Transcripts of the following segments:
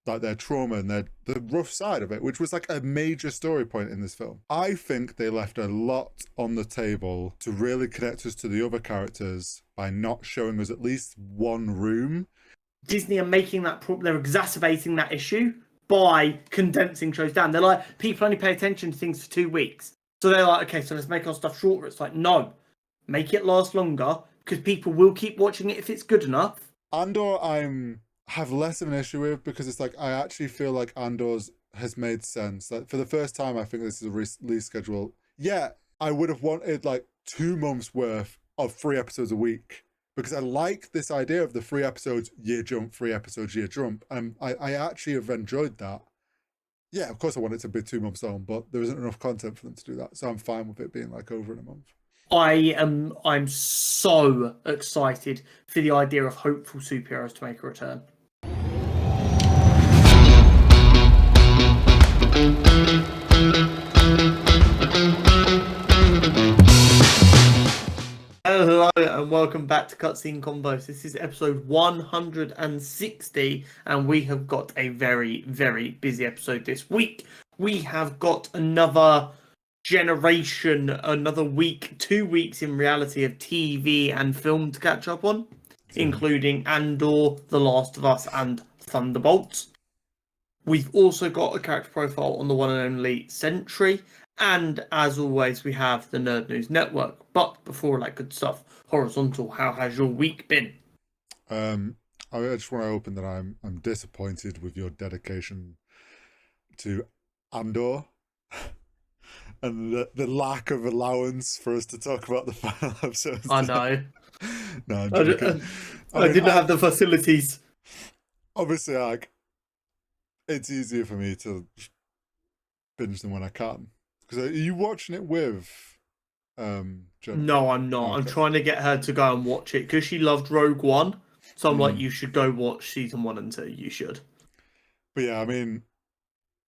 like their trauma and the rough side of it, which was like a major story point in this film. I think they left a lot on the table to really connect us to the other characters by not showing us at least one room. Disney are making that they're exacerbating that issue by condensing shows down. They're like, people only pay attention to things for 2 weeks. So they're like, okay, so let's make our stuff shorter. It's like, no, make it last longer because people will keep watching it if it's good enough. Andor, have less of an issue with because it's like I actually feel like Andor's has made sense. Like for the first time, I think this is a release schedule. Yeah, I would have wanted like 2 months worth of 3 episodes a week because I like this idea of the 3 episodes year jump, 3 episodes year jump, and I actually have enjoyed that. Yeah, of course I want it to be 2 months on, but there isn't enough content for them to do that, so I'm fine with it being like over in a month. I'm so excited for the idea of hopeful superheroes to make a return. Hello and welcome back to Cutscene Combos. This is episode 160 and we have got a very, very busy episode this week. We have got another generation, another week, 2 weeks in reality of TV and film to catch up on, including Andor, The Last of Us and Thunderbolts. We've also got a character profile on the one and only Sentry. And as always, we have the Nerd News Network. But before all that good stuff, Horizontal, how has your week been? I just want to open that I'm disappointed with your dedication to Andor and the lack of allowance for us to talk about the final episodes. I know. No, I'm joking. I didn't have the facilities. Obviously, like it's easier for me to binge them when I can. Because are you watching it with Jen? No, I'm not. Okay. I'm trying to get her to go and watch it because she loved Rogue One. So I'm like, you should go watch season 1 and 2. You should. But yeah, I mean,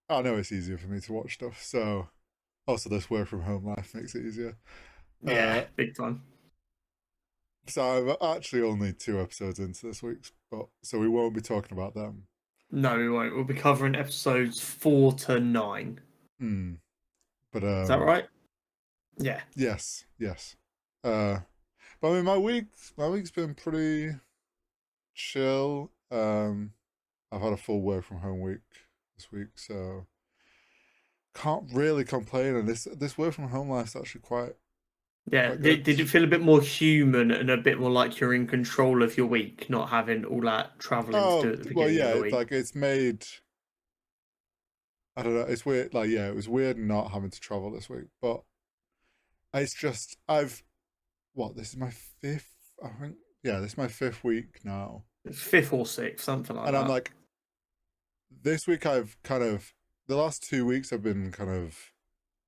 I know it's easier for me to watch stuff. So also this work from home life makes it easier. Yeah, big time. So I'm actually only 2 episodes into this week's, but so we won't be talking about them. No, we won't. We'll be covering episodes 4 to 9. But is that right? Yeah. Yes. But I mean, my week's been pretty chill. I've had a full work from home week this week, so can't really complain. And this work from home life's actually quite. Yeah. Did it feel a bit more human and a bit more like you're in control of your week, not having all that traveling to do at the beginning of the week? Like it's made. I don't know. It's weird. Like, yeah, it was weird not having to travel this week, but it's just this is my 5th. I think, yeah, this is my 5th week now. It's 5th or 6th, something like that. And I'm like, this week I've the last 2 weeks I've been kind of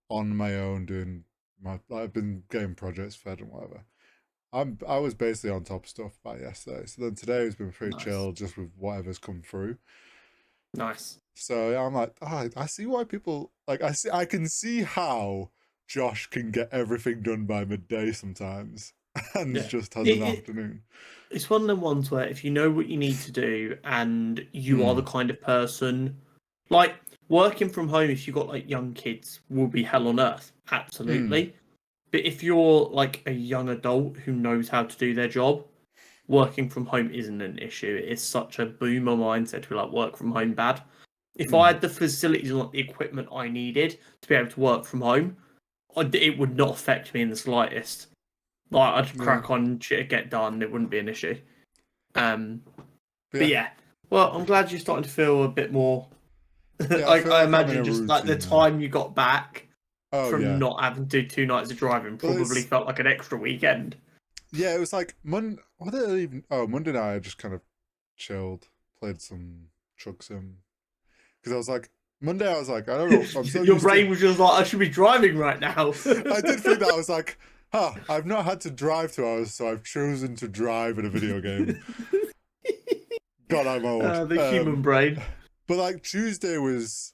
on my own doing I've been getting projects fed and whatever. I was basically on top of stuff by yesterday. So then today has been pretty chill, just with whatever's come through. Nice. So I'm like, I see why people I can see how Josh can get everything done by midday sometimes and just has an afternoon. It's one of the ones where if you know what you need to do and you are the kind of person, like working from home, if you've got like young kids, will be hell on earth. Absolutely. But if you're like a young adult who knows how to do their job, working from home isn't an issue. It's such a boomer mindset to be like, work from home bad. If I had the facilities and the equipment I needed to be able to work from home, it would not affect me in the slightest. Like I'd crack on, shit, get done. It wouldn't be an issue. But yeah. Well, I'm glad you're starting to feel a bit more. I imagine just like the time you got back from not having to do 2 nights of driving probably felt like an extra weekend. Yeah, it was like Monday night I just kind of chilled, played some truck sim. Because I was like, Monday I was like, I don't know. I'm so Your brain was just like, I should be driving right now. I did think that. I was like, I've not had to drive 2 hours, so I've chosen to drive in a video game. God, I'm old. The human brain. But like Tuesday was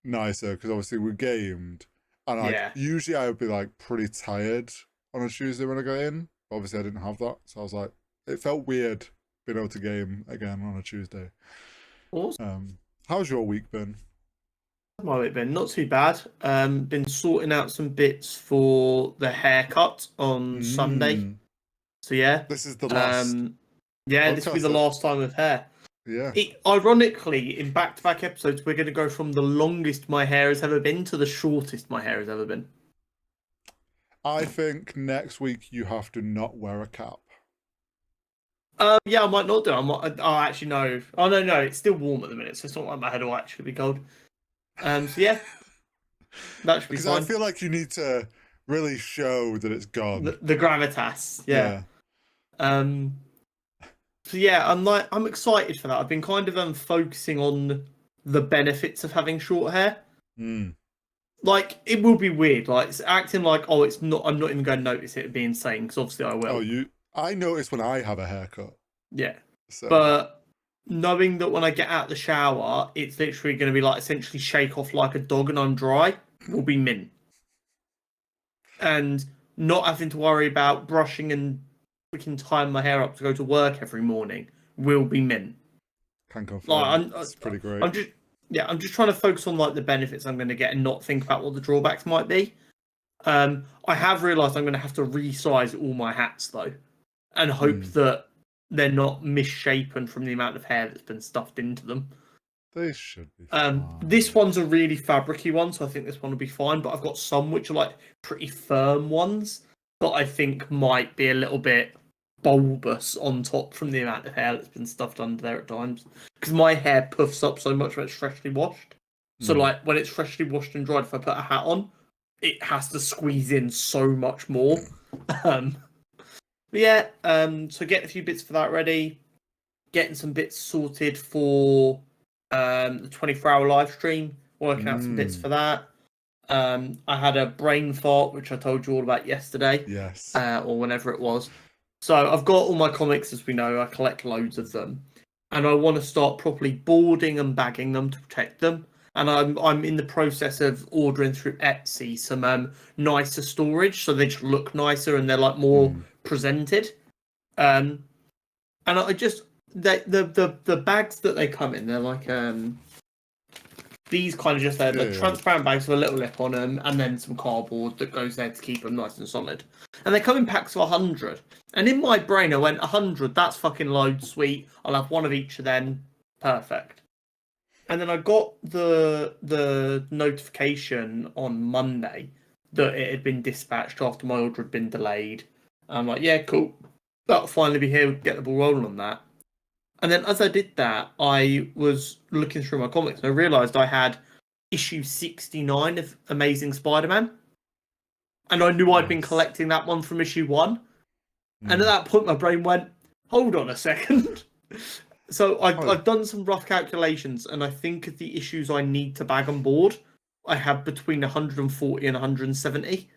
nicer because obviously we gamed, and usually I would be like pretty tired on a Tuesday when I got in. Obviously I didn't have that, so I was like, it felt weird being able to game again on a Tuesday. How's your week been? My week been not too bad. Been sorting out some bits for the haircut on Sunday. Mm, So yeah, this is the last um, yeah, this will be podcast. the last time with hair. Yeah, Ironically, in back-to-back episodes, we're going to go from the longest my hair has ever been to the shortest my hair has ever been. I think next week you have to not wear a cap. Yeah, I might not do. I might. Oh, actually, no. Oh no, it's still warm at the minute, so it's not like my head will actually be cold. So yeah, that should be Because I fine. feel like you need to really show that it's gone. The gravitas, yeah. Yeah. Um, so yeah, I'm excited for that. I've been kind of focusing on the benefits of having short hair. Mm. Like it will be weird, like it's acting like it's not. I'm not even going to notice it. It'd be insane because obviously I Oh, will. I notice when I have a haircut. Yeah, So but knowing that when I get out the shower, it's literally going to be like essentially shake off like a dog and I'm dry will be mint. And not having to worry about brushing and freaking tying my hair up to go to work every morning will be mint. can Like confirm. It's pretty great. I'm just trying to focus on like the benefits I'm going to get and not think about what the drawbacks might be. I have realised I'm going to have to resize all my hats though, and hope that they're not misshapen from the amount of hair that's been stuffed into them. They should be fine. This one's a really fabricy one, so I think this one will be fine. But I've got some which are like pretty firm ones that I think might be a little bit bulbous on top from the amount of hair that's been stuffed under there at times. Because my hair puffs up so much when it's freshly washed. So like when it's freshly washed and dried, if I put a hat on, it has to squeeze in so much more. But yeah, so getting a few bits for that ready, getting some bits sorted for the 24-hour live stream, working out some bits for that. I had a brain fart, which I told you all about yesterday. Yes. Or whenever it was. So I've got all my comics, as we know. I collect loads of them. And I want to start properly boarding and bagging them to protect them. And I'm in the process of ordering through Etsy some nicer storage, so they just look nicer and they're like more presented. And I just the bags that they come in, they're like these kind of just they're transparent bags with a little lip on them, and then some cardboard that goes there to keep them nice and solid. And they come in packs of 100. And in my brain, I went 100. That's fucking loads, sweet. I'll have one of each of them. Perfect. And then I got the notification on Monday that it had been dispatched after my order had been delayed. I'm like, yeah, cool. That'll finally be here. Get the ball rolling on that. And then as I did that, I was looking through my comics and I realised I had issue 69 of Amazing Spider-Man. And I knew I'd been collecting that one from issue 1. And at that point, my brain went, hold on a second. So I've done some rough calculations, and I think of the issues I need to bag on board, I have between 140 and 170.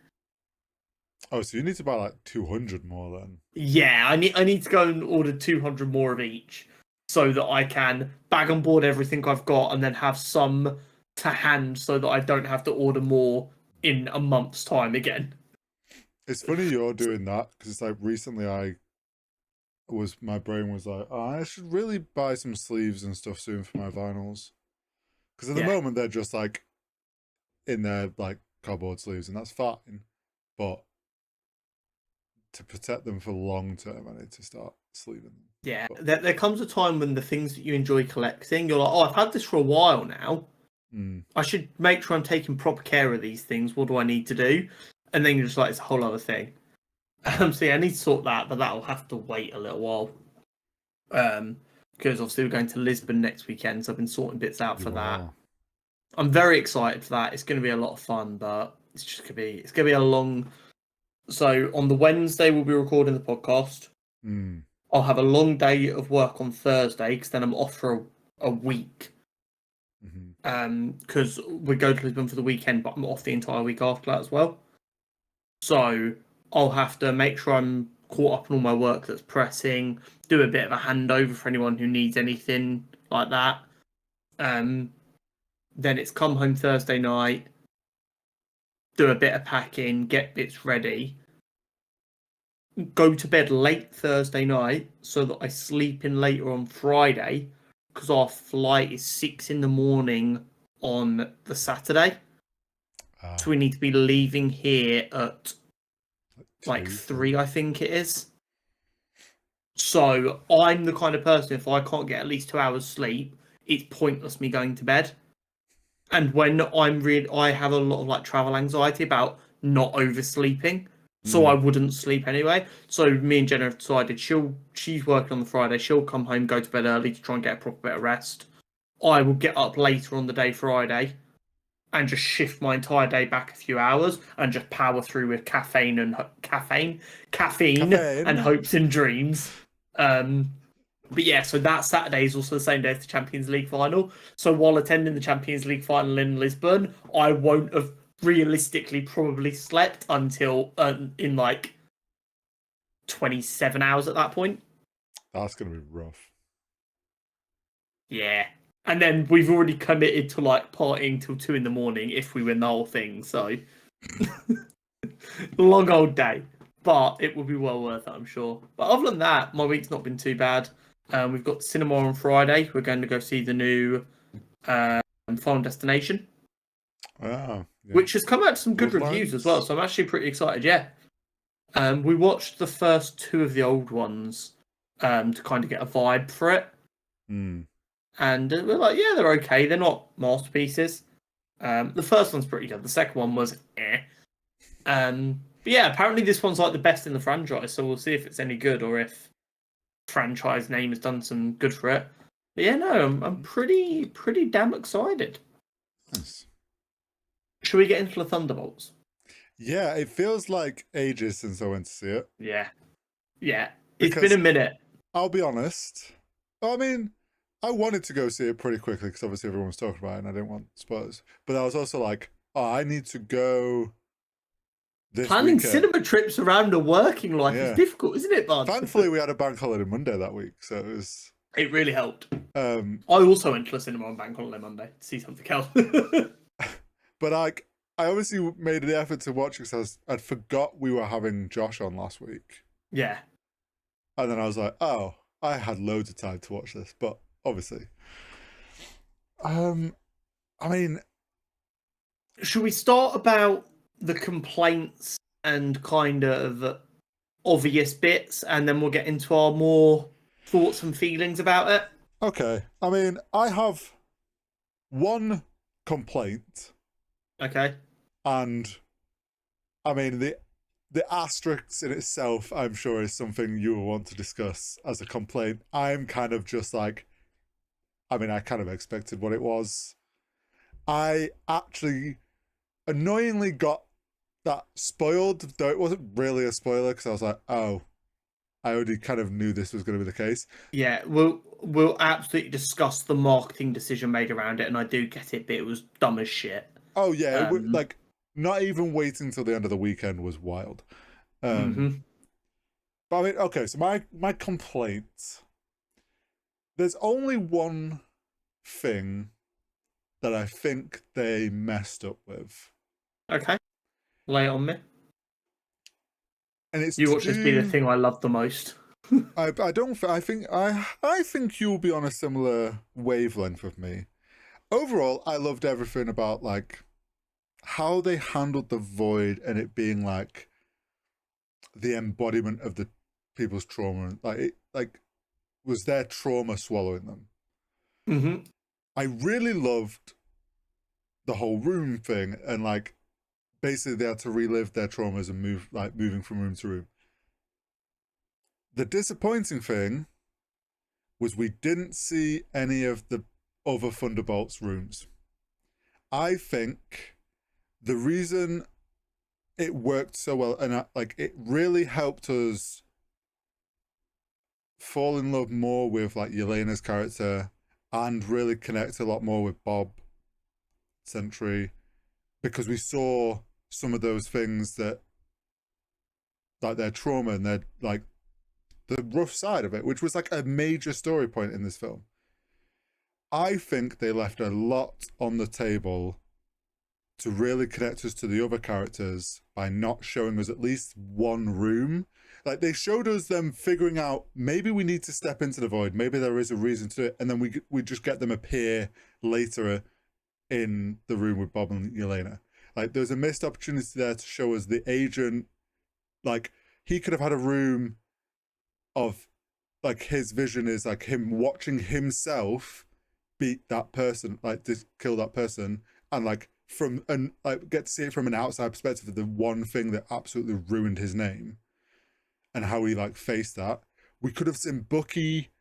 Oh, so you need to buy like 200 more then? Yeah, I need to go and order 200 more of each, so that I can bag on board everything I've got, and then have some to hand, so that I don't have to order more in a month's time again. It's funny you're doing that, because it's like recently my brain was like, oh, I should really buy some sleeves and stuff soon for my vinyls. Because at the moment they're just like in their like cardboard sleeves, and that's fine. But to protect them for long term, I need to start sleeving them. Yeah, there comes a time when the things that you enjoy collecting, you're like, oh, I've had this for a while now. I should make sure I'm taking proper care of these things. What do I need to do? And then you're just like, it's a whole other thing. So yeah, I need to sort that, but that'll have to wait a little while. Because obviously we're going to Lisbon next weekend, so I've been sorting bits out for that. I'm very excited for that. It's going to be a lot of fun, but it's going to be a long. So on the Wednesday we'll be recording the podcast. I'll have a long day of work on Thursday because then I'm off for a week. Because we go to Lisbon for the weekend, but I'm off the entire week after that as well. So I'll have to make sure I'm caught up on all my work that's pressing, do a bit of a handover for anyone who needs anything like that. Then it's come home Thursday night, do a bit of packing, get bits ready, go to bed late Thursday night so that I sleep in later on Friday, because our flight is 6 in the morning on the Saturday. So we need to be leaving here at like 3, I think it is. So I'm the kind of person, if I can't get at least 2 hours sleep, it's pointless me going to bed. And when I have a lot of like travel anxiety about not oversleeping, so I wouldn't sleep anyway. So me and Jenna have decided she's working on the Friday, she'll come home, go to bed early to try and get a proper bit of rest. I will get up later on the day Friday and just shift my entire day back a few hours and just power through with caffeine and hopes and dreams. But yeah, so that Saturday is also the same day as the Champions League final. So while attending the Champions League final in Lisbon, I won't have realistically probably slept until in like 27 hours at that point. That's going to be rough. Yeah. And then we've already committed to like partying till 2 in the morning if we win the whole thing. So long old day, but it will be well worth it, I'm sure. But other than that, my week's not been too bad. We've got cinema on Friday. We're going to go see the new Final Destination, which has come out to some good reviews as well. So I'm actually pretty excited. Yeah, we watched the first 2 of the old ones to kind of get a vibe for it. And we're like, yeah, they're okay. They're not masterpieces. The first one's pretty good. The second one was But yeah, apparently this one's like the best in the franchise. So we'll see if it's any good or if franchise name has done some good for it. But yeah, no, I'm pretty damn excited. Nice. Should we get into the Thunderbolts? Yeah, it feels like ages since I went to see it. Yeah. It's been a minute. I'll be honest. I mean, I wanted to go see it pretty quickly because obviously everyone was talking about it and I didn't want spoilers. But I was also like, oh, I need to go this Planning weekend. Cinema trips around a working life is difficult, isn't it, bud? Thankfully, we had a bank holiday Monday that week, so it was... It really helped. I also went to the cinema on bank holiday Monday to see something else. But I obviously made the effort to watch it because I'd forgot we were having Josh on last week. Yeah. And then I was like, oh, I had loads of time to watch this, but obviously. I mean... Should we start about the complaints and kind of obvious bits, and then we'll get into our more thoughts and feelings about it? Okay. I mean, I have one complaint. Okay. And I mean, the asterisks in itself, I'm sure, is something you will want to discuss as a complaint. I'm kind of just like, I mean, I kind of expected what it was. I actually annoyingly got that spoiled, though it wasn't really a spoiler because I was like, oh, I already kind of knew this was going to be the case. Yeah, we'll absolutely discuss the marketing decision made around it, and I do get it, but it was dumb as shit. Oh yeah, like not even waiting until the end of the weekend was wild. But I mean, okay, so my complaint. There's only one thing that I think they messed up with. Okay. Lay it on me. And it's you watch this be the thing I love the most. I think you'll be on a similar wavelength with me. Overall, I loved everything about like how they handled the void and it being like the embodiment of the people's trauma. Like was their trauma swallowing them. Mm-hmm. I really loved the whole room thing and like basically they had to relive their traumas and moving from room to room. The disappointing thing was we didn't see any of the other Thunderbolts rooms. I think the reason it worked so well and it really helped us fall in love more with like Yelena's character and really connect a lot more with Bob, Sentry, because we saw some of those things that like their trauma and their like the rough side of it, which was like a major story point in this film. I think they left a lot on the table to really connect us to the other characters by not showing us at least one room Like they showed us them figuring out maybe we need to step into the void, maybe there is a reason to it, and then we just get them appear later in the room with Bob and Yelena. Like there's a missed opportunity there to show us the agent. Like he could have had a room of like his vision is like him watching himself beat that person, like to kill that person, and like from and like get to see it from an outside perspective of the one thing that absolutely ruined his name and how he like faced that. We could have seen Bucky.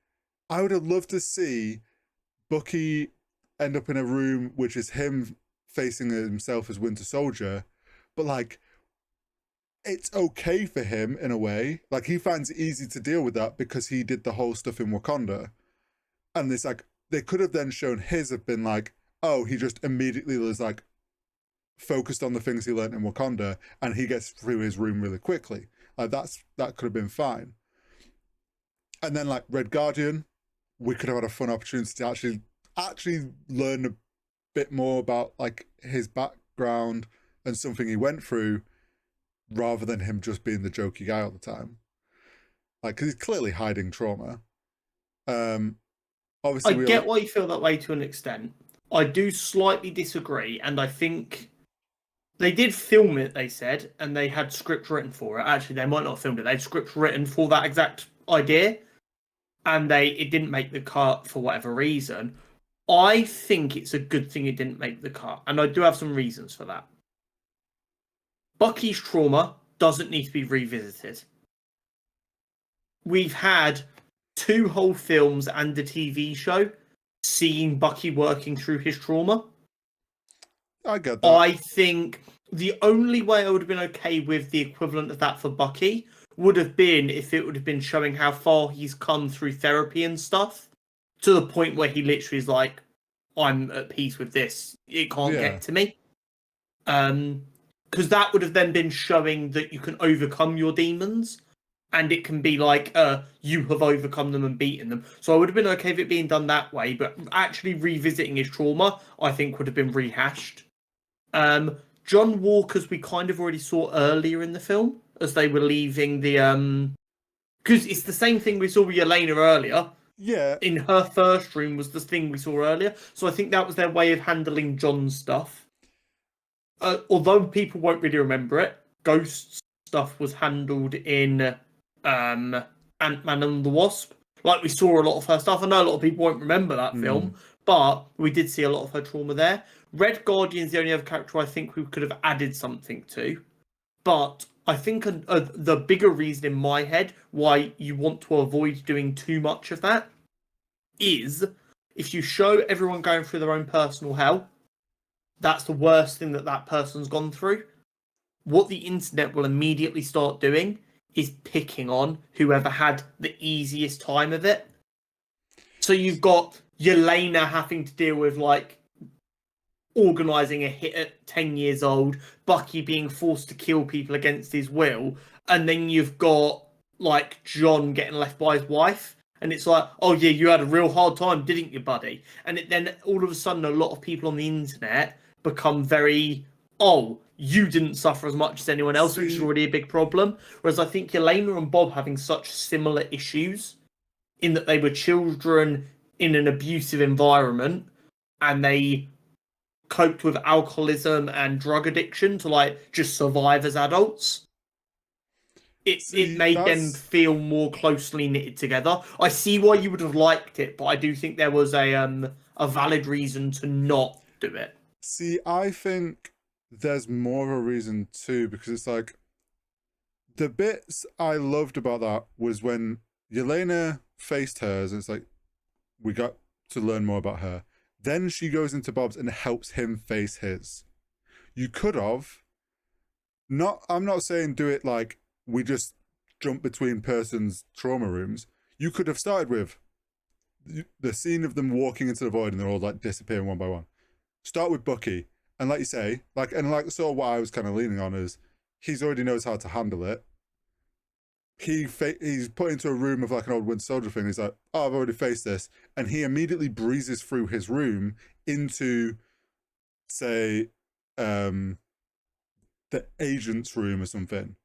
I would have loved to see Bucky end up in a room which is him facing himself as Winter Soldier, but like it's okay for him in a way. Like he finds it easy to deal with that because he did the whole stuff in Wakanda. And it's like they could have then shown his have been like, oh, he just immediately was like focused on the things he learned in Wakanda and he gets through his room really quickly. Like that could have been fine. And then like Red Guardian, we could have had a fun opportunity to actually learn a bit more about like his background and something he went through rather than him just being the jokey guy all the time. Like, because he's clearly hiding trauma. Obviously, I get why you feel that way to an extent. I do slightly disagree, and I think they did film it, they said, and they had script written for it. Actually, they might not have filmed it. They had script written for that exact idea, and it didn't make the cut for whatever reason. I think it's a good thing it didn't make the cut, and I do have some reasons for that. Bucky's trauma doesn't need to be revisited. We've had 2 whole films and a TV show seeing Bucky working through his trauma. I get that. I think the only way I would have been okay with the equivalent of that for Bucky would have been if it would have been showing how far he's come through therapy and stuff to the point where he literally is like, I'm at peace with this. It can't get to me. Because that would have then been showing that you can overcome your demons. And it can be like, you have overcome them and beaten them. So I would have been okay with it being done that way. But actually revisiting his trauma, I think would have been rehashed. John Walker's we kind of already saw earlier in the film as they were leaving the... Because it's the same thing we saw with Yelena earlier. Yeah. In her first room was the thing we saw earlier. So I think that was their way of handling John's stuff. Although people won't really remember it, Ghost's stuff was handled in Ant-Man and the Wasp. Like, we saw a lot of her stuff. I know a lot of people won't remember that film, but we did see a lot of her trauma there. Red Guardian's the only other character I think we could have added something to. But I think the bigger reason in my head why you want to avoid doing too much of that is if you show everyone going through their own personal hell, that's the worst thing that person's gone through. What the internet will immediately start doing is picking on whoever had the easiest time of it. So you've got Yelena having to deal with, like, organising a hit at 10 years old, Bucky being forced to kill people against his will, and then you've got, like, John getting left by his wife. And it's like, oh yeah, you had a real hard time, didn't you, buddy? And then all of a sudden, a lot of people on the internet become very, oh, you didn't suffer as much as anyone else, which is already a big problem. Whereas I think Yelena and Bob having such similar issues in that they were children in an abusive environment and they coped with alcoholism and drug addiction to, like, just survive as adults. It made them feel more closely knitted together. I see why you would have liked it, but I do think there was a valid reason to not do it. See, I think there's more of a reason too, because it's like the bits I loved about that was when Yelena faced hers, and it's like we got to learn more about her. Then she goes into Bob's and helps him face his. You could have I'm not saying do it like we just jump between persons' trauma rooms. You could have started with the scene of them walking into the void and they're all like disappearing one by one. Start with Bucky, and like you say, like sort of what I was kind of leaning on is he's already knows how to handle it. He's put into a room of like an old Winter Soldier thing. He's like, oh, I've already faced this, and he immediately breezes through his room into, say, the agent's room or something,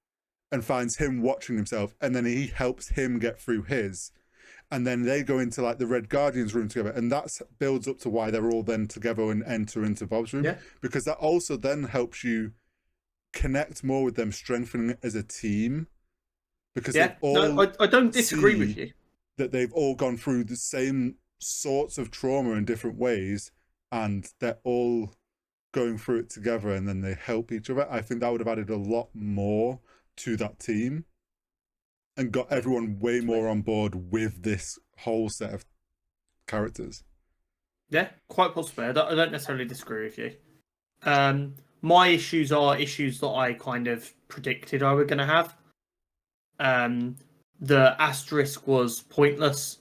and finds him watching himself, and then he helps him get through his, and then they go into like the Red Guardian's room together, and that builds up to why they're all then together and enter into Bob's room, Yeah. because that also then helps you connect more with them, strengthening it as a team, because they Yeah. No, all I don't disagree with see you. that they've all gone through the same sorts of trauma in different ways, and they're all going through it together, and then they help each other. I think that would have added a lot more to that team and got everyone way more on board with this whole set of characters. Yeah, quite possibly. I don't necessarily disagree with you. My issues are issues that I kind of predicted I were going to have. The asterisk was pointless.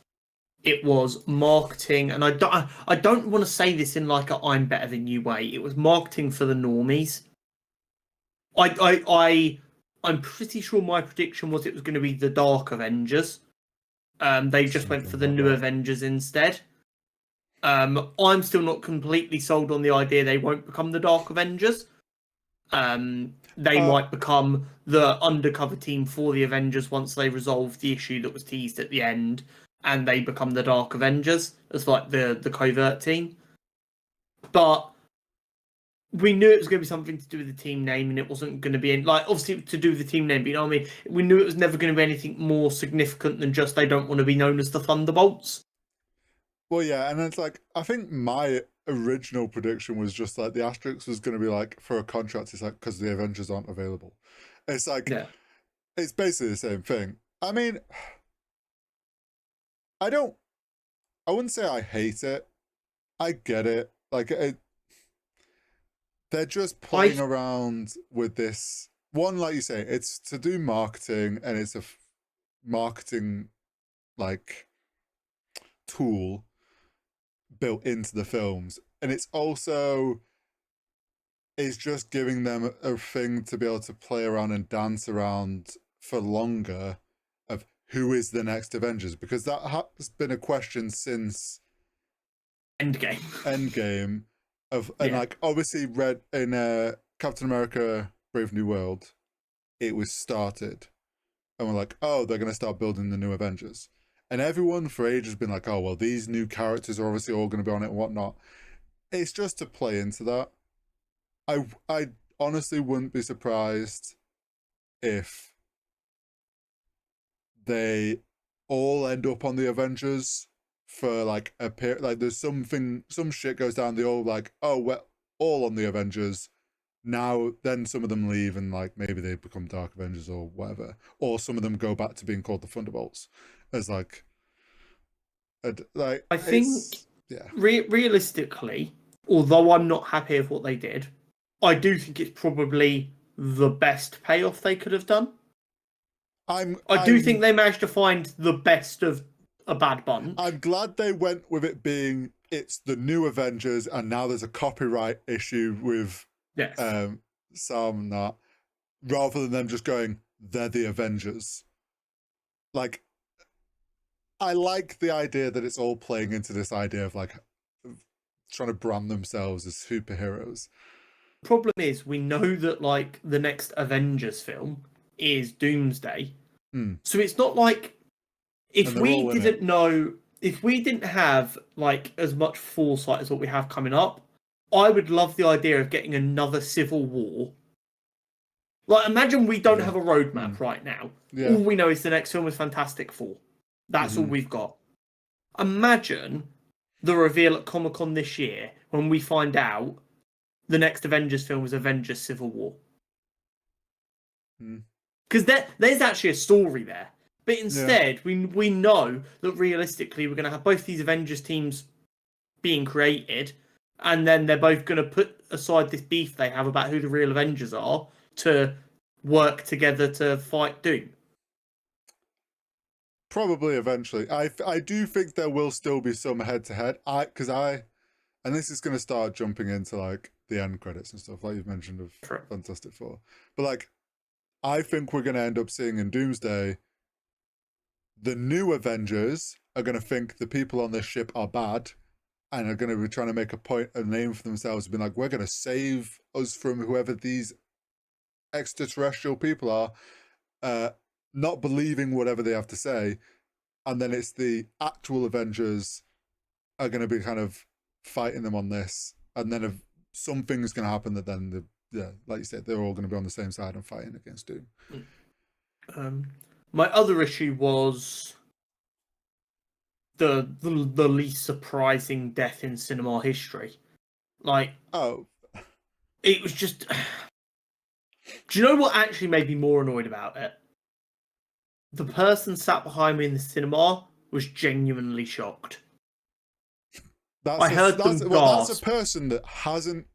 It was marketing, and I don't want to say this in like a I'm better than you way. It was marketing for the normies. I'm pretty sure my prediction was it was going to be the Dark Avengers. They just went for the new Avengers instead. I'm still not completely sold on the idea they won't become the Dark Avengers. They might become the undercover team for the Avengers once they resolve the issue that was teased at the end, and they become the Dark Avengers as like the covert team. But we knew it was going to be something to do with the team name, and it wasn't going to be like obviously to do with the team name. But you know what I mean? We knew it was never going to be anything more significant than just they don't want to be known as the Thunderbolts. Well, yeah, and it's like I think my original prediction was just like the asterisk was going to be like for a contract. It's like because the Avengers aren't available. It's like it's basically the same thing. I mean, I wouldn't say I hate it. I get it. Like they're just playing around with this one, like you say, it's to do marketing, and it's a marketing like tool built into the films, and it's also is just giving them a thing to be able to play around and dance around for longer of who is the next Avengers, because that has been a question since Endgame of, and like obviously read in Captain America Brave New World, it was started, and we're like, oh, they're going to start building the new Avengers, and everyone for ages has been like, oh well, these new characters are obviously all going to be on it and whatnot. It's just to play into that. I honestly wouldn't be surprised if they all end up on the Avengers for like a period. Like there's some shit goes down. They all like, oh, we're all on the Avengers now. Then some of them leave, and like maybe they become Dark Avengers or whatever. Or some of them go back to being called the Thunderbolts as like I think yeah. Realistically, although I'm not happy with what they did, I do think it's probably the best payoff they could have done. I do think they managed to find the best of a bad bunch. I'm glad they went with it being it's the new Avengers, and now there's a copyright issue with Sam that, rather than them just going, they're the Avengers. Like, I like the idea that it's all playing into this idea of like trying to brand themselves as superheroes. Problem is, we know that like the next Avengers film is Doomsday, so it's not like if we didn't know, if we didn't have like as much foresight as what we have coming up, I would love the idea of getting another Civil War. Like, imagine we don't have a roadmap right now. All we know is the next film is Fantastic Four. That's all we've got. Imagine the reveal at Comic-Con this year when we find out the next Avengers film is Avengers Civil War. Because there's actually a story there. But instead, we know that realistically we're going to have both these Avengers teams being created, and then they're both going to put aside this beef they have about who the real Avengers are to work together to fight Doom. Probably eventually. I do think there will still be some head-to-head. And this is going to start jumping into like the end credits and stuff, like you've mentioned of Fantastic Four. But like, I think we're going to end up seeing in Doomsday, the new Avengers are going to think the people on this ship are bad, and are going to be trying to make a name for themselves, being like, we're going to save us from whoever these extraterrestrial people are. not believing whatever they have to say, and then it's the actual Avengers are going to be kind of fighting them on this, and then if something's going to happen that then like you said, they're all going to be on the same side and fighting against Doom. My other issue was the least surprising death in cinema history. Like, it was just. Do you know what actually made me more annoyed about it? The person sat behind me in the cinema was genuinely shocked. I heard them gasp. Well, that's a person that hasn't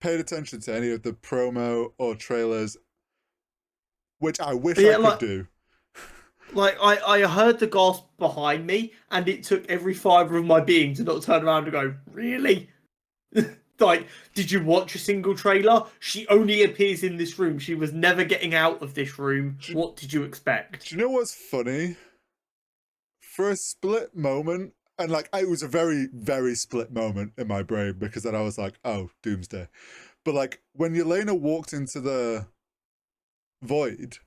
paid attention to any of the promo or trailers, which I wish I could do. Like, I heard the gasp behind me, and it took every fibre of my being to not turn around and go, really? Like, did you watch a single trailer? She only appears in this room. She was never getting out of this room. What did you expect? Do you know what's funny? For a split moment, and like it was a very, very split moment in my brain, because then I was like, oh, Doomsday. But like when Yelena walked into the void,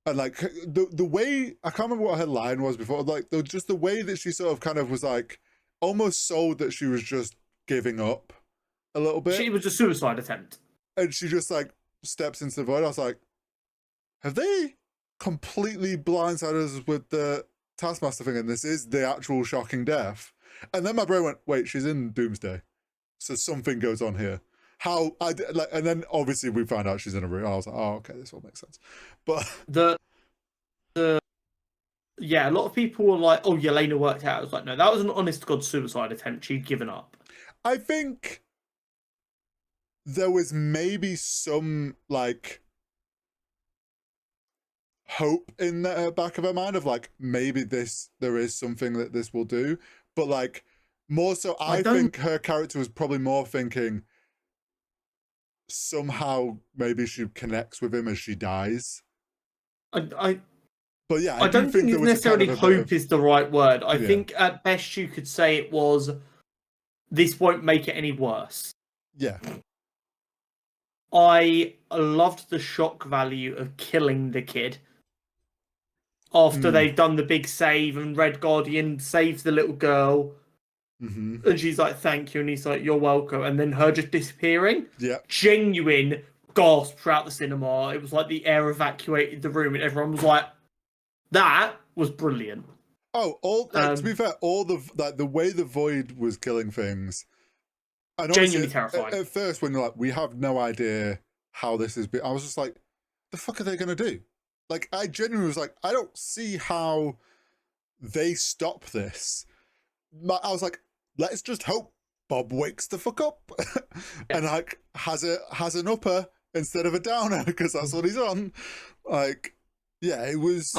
and like the way, I can't remember what her line was before, like just the way that she sort of kind of was like almost sold that she was just giving up a little bit. She was a suicide attempt. And she just like steps into the void. I was like, have they completely blindsided us with the Taskmaster thing, and this is the actual shocking death? And then my brain went, wait, she's in Doomsday, so something goes on here. How I like, and then obviously we found out she's in a room. I was like, oh, okay, this all makes sense. But yeah, a lot of people were like, oh, Yelena worked out. I was like, no, that was an honest to God suicide attempt. She'd given up. I think there was maybe some like hope in the back of her mind of like, maybe there is something that this will do, but like more so I think her character was probably more thinking somehow maybe she connects with him as she dies. But yeah, I don't think necessarily hope is the right word. I think at best you could say it was, this won't make it any worse. Yeah. I loved the shock value of killing the kid after they've done the big save, and Red Guardian saves the little girl. And she's like, thank you. And he's like, you're welcome. And then her just disappearing. Yeah. Genuine gasp throughout the cinema. It was like the air evacuated the room, and everyone was like, that was brilliant. Oh, to be fair, all the way the void was killing things, and genuinely terrifying. At first, when you're like, we have no idea how this is, I was just like, the fuck are they gonna do? Like, I genuinely was like, I don't see how they stop this. I was like, let's just hope Bob wakes the fuck up and like has an upper instead of a downer, because that's what he's on. Like, yeah, it was.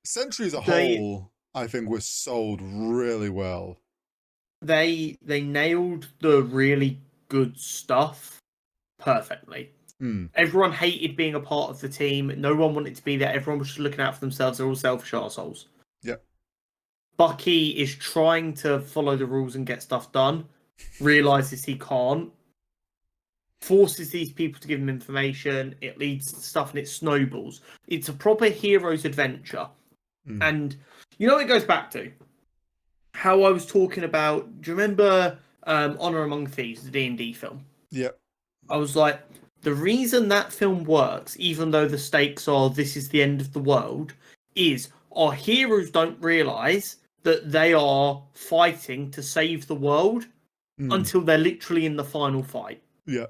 Sentry as a whole, I think, was sold really well. They nailed the really good stuff perfectly. Everyone hated being a part of the team. No one wanted to be there. Everyone was just looking out for themselves. They're all selfish assholes. Yep. Bucky is trying to follow the rules and get stuff done, realizes he can't, forces these people to give him information. It leads to stuff and it snowballs. It's a proper hero's adventure. And you know what it goes back to? How I was talking about, do you remember Honor Among Thieves, the D&D film? Yep. I was like, the reason that film works, even though the stakes are this is the end of the world, is our heroes don't realise that they are fighting to save the world until they're literally in the final fight. Yeah.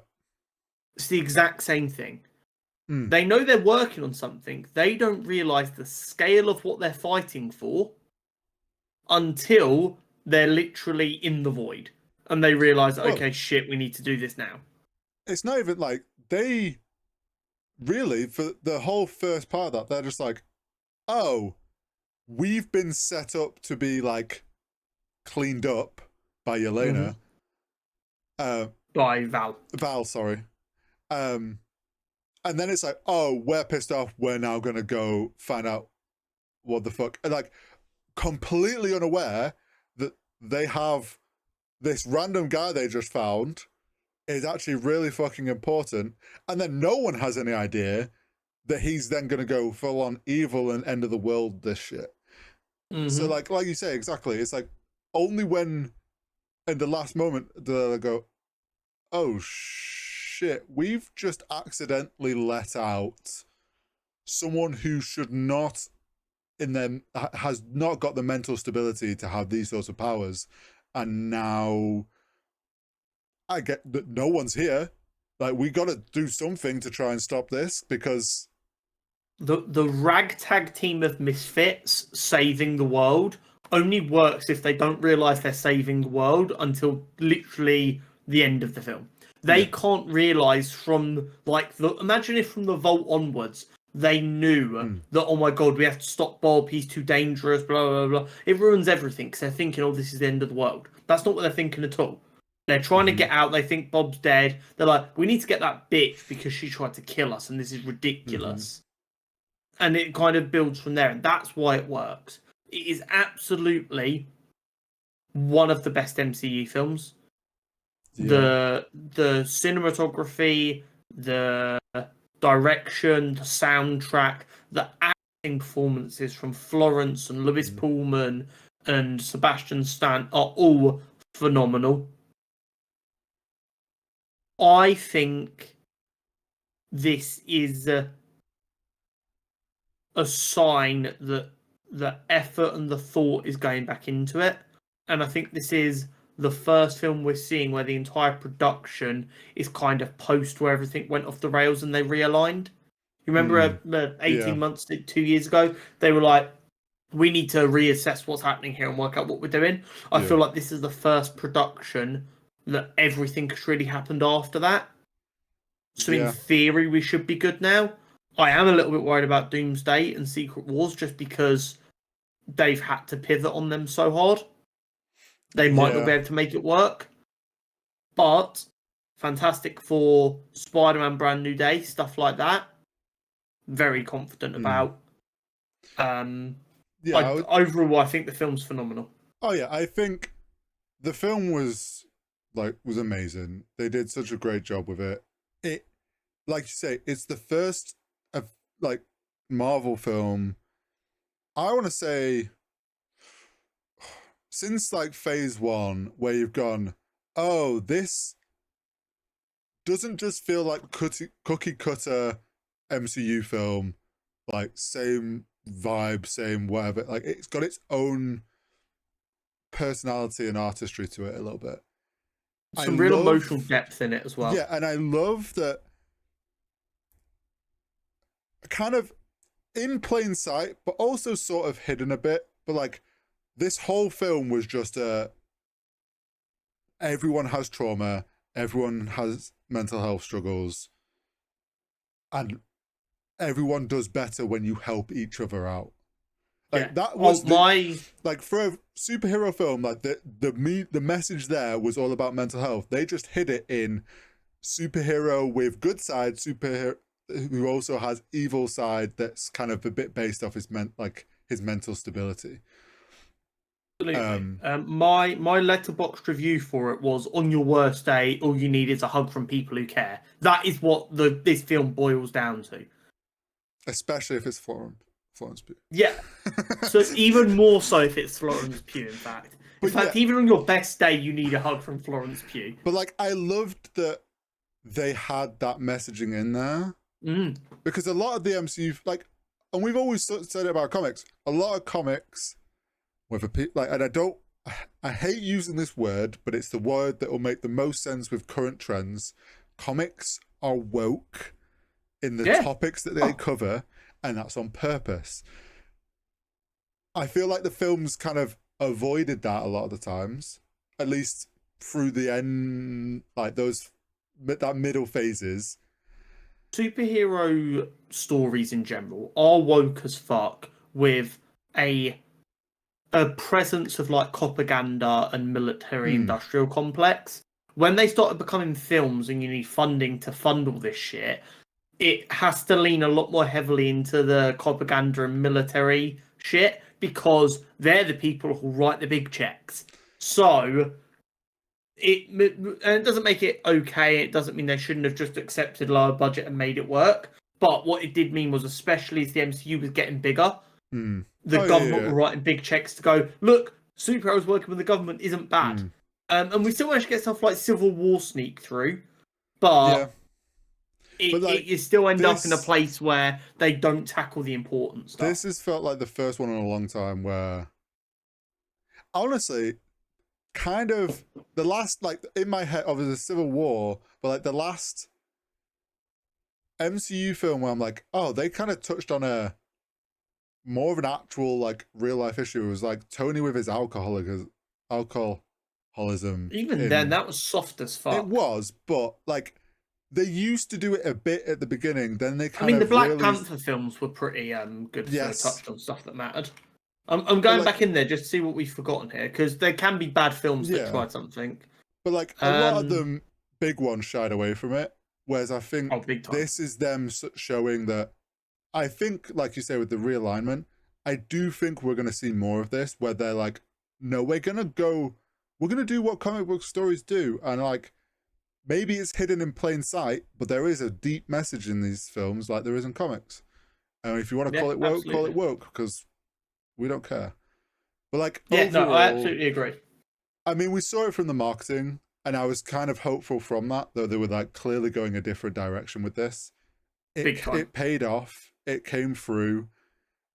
It's the exact same thing. They know they're working on something. They don't realise the scale of what they're fighting for until they're literally in the void. And they realise, okay, shit, we need to do this now. It's not even like they really, for the whole first part of that, they're just like, oh, we've been set up to be like cleaned up by Yelena. By Val. Val, sorry. And then it's like, oh, we're pissed off. We're now going to go find out what the fuck. And like, completely unaware that they have this random guy they just found is actually really fucking important. And then no one has any idea that he's then going to go full on evil and end of the world this shit. So like you say, exactly, it's like only when in the last moment do they go, oh shit, we've just accidentally let out someone who should not in them has not got the mental stability to have these sorts of powers, and now I get that no one's here. Like, we got to do something to try and stop this, because the ragtag team of misfits saving the world only works if they don't realize they're saving the world until literally the end of the film. They can't realize from like imagine if from the vault onwards they knew that, oh my god, we have to stop Bob, he's too dangerous, blah blah blah. It ruins everything because they're thinking, oh, this is the end of the world. That's not what they're thinking at all. They're trying to get out. They think Bob's dead. They're like, we need to get that bitch because she tried to kill us, and this is ridiculous. And it kind of builds from there, and that's why it works. It is absolutely one of the best MCU films. The cinematography, the direction, the soundtrack, the acting performances from Florence and Lewis Pullman and Sebastian Stan are all phenomenal. I think this is a sign that the effort and the thought is going back into it. And I think this is the first film we're seeing where the entire production is kind of post where everything went off the rails and they realigned. You remember 18 months, 2 years ago, they were like, we need to reassess what's happening here and work out what we're doing. I feel like this is the first production that everything has really happened after that. So in theory, we should be good now. I am a little bit worried about Doomsday and Secret Wars just because they've had to pivot on them so hard. They might not be able to make it work. But Fantastic Four, Spider-Man Brand New Day, stuff like that. Very confident about. Overall, I think the film's phenomenal. Oh yeah, I think the film was amazing. They did such a great job with it. It, like you say, it's the first of like Marvel film, I want to say, since like phase 1, where you've gone, oh, this doesn't just feel like cookie cutter MCU film, like same vibe, same whatever. Like, it's got its own personality and artistry to it a little bit. Some real emotional depth in it as well. Yeah, and I love that kind of in plain sight, but also sort of hidden a bit. But like, this whole film was just everyone has trauma, everyone has mental health struggles, and everyone does better when you help each other out. Like, that was like, for a superhero film, like the message there was all about mental health. They just hid it in superhero with good side, superhero who also has evil side that's kind of a bit based off his mental stability. Absolutely. My Letterboxd review for it was, on your worst day, all you need is a hug from people who care. That is what this film boils down to. Especially if it's Florence Pugh. Yeah. So even more so if it's Florence Pugh, in fact. In fact, even on your best day, you need a hug from Florence Pugh. But like, I loved that they had that messaging in there. Because a lot of the MCU, like, and we've always said it about comics, a lot of comics with and I hate using this word, but it's the word that will make the most sense with current trends. Comics are woke in the topics that they cover, and that's on purpose. I feel like the films kind of avoided that a lot of the times, at least through the end, like that middle phases. Superhero stories in general are woke as fuck, with a presence of like propaganda and military industrial complex. When they started becoming films and you need funding to fund all this shit, it has to lean a lot more heavily into the propaganda and military shit, because they're the people who write the big checks. So it doesn't make it okay. It doesn't mean they shouldn't have just accepted lower budget and made it work. But what it did mean was, especially as the MCU was getting bigger, Mm. the government were writing big checks to go, look, superheroes working with the government isn't bad. And we still managed to get stuff like Civil War sneak through, but it still end up in a place where they don't tackle the important stuff. This has felt like the first one in a long time where, honestly, kind of the last, like, in my head, obviously Civil War, but like the last MCU film where I'm like, oh, they kind of touched on a more of an actual, like, real life issue. It was like Tony with his alcoholism. Even then, that was soft as fuck. It was, but like they used to do it a bit at the beginning. Then they kind of. The Black Panther films were pretty good for touched on stuff that mattered. I'm going back in there just to see what we've forgotten here, because there can be bad films that tried something. But like a lot of them, big ones shied away from it. Whereas I think this is them showing that. I think, like you say, with the realignment, I do think we're going to see more of this, where they're like, no, we're going to do what comic book stories do. And like, maybe it's hidden in plain sight, but there is a deep message in these films like there is in comics. And if you want to call it woke, call it woke, because we don't care. But like, overall, I absolutely agree. I mean, we saw it from the marketing, and I was kind of hopeful from that, though they were like clearly going a different direction with this. It paid off. It came through.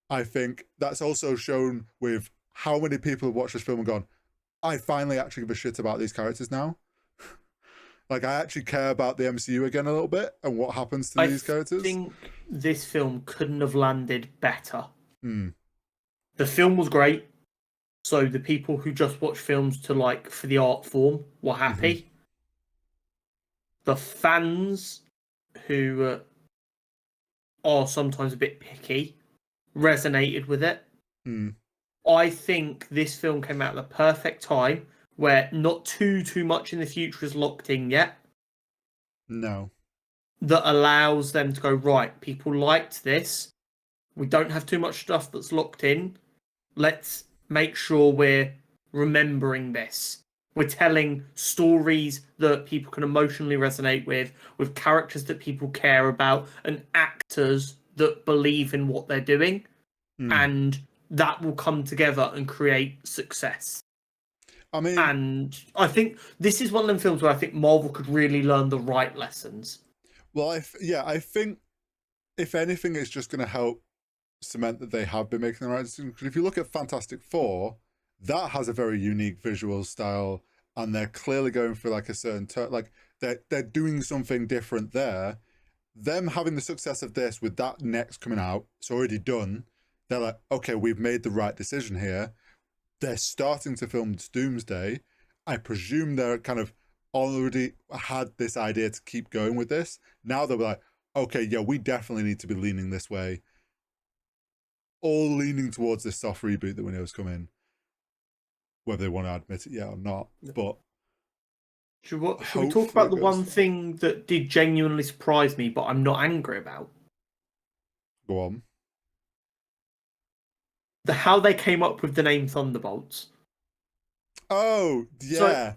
I think that's also shown with how many people have watched this film and gone, I finally actually give a shit about these characters now. Like, I actually care about the MCU again a little bit and what happens to these characters. I think this film couldn't have landed better. The film was great, so the people who just watch films to like for the art form were happy. The fans who are sometimes a bit picky resonated with it. I think this film came out at the perfect time, where not too much in the future is locked in yet. No. That allows them to go, right, people liked this. We don't have too much stuff that's locked in. Let's make sure we're remembering this. We're telling stories that people can emotionally resonate with characters that people care about, and actors that believe in what they're doing. And that will come together and create success. I mean, and I think this is one of them films where I think Marvel could really learn the right lessons. Well, I think if anything, it's just going to help cement that they have been making the right decision. Because if you look at Fantastic Four, that has a very unique visual style, and they're clearly going for like a certain like they're doing something different there. Them having the success of this with that next coming out, it's already done. They're like, okay, we've made the right decision here. They're starting to film Doomsday. I presume they're kind of already had this idea to keep going with this. Now they're like, okay, yeah, we definitely need to be leaning this way. All leaning towards this soft reboot that we know is coming. Whether they want to admit it yet or not. But should we talk about the one thing that did genuinely surprise me, but I'm not angry about? Go on. How they came up with the name Thunderbolts. Oh, yeah. So,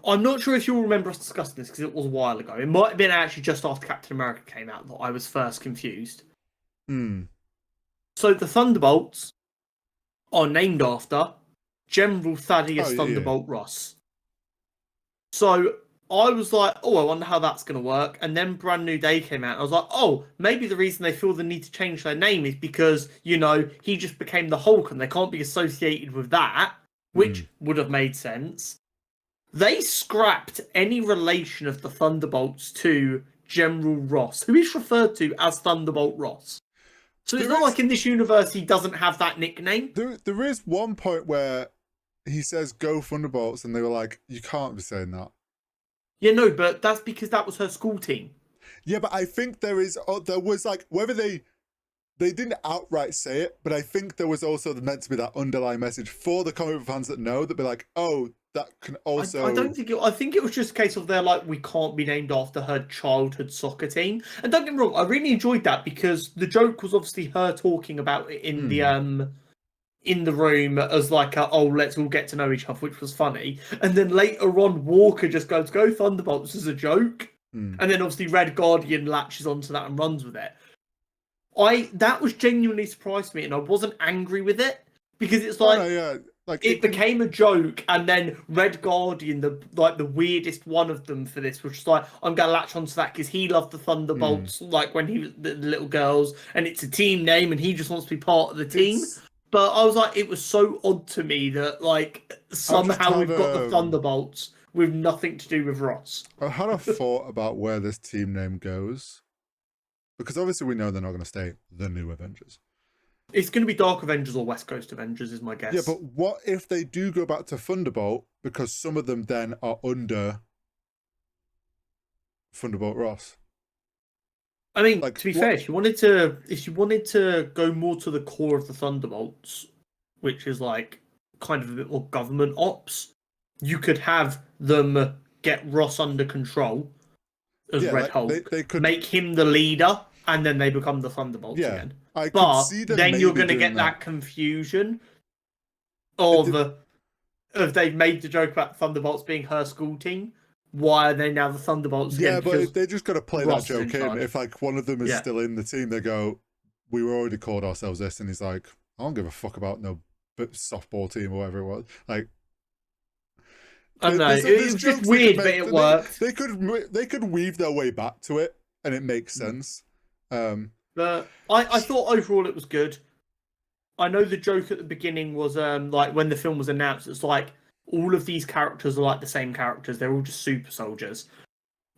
I'm not sure if you'll remember us discussing this, because it was a while ago. It might have been actually just after Captain America came out that I was first confused. So the Thunderbolts are named after General Thaddeus Thunderbolt Ross. So I was like, oh, I wonder how that's going to work. And then Brand New Day came out. I was like, oh, maybe the reason they feel the need to change their name is because, you know, he just became the Hulk and they can't be associated with that, which would have made sense. They scrapped any relation of the Thunderbolts to General Ross, who is referred to as Thunderbolt Ross. So it's not like in this universe he doesn't have that nickname. There is one point where he says, go Thunderbolts, and they were like, you can't be saying that. Yeah, no, but that's because that was her school team. Yeah, but I think there was like, whether they didn't outright say it, but I think there was also meant to be that underlying message for the comic book fans that know, that be like, oh, that can also... I think it was just a case of they're like, we can't be named after her childhood soccer team. And don't get me wrong, I really enjoyed that, because the joke was obviously her talking about it in the room as like, oh, let's all get to know each other, which was funny. And then later on, Walker just goes, go Thunderbolts as a joke. And then obviously Red Guardian latches onto that and runs with it. That was genuinely surprised me, and I wasn't angry with it because it's Oh like no, yeah, like it became a joke, and then Red Guardian, the weirdest one of them for this, was just like, I'm gonna latch onto that because he loved the Thunderbolts, like when he was the little girls, and it's a team name, and he just wants to be part of the team. it's. But I was like, it was so odd to me that like I just somehow have we've got the Thunderbolts with nothing to do with Ross. I had a thought about where this team name goes, because obviously we know they're not going to stay the New Avengers. It's going to be Dark Avengers or West Coast Avengers, is my guess. Yeah, but what if they do go back to Thunderbolt, because some of them then are under Thunderbolt Ross? I mean, like, to be fair, if you wanted to go more to the core of the Thunderbolts, which is like kind of a bit more government ops, you could have them get Ross under control as Red Hulk, they could make him the leader, and then they become the Thunderbolts again. I could but see them then you're going to get that confusion of they've made the joke about Thunderbolts being her school team. Why are they now the Thunderbolts again? Yeah, but they just got to play Ross that joke in. If like one of them is still in the team, they go, "We were already called ourselves this," and he's like, "I don't give a fuck about no softball team or whatever it was." Like, I don't know. It was just weird, but it worked. They could weave their way back to it, and it makes sense. But I thought overall it was good. I know the joke at the beginning was like when the film was announced, it's like all of these characters are like the same characters. They're all just super soldiers.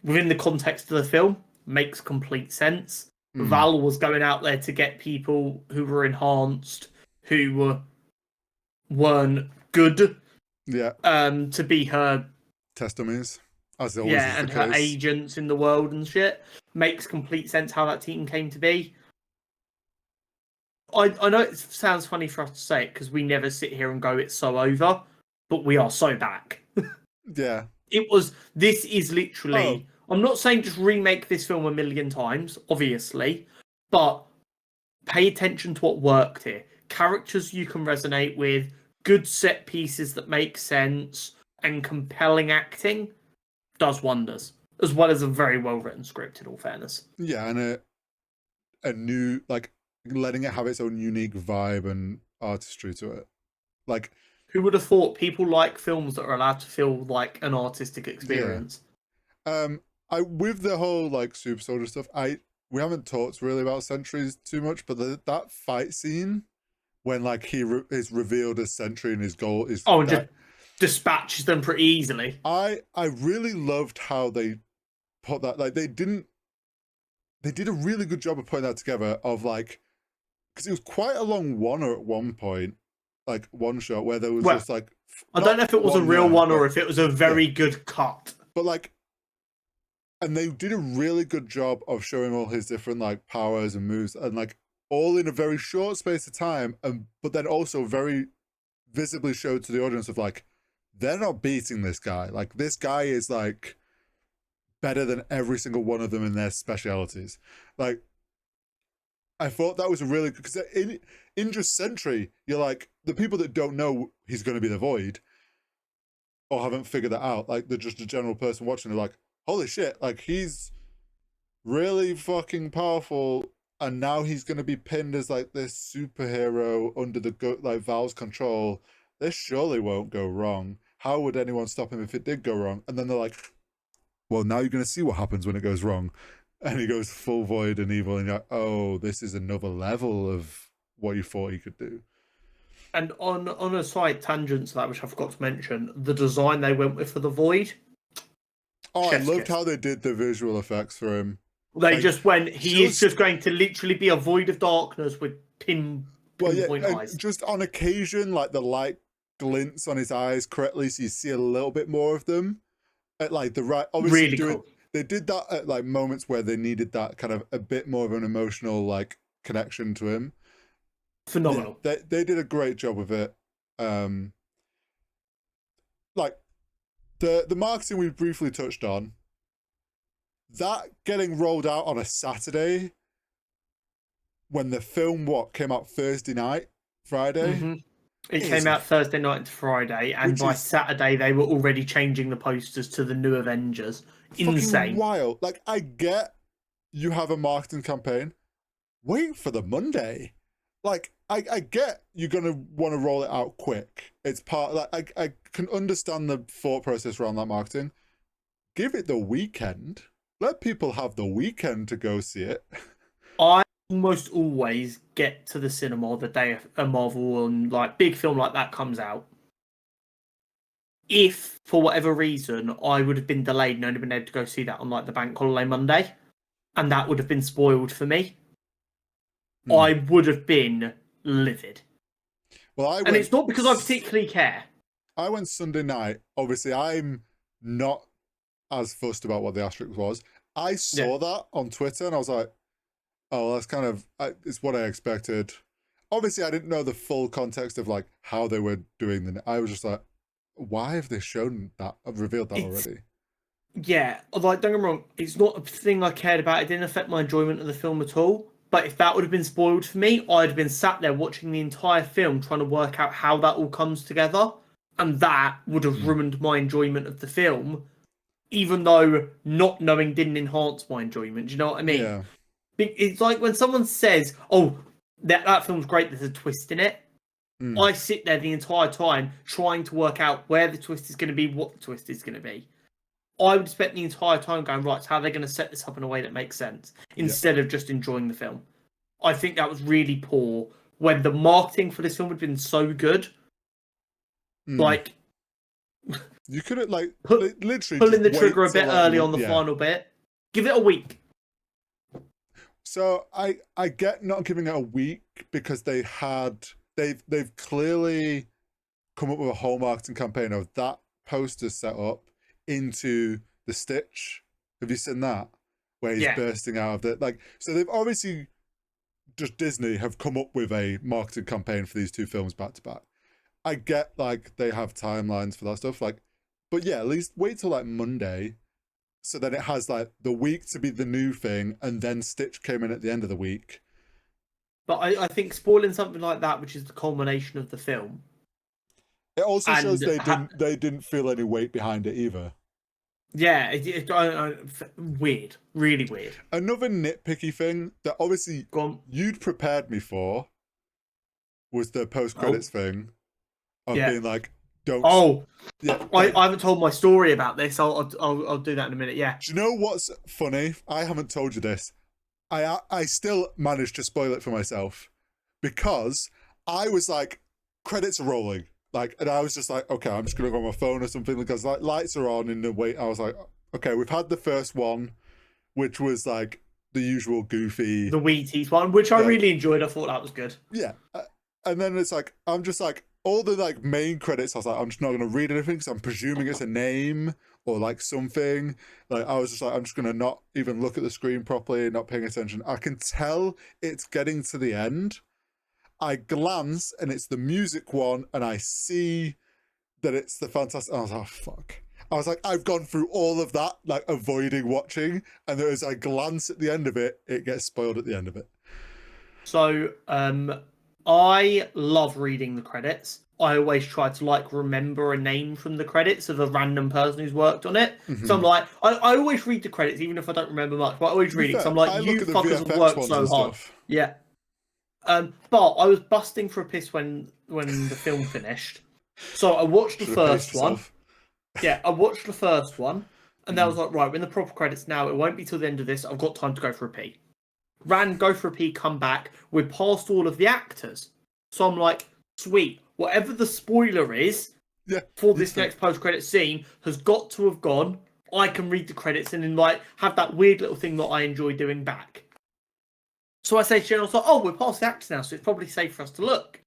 Within the context of the film, makes complete sense. Val was going out there to get people who were enhanced, who weren't good. Yeah. To be her testimonies, as always. Yeah, and her agents in the world and shit. Makes complete sense how that team came to be. I know it sounds funny for us to say it because we never sit here and go, it's so over, but we are so back. Yeah. This is literally, I'm not saying just remake this film a million times, obviously, but pay attention to what worked here. Characters you can resonate with, good set pieces that make sense, and compelling acting does wonders, as well as a very well written script, in all fairness. Yeah, and a new, like, letting it have its own unique vibe and artistry to it. Like, who would have thought people like films that are allowed to feel like an artistic experience? Yeah. With the whole like super soldier stuff, we haven't talked really about Sentries too much, but that fight scene when like he is revealed as Sentry and his goal is just dispatches them pretty easily. I really loved how they put that. Like they did a really good job of putting that together. Of like, because it was quite a long one at one point, like one shot where there was just like. I don't know if it was a real one or if it was a very good cut. But like, and they did a really good job of showing all his different like powers and moves and like all in a very short space of time, but then also very visibly showed to the audience of like, they're not beating this guy. Like this guy is like better than every single one of them in their specialities. Like, I thought that was a really good, because in just Sentry, you're like, the people that don't know he's going to be the Void or haven't figured that out, like they're just a general person watching, they're like, holy shit, like he's really fucking powerful, and now he's going to be pinned as like this superhero under the like Val's control. This surely won't go wrong. How would anyone stop him if it did go wrong? And then they're like, well, now you're going to see what happens when it goes wrong. And he goes full void and evil, and you're like, oh, this is another level of what you thought he could do. And on a side tangent to that, which I forgot to mention, the design they went with for the Void. Oh, I loved how they did the visual effects for him. They just went, he is just going to literally be a void of darkness with pinpoint eyes. Just on occasion, like the light glints on his eyes correctly, so you see a little bit more of them. At like the right, obviously really cool. They did that at like moments where they needed that kind of a bit more of an emotional like connection to him. Phenomenal. Yeah, they did a great job with it. Like the marketing we briefly touched on, that getting rolled out on a Saturday when the film came out Thursday night, Friday. Mm-hmm. It came out Thursday night to Friday, and by Saturday they were already changing the posters to the New Avengers. Insane. Wild. Like, I get you have a marketing campaign, wait for the Monday. Like, I get you're gonna want to roll it out quick. It's part, like, I can understand the thought process around that marketing. Give it the weekend. Let people have the weekend to go see it. I almost always get to the cinema the day a Marvel and like big film like that comes out. If for whatever reason I would have been delayed and only been able to go see that on like the bank holiday Monday, and that would have been spoiled for me, I would have been livid. Well, and it's not because I particularly care. I went Sunday night. Obviously, I'm not as fussed about what the asterisk was. I saw that on Twitter and I was like, oh, that's kind of, it's what I expected. Obviously, I didn't know the full context of like how they were doing the. I was just like, why have they shown that? I've revealed that already. Yeah, like don't get me wrong, it's not a thing I cared about. It didn't affect my enjoyment of the film at all. But if that would have been spoiled for me, I'd have been sat there watching the entire film trying to work out how that all comes together. And that would have ruined my enjoyment of the film, even though not knowing didn't enhance my enjoyment. Do you know what I mean? Yeah. It's like when someone says, oh, that film's great, there's a twist in it. I sit there the entire time trying to work out where the twist is going to be, what the twist is going to be. I would spend the entire time going, right, how are they going to set this up in a way that makes sense, instead of just enjoying the film. I think that was really poor when the marketing for this film had been so good. Like, you could have, like, literally pulling the trigger a bit early on the final bit. Give it a week. So I get not giving it a week because they've clearly come up with a whole marketing campaign of that poster set up into the Stitch. Have you seen that? Where he's bursting out of the, like, so they've obviously, just Disney have come up with a marketing campaign for these two films back to back. I get like they have timelines for that stuff, like, but yeah, at least wait till like Monday, so then it has like the week to be the new thing, and then Stitch came in at the end of the week. But I think spoiling something like that, which is the culmination of the film, it also shows they didn't feel any weight behind it either. Yeah, weird, really weird. Another nitpicky thing that obviously you'd prepared me for was the post-credits thing of being like, don't. I haven't told my story about this. I'll do that in a minute. Yeah. Do you know what's funny? I haven't told you this. I still managed to spoil it for myself because I was like, credits are rolling. Like, and I was just like, okay, I'm just gonna go on my phone or something because like lights are on in the way. I was like, okay, we've had the first one, which was like the usual goofy, the Wheaties one, which I really enjoyed. I thought that was good. Yeah, and then it's like I'm just like all the like main credits. I was like, I'm just not gonna read anything because I'm presuming it's a name or like something. Like I was just like, I'm just gonna not even look at the screen properly, not paying attention. I can tell it's getting to the end. I glance and it's the music one, and I see that it's the fantastic. I was like, oh, fuck. I was like, I've gone through all of that, like avoiding watching, and there is a glance at the end of it, it gets spoiled at the end of it. So, I love reading the credits. I always try to like remember a name from the credits of a random person who's worked on it. So I'm like, I always read the credits even if I don't remember much, but I always read it because I'm like, you fuckers have worked so hard. Yeah. But I was busting for a piss when the film finished. So I watched the first one. Yeah, I watched the first one, and I was like, right, we're in the proper credits now. It won't be till the end of this. I've got time to go for a pee. Go for a pee, come back. We're past all of the actors. So I'm like, sweet. Whatever the spoiler is for this next post-credit scene has got to have gone. I can read the credits and then like have that weird little thing that I enjoy doing back. So I say to Jen, I was like, oh, we're past the actors now, so it's probably safe for us to look.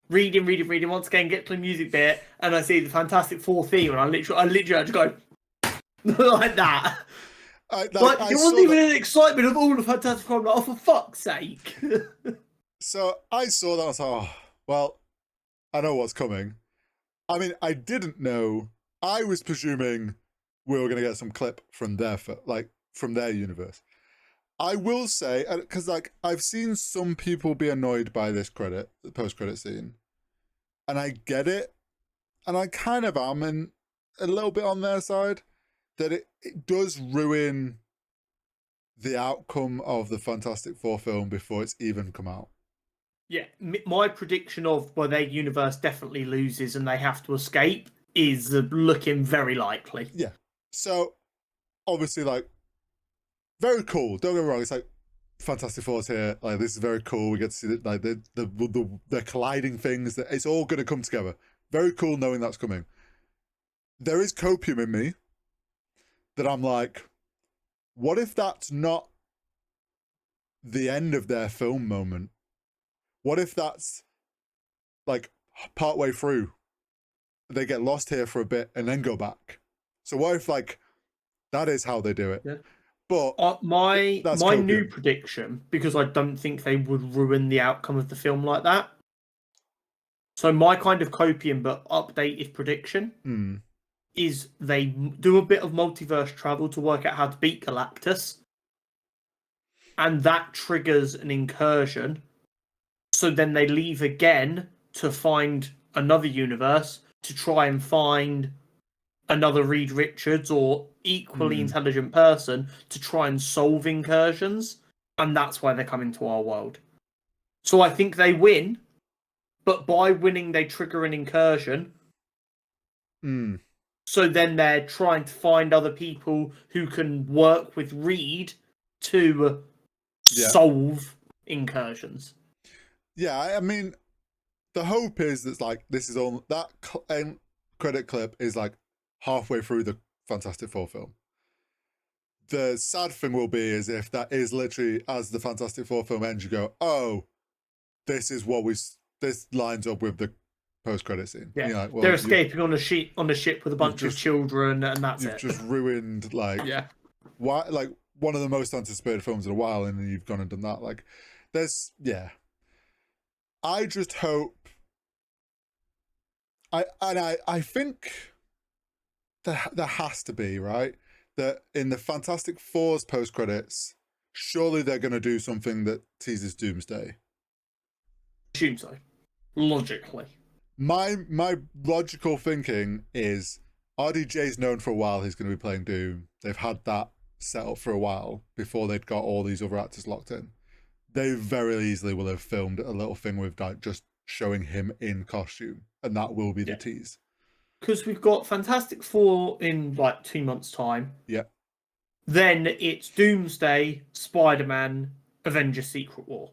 Reading. Once again, get to the music bit, and I see the Fantastic Four theme, and I literally had to go like that. It wasn't even an excitement of all the Fantastic Four. I'm like, oh, for fuck's sake. So I saw that, I was like, oh, well, I know what's coming. I mean, I didn't know. I was presuming we were going to get some clip from from their universe. I will say, because like I've seen some people be annoyed by this post-credit scene, and I get it, and I kind of am a little bit on their side, that it does ruin the outcome of the Fantastic Four film before it's even come out. Yeah, my prediction of where their universe definitely loses and they have to escape is looking very likely. Yeah. So obviously, like, very cool. Don't get me wrong. It's like Fantastic Four's here. Like, this is very cool. We get to see that, like, the colliding things. That it's all going to come together. Very cool knowing that's coming. There is copium in me that I'm like, what if that's not the end of their film moment? What if that's like partway through, they get lost here for a bit and then go back? So what if like that is how they do it? Yeah. But my copium. new prediction, because I don't think they would ruin the outcome of the film like that. So my kind of copium but updated prediction is they do a bit of multiverse travel to work out how to beat Galactus, and that triggers an incursion. So then they leave again to find another universe to try and find another Reed Richards or equally intelligent person to try and solve incursions, and that's why they come into our world. So I think they win, but by winning they trigger an incursion. So then they're trying to find other people who can work with Reed to solve incursions. Yeah, I mean, the hope is that like this is all that end credit clip is like halfway through the Fantastic Four film. The sad thing will be is if that is literally as the Fantastic Four film ends, you go, oh, this is what this lines up with the post-credit scene. Yeah, like, well, they're escaping on a ship with a bunch of children, and that's it. You've just ruined like why like one of the most anticipated films in a while, and then you've gone and done that. Like, there's I just hope. I think there has to be, right, that in the Fantastic Four's post credits, surely they're going to do something that teases Doomsday. Assume so, logically. My logical thinking is RDJ's known for a while he's going to be playing Doom. They've had that set up for a while before they'd got all these other actors locked in. They very easily will have filmed a little thing with like just showing him in costume, and that will be the tease. Because we've got Fantastic Four in like 2 months' time. Yeah. Then it's Doomsday, Spider-Man, Avengers: Secret War.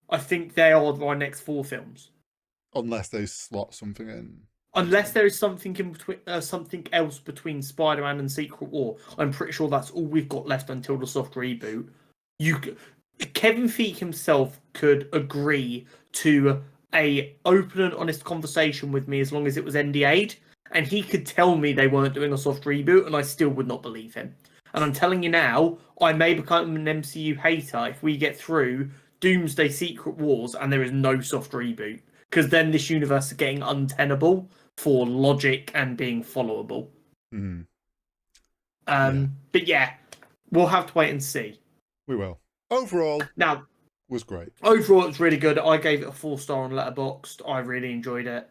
I think they are our next 4 films. Unless they slot something in. Unless there is something in between, something else between Spider-Man and Secret War. I'm pretty sure that's all we've got left until the soft reboot. Kevin Feige himself could agree to a open and honest conversation with me as long as it was NDA'd, and he could tell me they weren't doing a soft reboot, and I still would not believe him. And I'm telling you now, I may become an MCU hater if we get through Doomsday Secret Wars and there is no soft reboot, because then this universe is getting untenable for logic and being followable. But yeah, we'll have to wait and see. We will. Overall, now was great. Overall, it was really good. I gave it a 4-star on Letterboxd. I really enjoyed it.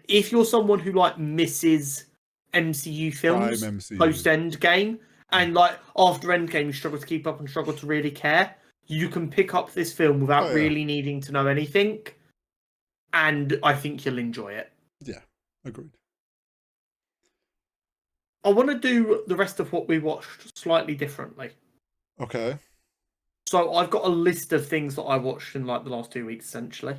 If you're someone who like misses MCU films post Endgame, and like after Endgame you struggle to keep up and struggle to really care, you can pick up this film without really needing to know anything, and I think you'll enjoy it. Yeah, agreed. I want to do the rest of what we watched slightly differently. Okay. So I've got a list of things that I watched in like the last 2 weeks, essentially.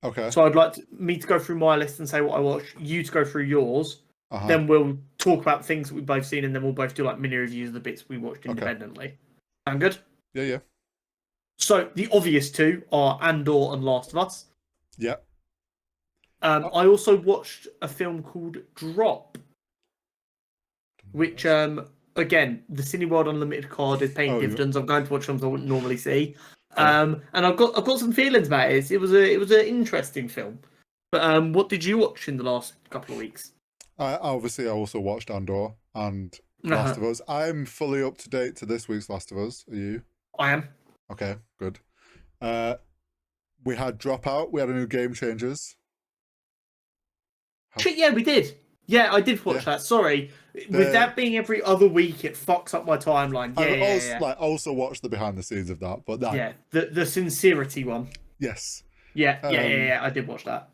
Okay. So I'd like me to go through my list and say what I watched, you to go through yours. Then we'll talk about things that we've both seen, and then we'll both do like mini reviews of the bits we watched independently. Sound good? Yeah. So the obvious two are Andor and Last of Us. Yeah. I also watched a film called Drop, which again, the Cineworld Unlimited card is paying dividends. I'm going to watch films I wouldn't normally see, and I've got some feelings about it. It was an interesting film. But what did you watch in the last couple of weeks? Obviously, I also watched Andor and Last of Us. I'm fully up to date to this week's Last of Us. Are you? I am. Okay, good. We had Dropout. We had a new Game Changers. Yeah, we did. Yeah, I did watch Yeah. that. Sorry, with The that being every other week, it fucks up my timeline. Yeah, I've yeah, also yeah, also watched the behind the scenes of that, but that yeah. The sincerity one. yes. Yeah, yeah, yeah, Um, yeah. I did watch that.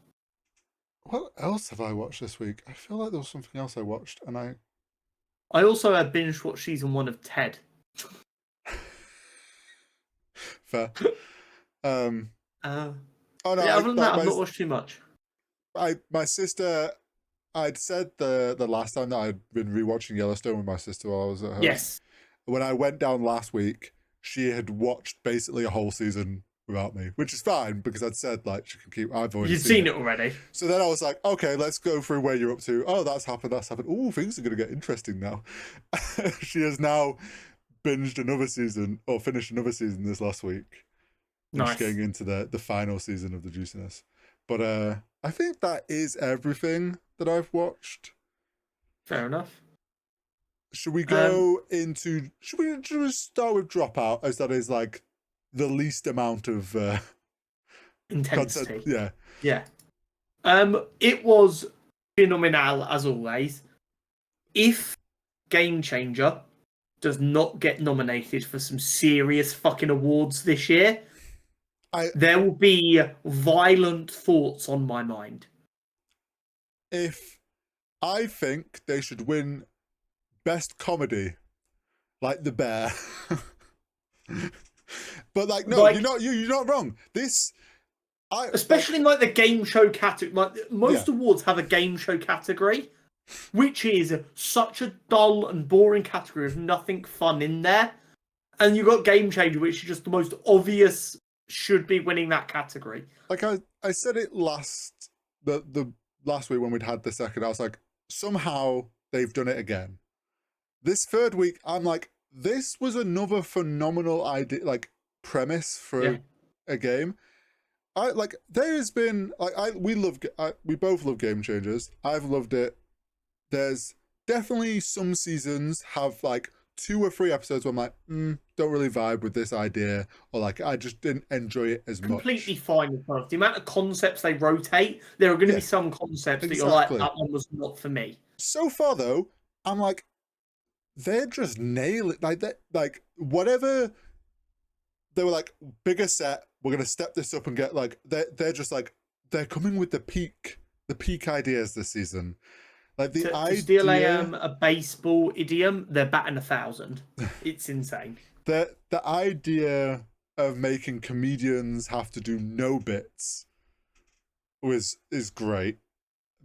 what else have I watched this week? I feel like there was something else I watched, and I I also had binge watched season 1 of Ted. fair. Um, Uh, oh no, yeah, I other than like that, I've not watched too much. my sister. I'd said the last time that I'd been rewatching Yellowstone with my sister while I was at home. Yes. When I went down last week, she had watched basically a whole season without me, which is fine because I'd said like she can keep. I've already You'd seen seen it. it already. So then I was like, okay, let's go through where you're up to. Oh, that's happened. That's happened. Oh, things are going to get interesting now. She has now binged another season or finished another season this last week. And she's Nice. getting into the final season of the juiciness. But I think that is everything that I've watched. Fair enough. Should we go into? Should we just start with Dropout, as that is like the least amount of Intensity. content? Yeah. Yeah. It was phenomenal as always. If Game Changer does not get nominated for some serious fucking awards this year, there will be violent thoughts on my mind. If I think they should win Best Comedy, like The Bear. But like, no, Like, you're not wrong. Especially in like the game show category. Like most awards have a game show category, which is such a dull and boring category with nothing fun in there. And you've got Game Changer, which is just the most obvious should be winning that category. Like I said it the last week when we'd had the second, I was like, somehow they've done it again. This third week, I'm like, this was another phenomenal idea, like premise for a game. There has been we both love Game Changers. I've loved it. There's definitely some seasons have like 2 or 3 episodes where I'm like, don't really vibe with this idea, or like I just didn't enjoy it as much. Completely fine with both. The amount of concepts they rotate, there are going to be some concepts that you're like, that one was not for me. So far though, I'm like, they're just nailing like whatever. They were like, bigger set, we're gonna step this up and get like they're just like they're coming with the peak ideas this season. Like the idea, to steal a baseball idiom, they're batting 1,000. It's insane. The idea of making comedians have to do no bits is great.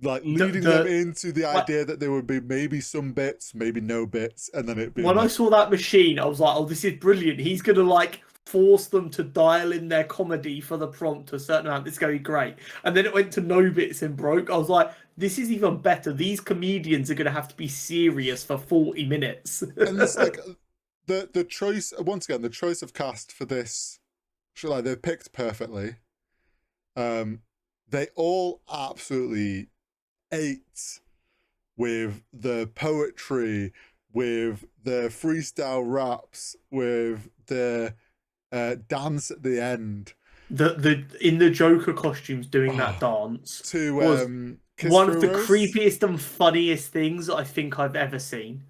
Like leading them into the idea that there would be maybe some bits, maybe no bits, and then it be. When I saw that machine, I was like, "Oh, this is brilliant! He's gonna like force them to dial in their comedy for the prompt to a certain amount. This is gonna be great." And then it went to no bits and broke. I was like, "This is even better. These comedians are gonna have to be serious for 40 minutes." And it's like the choice once again, the choice of cast for this, like they're picked perfectly. They all absolutely ate with the poetry, with the freestyle raps, with the dance at the end. The in the Joker costumes doing that dance to was Kiss one of the Rose. creepiest and funniest things I think I've ever seen.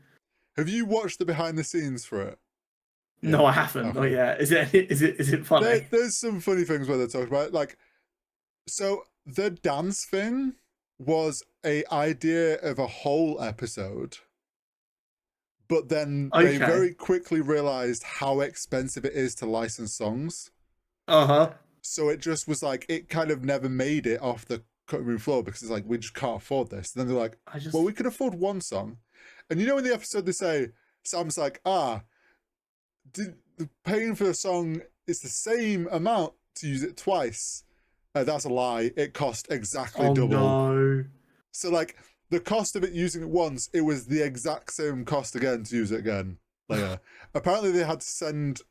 Have you watched the behind the scenes for it? No, I haven't. Okay. Oh yeah, is it funny? There's some funny things where they're talking about it. Like, so the dance thing was a idea of a whole episode, but then they very quickly realized how expensive it is to license songs. So it just was like, it kind of never made it off the cutting room floor because it's like, we just can't afford this. And then they're like, well, we can afford one song. And you know, in the episode they say, Sam's like, paying for the song is the same amount to use it twice. That's a lie. It cost exactly double. No. So like the cost of it using it once, it was the exact same cost again to use it again later. Apparently they had to send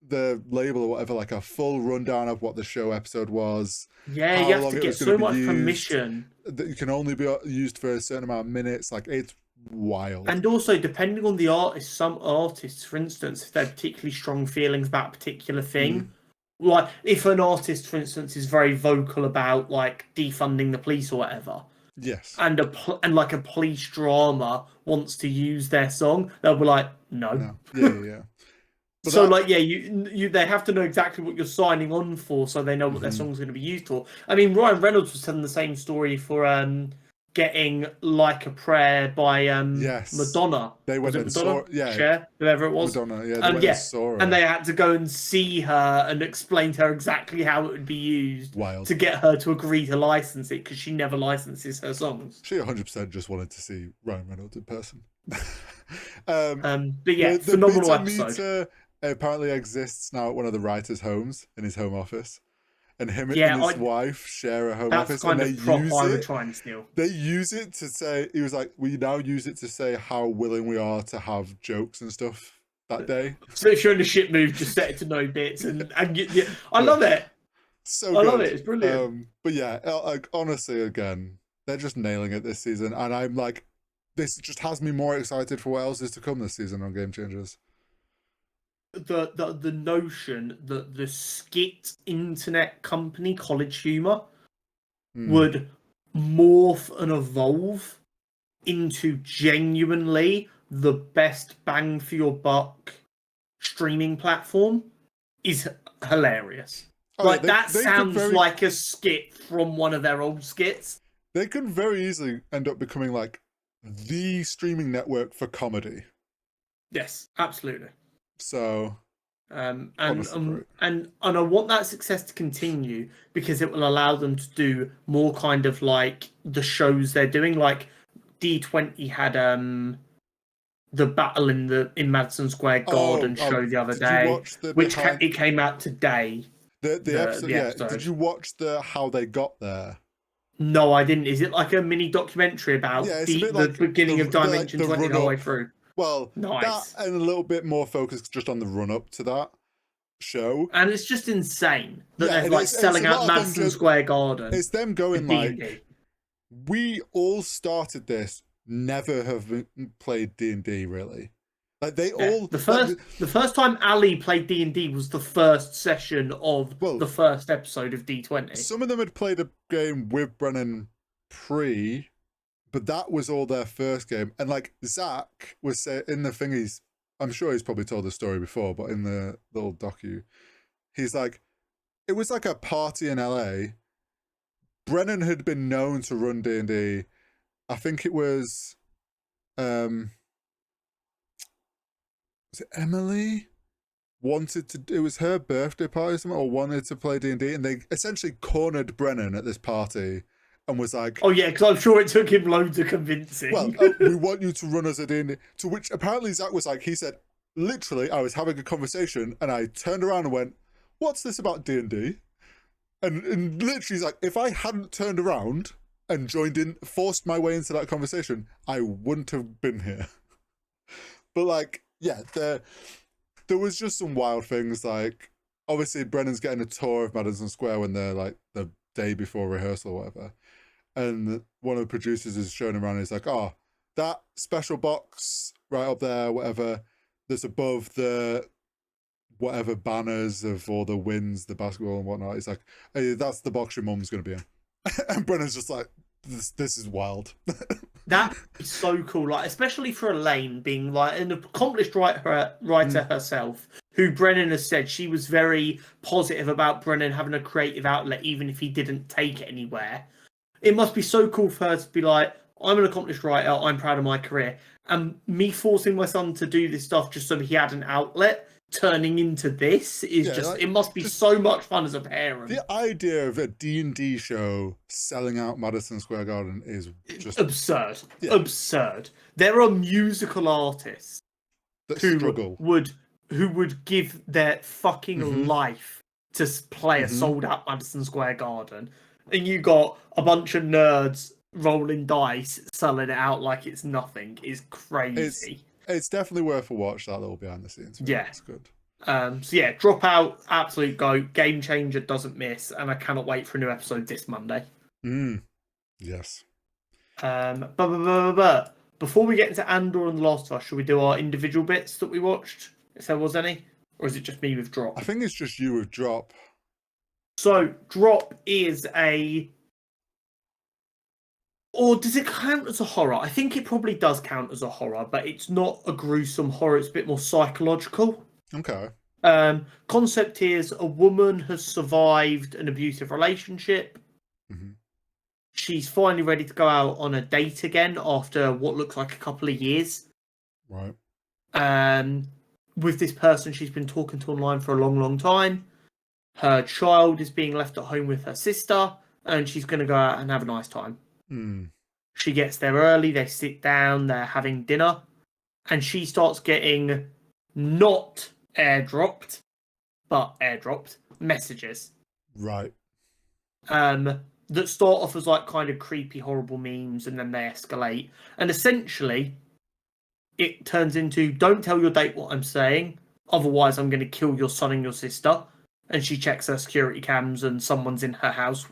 the label or whatever like a full rundown of what the show episode was. Yeah, you have to get so much permission. That you can only be used for a certain amount of minutes. Like, it's wild. And also, depending on the artist, some artists, for instance, if they have particularly strong feelings about a particular thing, like if an artist, for instance, is very vocal about like defunding the police or whatever, Yes. and and like a police drama wants to use their song, they'll be like, no. No. Yeah, yeah, yeah. But So that. like, yeah, you they have to know exactly what you're signing on for, so they know what their Mhm. song's going to be used for. I mean, Ryan Reynolds was telling the same story for getting "Like a Prayer" by Yes. Madonna. They Was went it and Madonna? saw. Yeah, Cher, whoever it was. Madonna. Yeah, they went and Yeah, saw and her. they had to go and see her and explain to her exactly how it would be used Wild. to get her to agree to license it, because she never licenses her songs. She 100% just wanted to see Ryan Reynolds in person. But yeah, The phenomenal bitter episode. meter apparently exists now at one of the writers' homes in his home office, and him and Yeah, his wife share a home that's office, and kind they of prop use I would it. try and steal. They use it to say, he was like, we now use it to say how willing we are to have jokes and stuff that day. So if you're in a shit mood, just set it to no bits, and yeah, I Yeah. love it. So I love good. it. It's brilliant. But yeah, like honestly, again, they're just nailing it this season, and I'm like, this just has me more excited for what else is to come this season on Game Changers. The notion that the skit internet company College Humor would morph and evolve into genuinely the best bang for your buck streaming platform is hilarious. Oh, Like, yeah, that they could sounds like a skit from one of their old skits. they could very easily end up becoming like the streaming network for comedy. Yes, absolutely. So And honestly, great. and I want that success to continue, because it will allow them to do more kind of like the shows they're doing. Like D20 had the battle in Madison Square Garden show the other did you day, watch the which behind it came out today. the episode? The Yeah, episode. did you watch the how they got there? No, I didn't. Is it like a mini documentary about Yeah, it's a bit the like beginning of Dimension the 20 run the whole way up. through? Well, Nice. that and a little bit more focus just on the run up to that show. And it's just insane that Yeah, they're and like it's selling a out lot of them Madison just, Square Garden it's them for going like, D&D. we all started this, never have played D&D really. Like they all The first time Ali played D&D was the first session of the first episode of D20. Some of them had played a game with Brennan pre, but that was all their first game. And like Zach was saying in the thingies, I'm sure he's probably told the story before, but in the little docu, he's like, it was like a party in LA. Brennan had been known to run D&D. I think it was it Emily wanted to, it was her birthday party or something, or wanted to play D&D, and they essentially cornered Brennan at this party and was like, oh yeah, because I'm sure it took him loads of convincing. well, we want you to run as a D&D, to which apparently Zach was like, he said, literally, I was having a conversation and I turned around and went, what's this about D&D? And literally he's like, if I hadn't turned around and joined in, forced my way into that conversation, I wouldn't have been here. But like, yeah, there was just some wild things. Like, obviously, Brennan's getting a tour of Madison Square when they're like the day before rehearsal or whatever. And one of the producers is showing him around and he's like, oh, that special box right up there, whatever, that's above the whatever banners of all the wins, the basketball and whatnot. He's like, hey, that's the box your mum's going to be in. And Brennan's just like, this is wild. That is so cool, like especially for Elaine being like an accomplished writer herself, who Brennan has said she was very positive about Brennan having a creative outlet, even if he didn't take it anywhere. It must be so cool for her to be like, I'm an accomplished writer, I'm proud of my career, and me forcing my son to do this stuff just so he had an outlet, turning into this is just, like, it must be just so much fun as a parent. The idea of a D&D show selling out Madison Square Garden is just absurd. Yeah. Absurd. There are musical artists who would give their fucking life to play a sold out Madison Square Garden, and you got a bunch of nerds rolling dice selling it out like it's nothing. Is crazy. It's definitely worth a watch, that little behind the scenes. Yeah, it's good. So yeah, Dropout, absolute goat, game changer, doesn't miss, and I cannot wait for a new episode this Monday. Yes. But before we get into Andor and The Last of Us, should we do our individual bits that we watched, if there was any, or is it just me with Drop? I think it's just you with Drop. So Drop is a Or does it count as a horror? I think it probably does count as a horror, but it's not a gruesome horror. It's a bit more psychological. Okay. Concept is a woman has survived an abusive relationship. Mm-hmm. She's finally ready to go out on a date again after what looks like a couple of years. Right. With this person she's been talking to online for a long, long time. Her child is being left at home with her sister, and she's going to go out and have a nice time. Mm. She gets there early, they sit down, they're having dinner, and she starts getting not airdropped, but airdropped messages. Right. That start off as like kind of creepy, horrible memes, and then they escalate. And essentially, it turns into, don't tell your date what I'm saying, otherwise I'm going to kill your son and your sister. And she checks her security cams and someone's in her house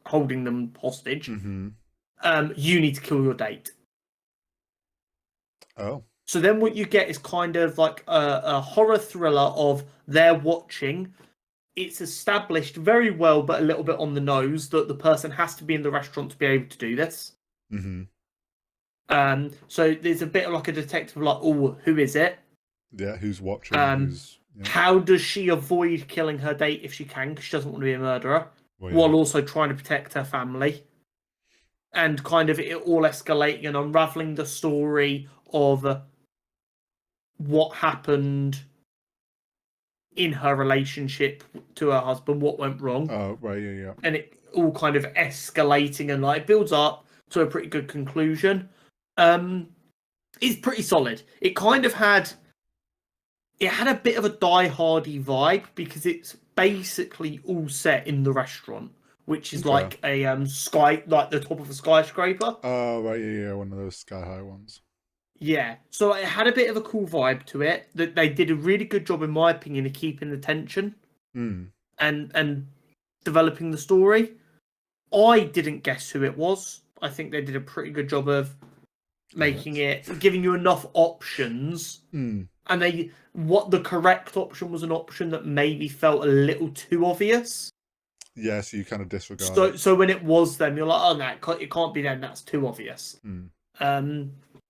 holding them hostage. Mm-hmm. You need to kill your date. Oh. So then what you get is kind of like a horror thriller of they're watching. It's established very well, but a little bit on the nose, that the person has to be in the restaurant to be able to do this. Mm-hmm. So there's a bit of like a detective, like, oh, who is it? Yeah, who's watching? Yeah. How does she avoid killing her date if she can, because she doesn't want to be a murderer, Well, while also trying to protect her family? And kind of it all escalating and unraveling the story of what happened in her relationship to her husband, what went wrong. Oh, right, yeah. And it all kind of escalating and like builds up to a pretty good conclusion. It's pretty solid. It kind of had a bit of a Die Hardy vibe, because it's basically all set in the restaurant, which is like a like the top of a skyscraper. Oh, right, yeah, one of those sky high ones. Yeah, so it had a bit of a cool vibe to it. That they did a really good job, in my opinion, of keeping the tension and developing the story. I didn't guess who it was. I think they did a pretty good job of making it, giving you enough options. And what the correct option was, an option that maybe felt a little too obvious. Yeah, so you kind of disregard. So when it was them, you're like, oh no, it can't be them. That's too obvious.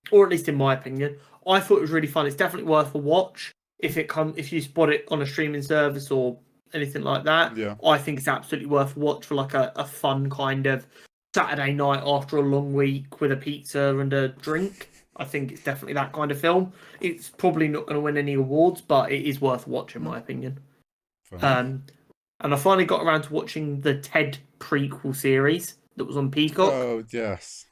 Or at least in my opinion, I thought it was really fun. It's definitely worth a watch if you spot it on a streaming service or anything like that. Yeah, I think it's absolutely worth a watch for like a fun kind of Saturday night after a long week with a pizza and a drink. I think it's definitely that kind of film. It's probably not going to win any awards, but it is worth watching, in my opinion. And I finally got around to watching the Ted prequel series that was on Peacock. Oh, yes.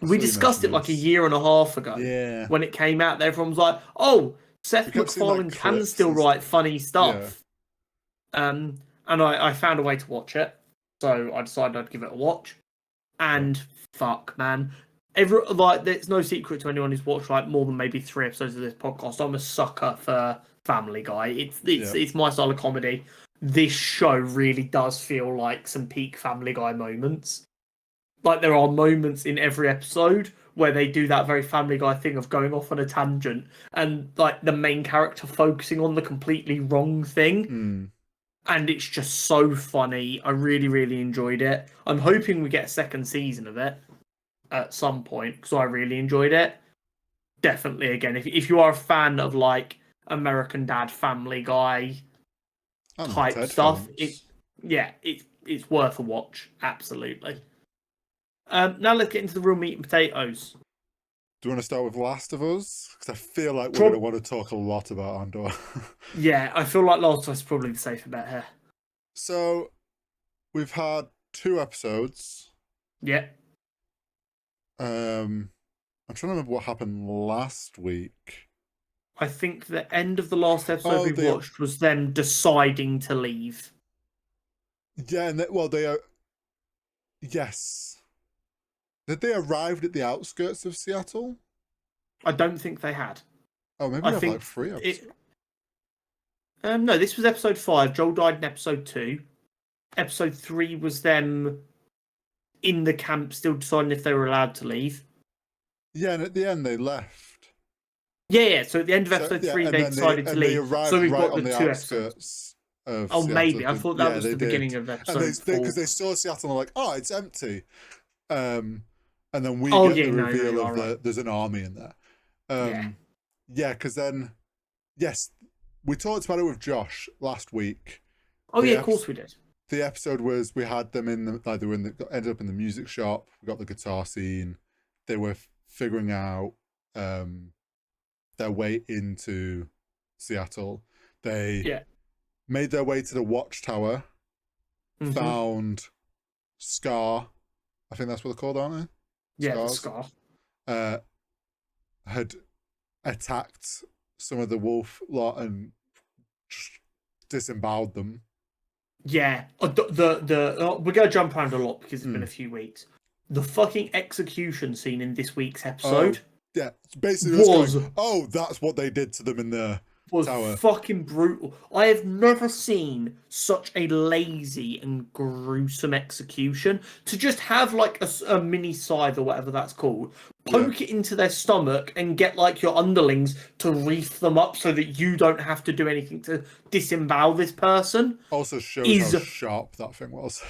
We discussed it like a year and a half ago. Yeah. When it came out, everyone was like, oh, Seth MacFarlane can still write funny stuff. Yeah. And I found a way to watch it. So I decided I'd give it a watch. And fuck, man. There's no secret to anyone who's watched like more than maybe 3 episodes of this podcast. I'm a sucker for Family Guy. It's my style of comedy. This show really does feel like some peak Family Guy moments. Like, there are moments in every episode where they do that very Family Guy thing of going off on a tangent and like the main character focusing on the completely wrong thing. And it's just so funny. I really, really enjoyed it. I'm hoping we get a second season of it at some point, because I really enjoyed it. Definitely, again, if you are a fan of like American Dad, Family Guy type stuff, it's worth a watch. Absolutely. Now let's get into the real meat and potatoes. Do you want to start with Last of Us? Because I feel like we're going to want to talk a lot about Andor. Yeah, I feel like Last of Us is probably the safer bet here. So, we've had 2 episodes. Yeah. I'm trying to remember what happened last week. I think the end of the last episode we watched was them deciding to leave. Yeah, and they are... Yes. Did they arrived at the outskirts of Seattle? I don't think they had. Oh, maybe I think like 3 episodes. No, this was episode 5. Joel died in episode 2. Episode 3 was them in the camp still deciding if they were allowed to leave. Yeah, and at the end they left. Yeah. So at the end of episode 3 they decided to leave. So we've got the 2 episodes. Seattle. Maybe. I thought that was the beginning of episode 4. Because they saw Seattle and were like, oh, it's empty. and then we Oh get yeah, the no, reveal you of are right. there's an army in there. Yeah. Yeah, because then yes, we talked about it with Josh last week. Oh The yeah, of ep- course we did. the episode was we had them in the like they were in the ended up in the music shop. We got the guitar scene. They were figuring out their way into Seattle. They Yeah. made their way to the watchtower, Mm-hmm. found Scar. I think that's what they're called, aren't they? Yeah, the Scars. scarf. Uh, had attacked some of the wolf lot and disemboweled them. Yeah. We're gonna jump around a lot because it's been a Mm. few weeks. The fucking execution scene in this week's Oh, episode yeah. Basically, us was going, oh, that's what they did to them in the tower. fucking brutal. I have never seen such a lazy and gruesome execution. To just have like a mini scythe or whatever that's called, poke it into their stomach and get like your underlings to reef them up so that you don't have to do anything to disembowel this person. Also shows Is how sharp that thing was.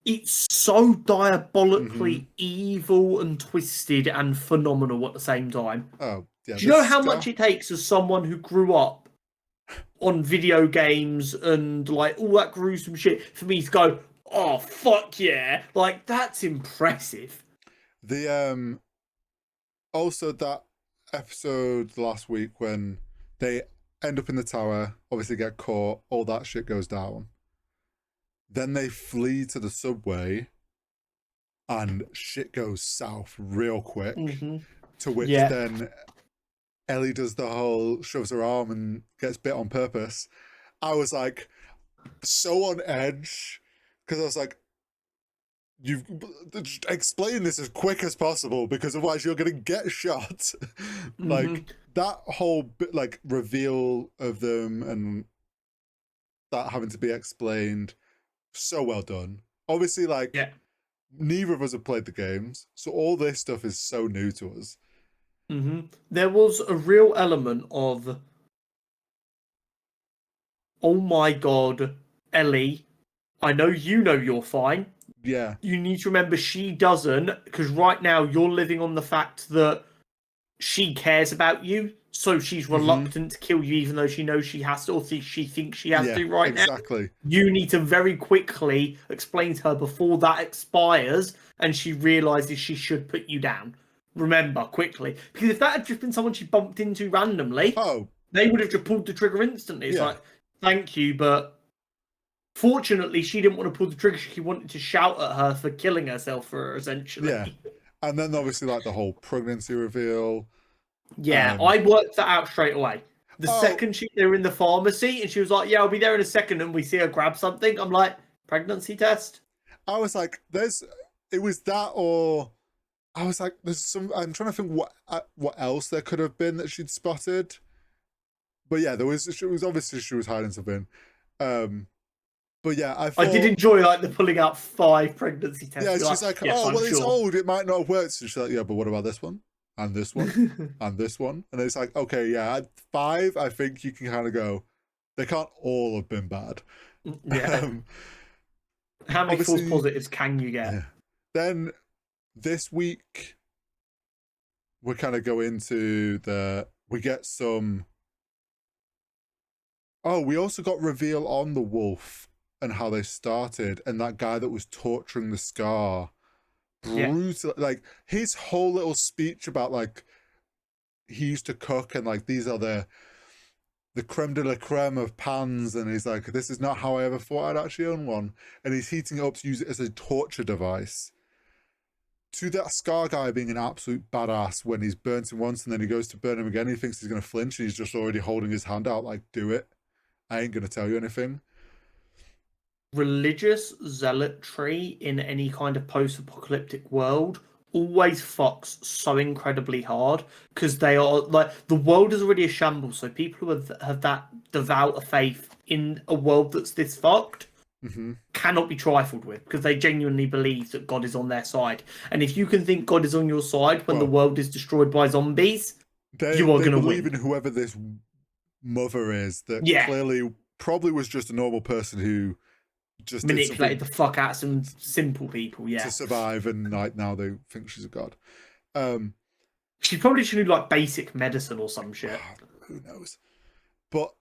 It's so Mm-hmm. diabolically evil and twisted and phenomenal at the same time. Oh, yeah. Do you know how much it takes as someone who grew up on video games and like all that gruesome shit for me to go, oh fuck yeah, like that's impressive. The also that episode last week when they end up in the tower, obviously get caught, all that shit goes down. Then they flee to the subway and shit goes south real quick. Mm-hmm. To which Yeah. then Ellie does the whole shoves her arm and gets bit on purpose. I was like so on edge because I was like, you explain this as quick as possible because otherwise you're gonna get shot. Like that whole bit, like reveal of them and that having to be explained, so well done. Obviously, like Yeah. neither of us have played the games, so all this stuff is so new to us. There was a real element of, oh my god, Ellie, I know you're fine. Yeah. You need to remember she doesn't, because right now you're living on the fact that she cares about you, so she's reluctant to kill you even though she knows she has to, or she thinks she has to right now. Exactly. You need to very quickly explain to her before that expires and she realizes she should put you down. Remember, quickly. Because if that had just been someone she bumped into randomly, they would have just pulled the trigger instantly. It's like, thank you, but fortunately, she didn't want to pull the trigger. She wanted to shout at her for killing herself for her, essentially. Yeah. And then obviously like the whole pregnancy reveal. Yeah, I worked that out straight away. The second they were in the pharmacy and she was like, yeah, I'll be there in a second, and we see her grab something, I'm like, pregnancy test? I was like, it was that, or I was like, I'm trying to think what else there could have been that she'd spotted. But yeah, it was obviously she was hiding something. But yeah, I did enjoy like the pulling out 5 pregnancy tests. Yeah, she's like, yes, oh, well, sure. it's old. It might not have worked. So she's like, yeah, but what about this one? And this one? And this one? And it's like, okay, yeah, at 5, I think you can kind of go, they can't all have been bad. Yeah. How many false positives can you get? Yeah. Then this week, we kind of go into we get some... Oh, we also got reveal on the wolf and how they started, and that guy that was torturing the Scar. Brutal. Like his whole little speech about like he used to cook and like these are the creme de la creme of pans, and he's like, this is not how I ever thought I'd actually own one, and he's heating it up to use it as a torture device. To that Scar guy being an absolute badass when he's burnt him once and then he goes to burn him again, he thinks he's gonna flinch and he's just already holding his hand out like, do it, I ain't gonna tell you anything. Religious zealotry in any kind of post-apocalyptic world always fucks so incredibly hard, because they are like, the world is already a shambles, so people who have that devout a faith in a world that's this fucked cannot be trifled with, because they genuinely believe that God is on their side. And if you can think God is on your side when the world is destroyed by zombies, you are going to believe win. in whoever this mother is that Yeah. clearly probably was just a normal person who just did manipulated something the fuck out of some simple people. Yeah, to survive, and like now they think she's a god. She probably should do like basic medicine or some shit. Who knows? But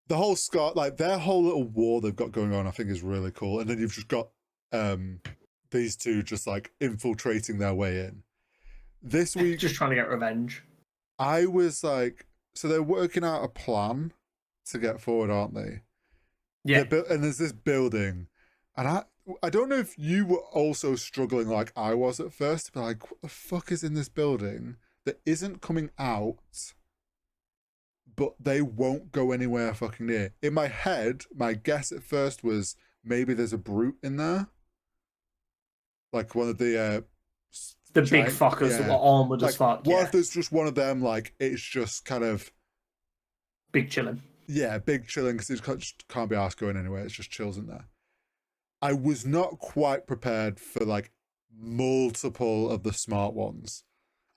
the whole Scott, like their whole little war they've got going on, I think is really cool. And then you've just got these two just like infiltrating their way in. This week, Just trying to get revenge. I was like, so they're working out a plan to get forward, aren't they? Yeah. And there's this building, and I don't know if you were also struggling like I was at first, but like, what the fuck is in this building that isn't coming out, but they won't go anywhere fucking near? In my head, my guess at first was maybe there's a brute in there, like one of the big fuckers that were armored like, as fuck. What if there's just one of them? Like it's just kind of big chilling. Yeah, big chilling because it just can't be asked going anywhere. It's just chills in there. I was not quite prepared for like multiple of the smart ones.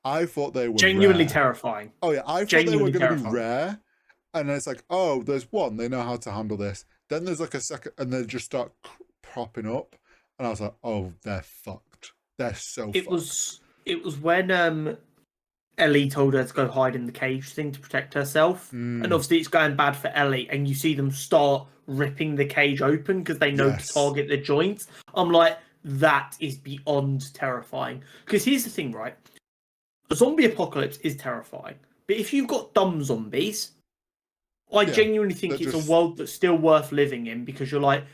I thought they were genuinely rare. Terrifying. Oh yeah, I thought they were going to be rare, and it's like, oh, there's one. They know how to handle this. Then there's like a second, and they just start propping up, and I was like, oh, they're fucked. They're so. It was when Ellie told her to go hide in the cage thing to protect herself, and obviously it's going bad for Ellie, and you see them start ripping the cage open because they know to target the joints. I'm like, that is beyond terrifying. Because here's the thing, right? A zombie apocalypse is terrifying, but if you've got dumb zombies, I genuinely think it's a world that's still worth living in, because you're like,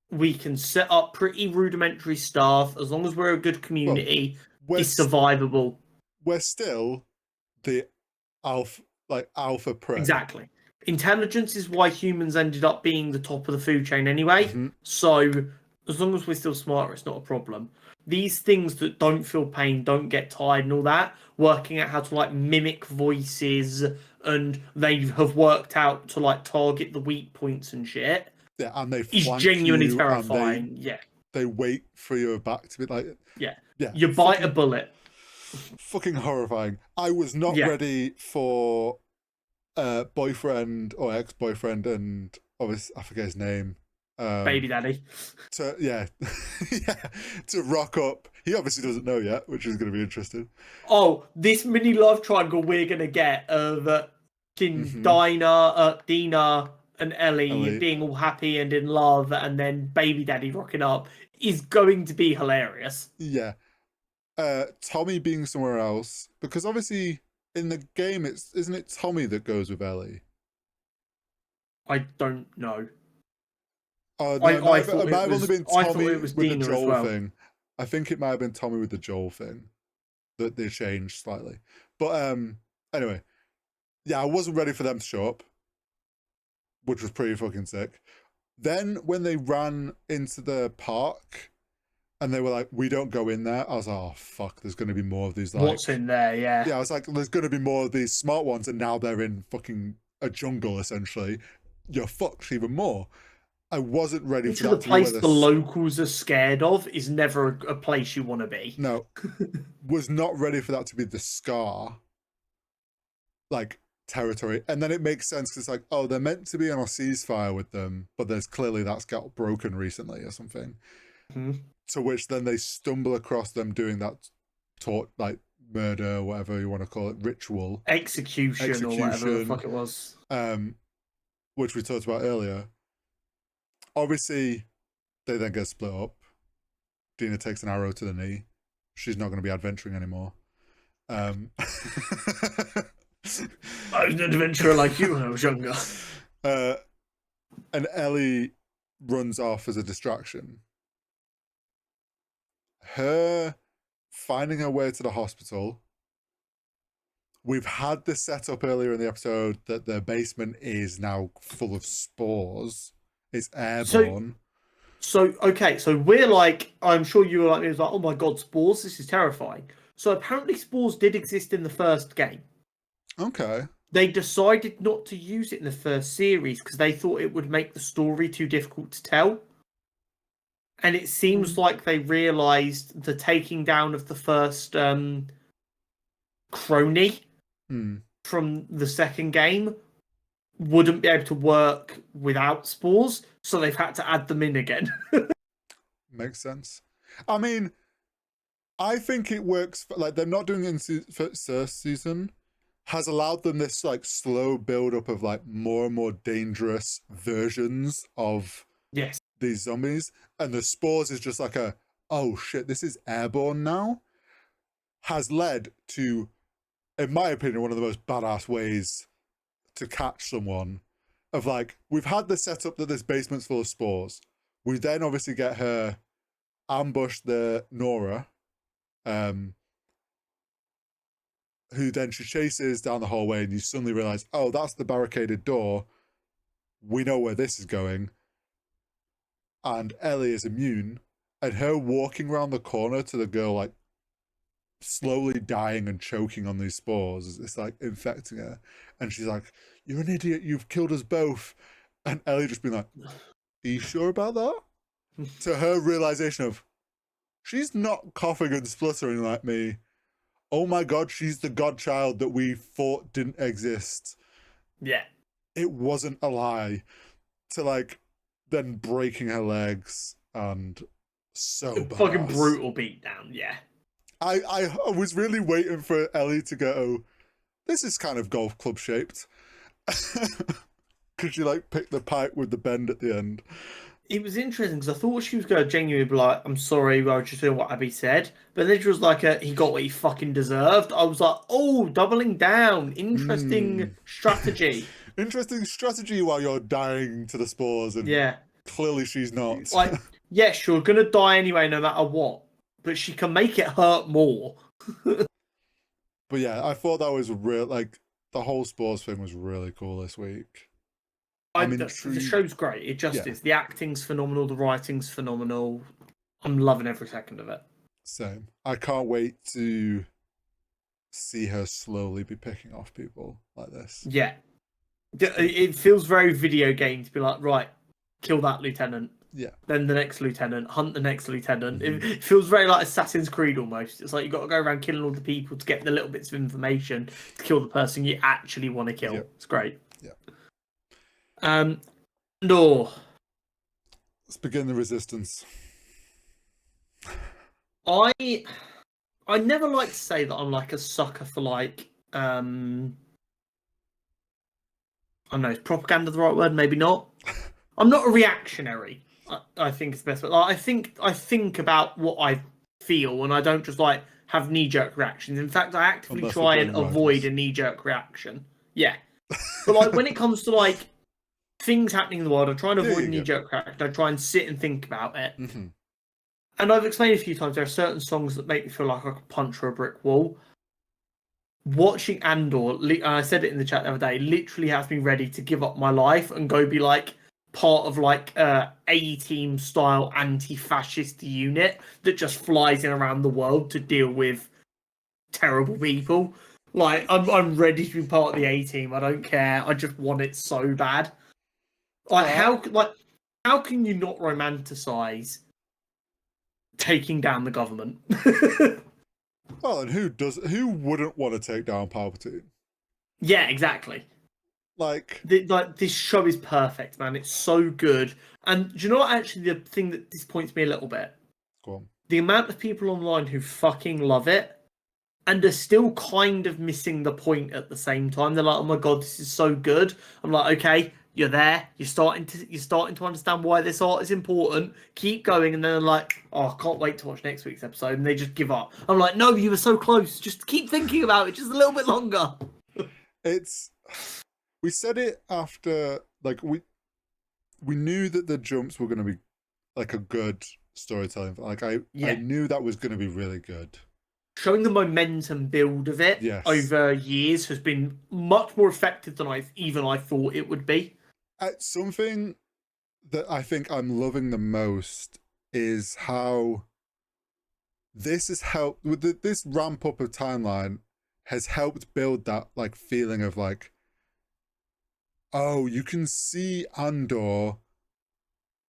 we can set up pretty rudimentary stuff as long as we're a good community. It's survivable. We're still the alpha prey. Exactly. Intelligence is why humans ended up being the top of the food chain anyway. Mm-hmm. So as long as we're still smarter, it's not a problem. These things that don't feel pain, don't get tired and all that, working out how to like mimic voices, and they have worked out to like target the weak points and shit. Yeah, and they is genuinely terrifying. They wait for your back to be like, yeah. You bite a bullet. Fucking horrifying. I was not ready for boyfriend or ex-boyfriend, and obviously I forget his name. Baby daddy. To rock up. He obviously doesn't know yet, which is going to be interesting. Oh, this mini love triangle we're going to get of Dina and Ellie being all happy and in love, and then baby daddy rocking up is going to be hilarious. Yeah. Tommy being somewhere else, because obviously in the game isn't it Tommy that goes with Ellie? I don't know. No, it might have only been Tommy with the Joel thing. I think it might have been Tommy with the Joel thing that they changed slightly. But anyway, I wasn't ready for them to show up, which was pretty fucking sick. Then when they ran into the park and they were like, we don't go in there, I was like, oh fuck, there's going to be more of these. Like, what's in there? Yeah, I was like, there's going to be more of these smart ones, and now they're in fucking a jungle essentially. You're fucked even more. I wasn't ready for that. The place the locals are scared of is never a place you want to be. No, was not ready for that to be the Scar like territory. And then it makes sense because it's like, oh, they're meant to be on a ceasefire with them, but there's clearly that's got broken recently or something. Mm-hmm. To which then they stumble across them doing that like murder, whatever you want to call it, ritual, execution or whatever the fuck it was. Which we talked about earlier. Obviously, they then get split up. Dina takes an arrow to the knee. She's not going to be adventuring anymore. I was an adventurer like you when I was younger. And Ellie runs off as a distraction. Her finding her way to the hospital. We've had this set up earlier in the episode that the basement is now full of spores. It's airborne. So we're like, I'm sure you were like me, it was like, oh my god, spores, this is terrifying. So apparently spores did exist in the first game. Okay. They decided not to use it in the first series because they thought it would make the story too difficult to tell. And it seems like they realised the taking down of the first crony from the second game wouldn't be able to work without spores, so they've had to add them in again. Makes sense. I mean, I think it works. Like they're not doing it in first season, has allowed them this like slow build up of like more and more dangerous versions of Yes. these zombies, and the spores is just like a, oh shit, this is airborne now, has led to, in my opinion, one of the most badass ways to catch someone. Of like, we've had the setup that this basement's full of spores. We then obviously get her ambush the Nora, who then she chases down the hallway, and you suddenly realize, oh, that's the barricaded door. We know where this is going. And Ellie is immune, and her walking around the corner to the girl, like slowly dying and choking on these spores, it's like infecting her. And she's like, you're an idiot, you've killed us both. And Ellie just being like, are you sure about that? To her realization of, she's not coughing and spluttering like me. Oh my god, she's the godchild that we thought didn't exist. Yeah. It wasn't a lie. To like, then breaking her legs and so badass. Fucking brutal beatdown, yeah. I was really waiting for Ellie to go, this is kind of golf club shaped. Because she like picked the pipe with the bend at the end. It was interesting because I thought she was going to genuinely be like, I'm sorry, I was just doing what Abby said. But then she was like, he got what he fucking deserved. I was like, oh, doubling down. Interesting strategy. Interesting strategy while you're dying to the spores. And yeah. Clearly she's not. Like, yes, you're going to die anyway, no matter what. But she can make it hurt more. But yeah, I thought that was real. Like, the whole spores thing was really cool this week. The show's great. It just is. The acting's phenomenal. The writing's phenomenal. I'm loving every second of it. Same. I can't wait to see her slowly be picking off people like this. Yeah. It feels very video game to be like, right, kill that lieutenant. Yeah. Then the next lieutenant, hunt the next lieutenant. Mm-hmm. It feels very like Assassin's Creed almost. It's like you got to go around killing all the people to get the little bits of information to kill the person you actually want to kill. Yep. It's great. Yeah. Andor. Let's begin the resistance. I never like to say that I'm like a sucker for like I don't know, is propaganda the right word? Maybe not. I'm not a reactionary. I think it's the best. But like, I think about what I feel, and I don't just like have knee-jerk reactions. In fact, I actively try and avoid a knee-jerk reaction. Yeah, but like when it comes to like things happening in the world, I try and avoid knee-jerk reaction. I try and sit and think about it. Mm-hmm. And I've explained a few times there are certain songs that make me feel like I could punch through a brick wall. Watching Andor, I said it in the chat the other day, literally has me ready to give up my life and go be like part of like A-team style anti-fascist unit that just flies in around the world to deal with terrible people. Like I'm ready to be part of the A-team. I don't care. I just want it so bad. Like how can you not romanticize taking down the government? Well, and who wouldn't want to take down Palpatine? Yeah, exactly. Like this show is perfect, man. It's so good. And do you know what? Actually, the thing that disappoints me a little bit, go on. The amount of people online who fucking love it and are still kind of missing the point at the same time. They're like, "Oh my god, this is so good." I'm like, "Okay, you're there. You're starting to understand why this art is important. Keep going." And then they're like, "Oh, I can't wait to watch next week's episode," and they just give up. I'm like, "No, you were so close. Just keep thinking about it just a little bit longer." We said it after, like, we knew that the jumps were going to be like a good storytelling. Like I knew that was going to be really good. Showing the momentum build of it over years has been much more effective than I thought it would be. Something that I think I'm loving the most is how this has helped with this ramp up of timeline has helped build that like feeling of like, oh, you can see Andor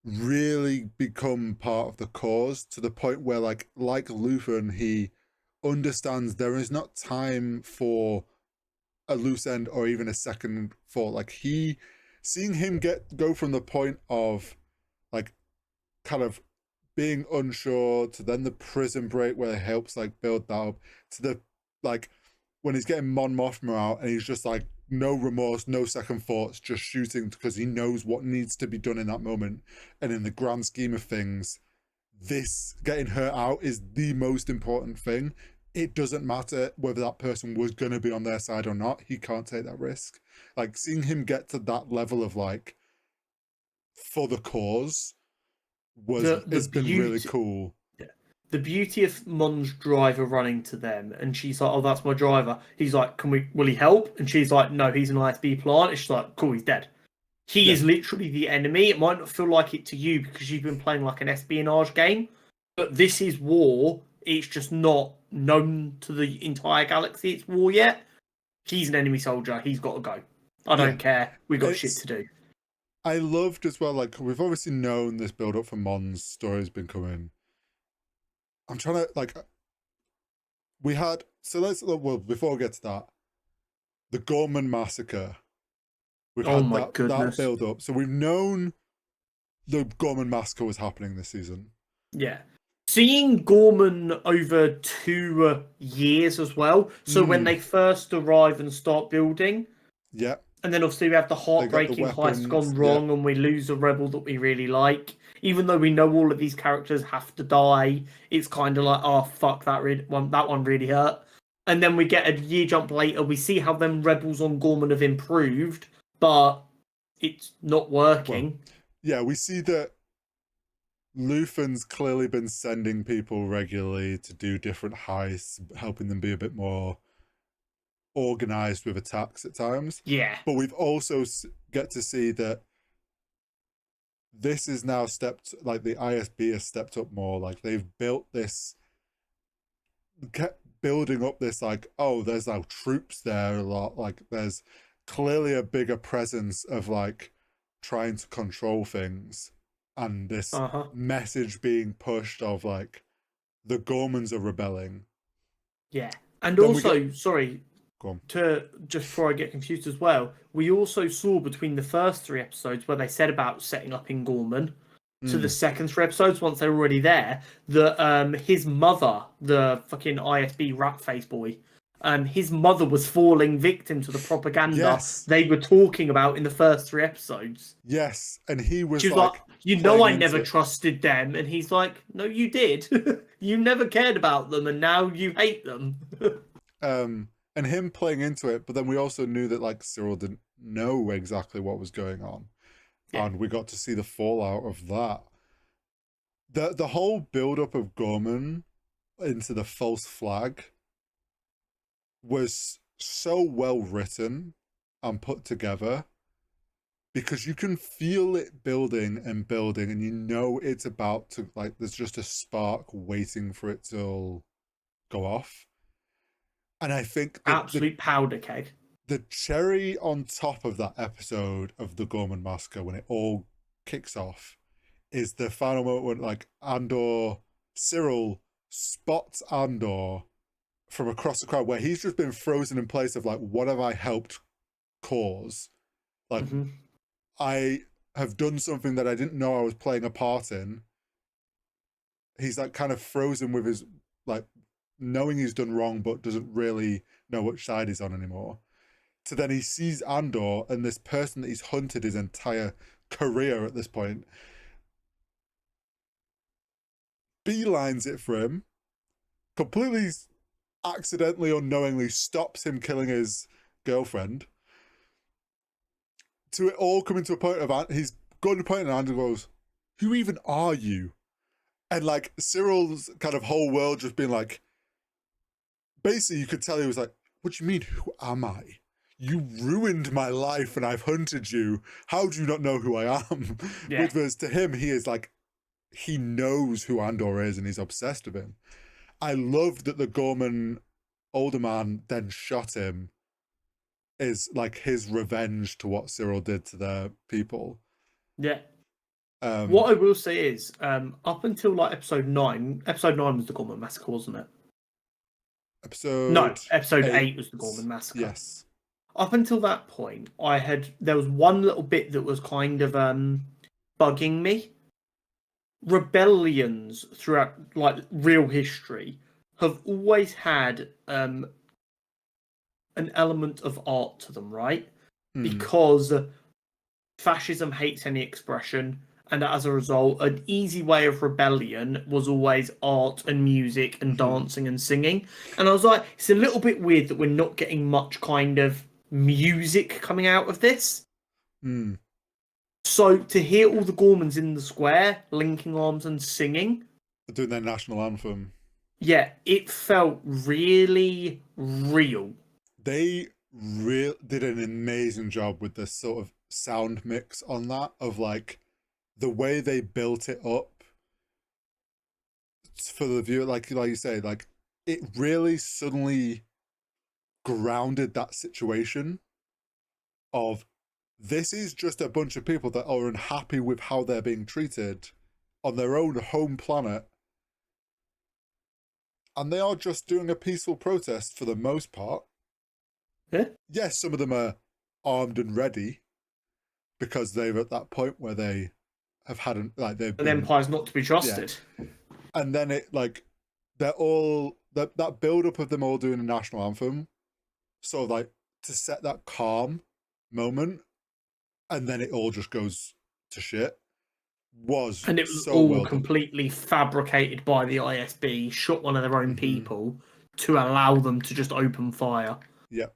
really become part of the cause to the point where like Luthen, he understands there is not time for a loose end or even a second thought. Like seeing him go from the point of like kind of being unsure to then the prison break where he helps like build that up to the like when he's getting Mon Mothma out and he's just like no remorse, no second thoughts, just shooting because he knows what needs to be done in that moment. And in the grand scheme of things, this getting her out is the most important thing. It doesn't matter whether that person was going to be on their side or not. He can't take that risk. Like seeing him get to that level of like for the cause it's been really cool. The beauty of Mon's driver running to them, and she's like, "Oh, that's my driver." He's like, will he help?" And she's like, "No, he's an ISB plant." And she's like, "Cool, he's dead." He is literally the enemy. It might not feel like it to you because you've been playing like an espionage game, but this is war. It's just not known to the entire galaxy it's war yet. He's an enemy soldier. He's got to go. I don't care. We've got shit to do. I loved as well, like, we've obviously known this build-up for Mon's story has been coming. I'm trying to, like, well, before we get to that, the Gorman Massacre. We've had that build-up. So we've known the Gorman Massacre was happening this season. Yeah. Seeing Gorman over 2 years as well. So when they first arrive and start building. Yeah. And then obviously we have the heartbreaking heist gone wrong and we lose a rebel that we really like. Even though we know all of these characters have to die, it's kind of like, oh, fuck, that one really hurt. And then we get a year jump later, we see how them rebels on Gorman have improved, but it's not working. Well, we see that Luthen's clearly been sending people regularly to do different heists, helping them be a bit more organized with attacks at times. Yeah. But we've also get to see that this is now like the ISB has stepped up more. Like they've kept building up this like, oh, there's now troops there a lot. Like there's clearly a bigger presence of like trying to control things and this message being pushed of like the Gormans are rebelling. Yeah. And then also, sorry, to just before I get confused as well, we also saw between the first 3 episodes where they said about setting up in Gorman to the second 3 episodes once they're already there that his mother, the fucking ISB rat face boy, his mother was falling victim to the propaganda they were talking about in the first 3 episodes. Yes, and he was like you know, I never trusted them, and he's like, no, you did. You never cared about them, and now you hate them. And him playing into it, but then we also knew that like Cyril didn't know exactly what was going on, and we got to see the fallout of that. The whole build up of Gorman into the false flag was so well written and put together because you can feel it building and building, and you know it's about to like there's just a spark waiting for it to go off. And I think absolute powder keg. The cherry on top of that episode of the Gorman Massacre, when it all kicks off, is the final moment when like Cyril spots Andor from across the crowd, where he's just been frozen in place of like, what have I helped cause? Like, I have done something that I didn't know I was playing a part in. He's like kind of frozen with his like knowing he's done wrong, but doesn't really know which side he's on anymore. So then he sees Andor and this person that he's hunted his entire career at this point beelines it for him, completely accidentally, unknowingly stops him killing his girlfriend. To it all coming to a point of he's going to a point and Andor goes, "Who even are you?" And like Cyril's kind of whole world just being like, basically you could tell he was like, "What do you mean, who am I? You ruined my life and I've hunted you. How do you not know who I am?" Yeah. Whereas to him, he is like, he knows who Andor is and he's obsessed with him. I loved that the Gorman older man then shot him is like his revenge to what Cyril did to their people. Yeah. What I will say is, up until like episode 9 was the Gorman Massacre, wasn't it? Episode 8 was the Gorman Massacre. Yes. up until that point, there was one little bit that was kind of bugging me. Rebellions throughout like real history have always had an element of art to them, right? Mm. Because fascism hates any expression, and as a result, an easy way of rebellion was always art and music and Mm-hmm. dancing and singing. And I was like, it's a little bit weird that we're not getting much kind of music coming out of this. Mm. So to hear all the Gormans in the square linking arms and singing, Doing their national anthem. yeah, it felt really real. They did an amazing job with this sort of sound mix on that, of like the way they built it up for the viewer, like you say, like it really suddenly grounded that situation of, this is just a bunch of people that are unhappy with how they're being treated on their own home planet, and they are just doing a peaceful protest for the most part. Yeah. Yes, some of them are armed and ready because they're at that point where they have had they've An been, empire's not to be yeah. trusted. And then it like they're all that build up of them all doing a national anthem, sort of like to set that calm moment, and then it all just goes to shit, was And it was so all well done. completely fabricated by the ISB, shot one of their own Mm-hmm. people to allow them to just open fire. Yeah.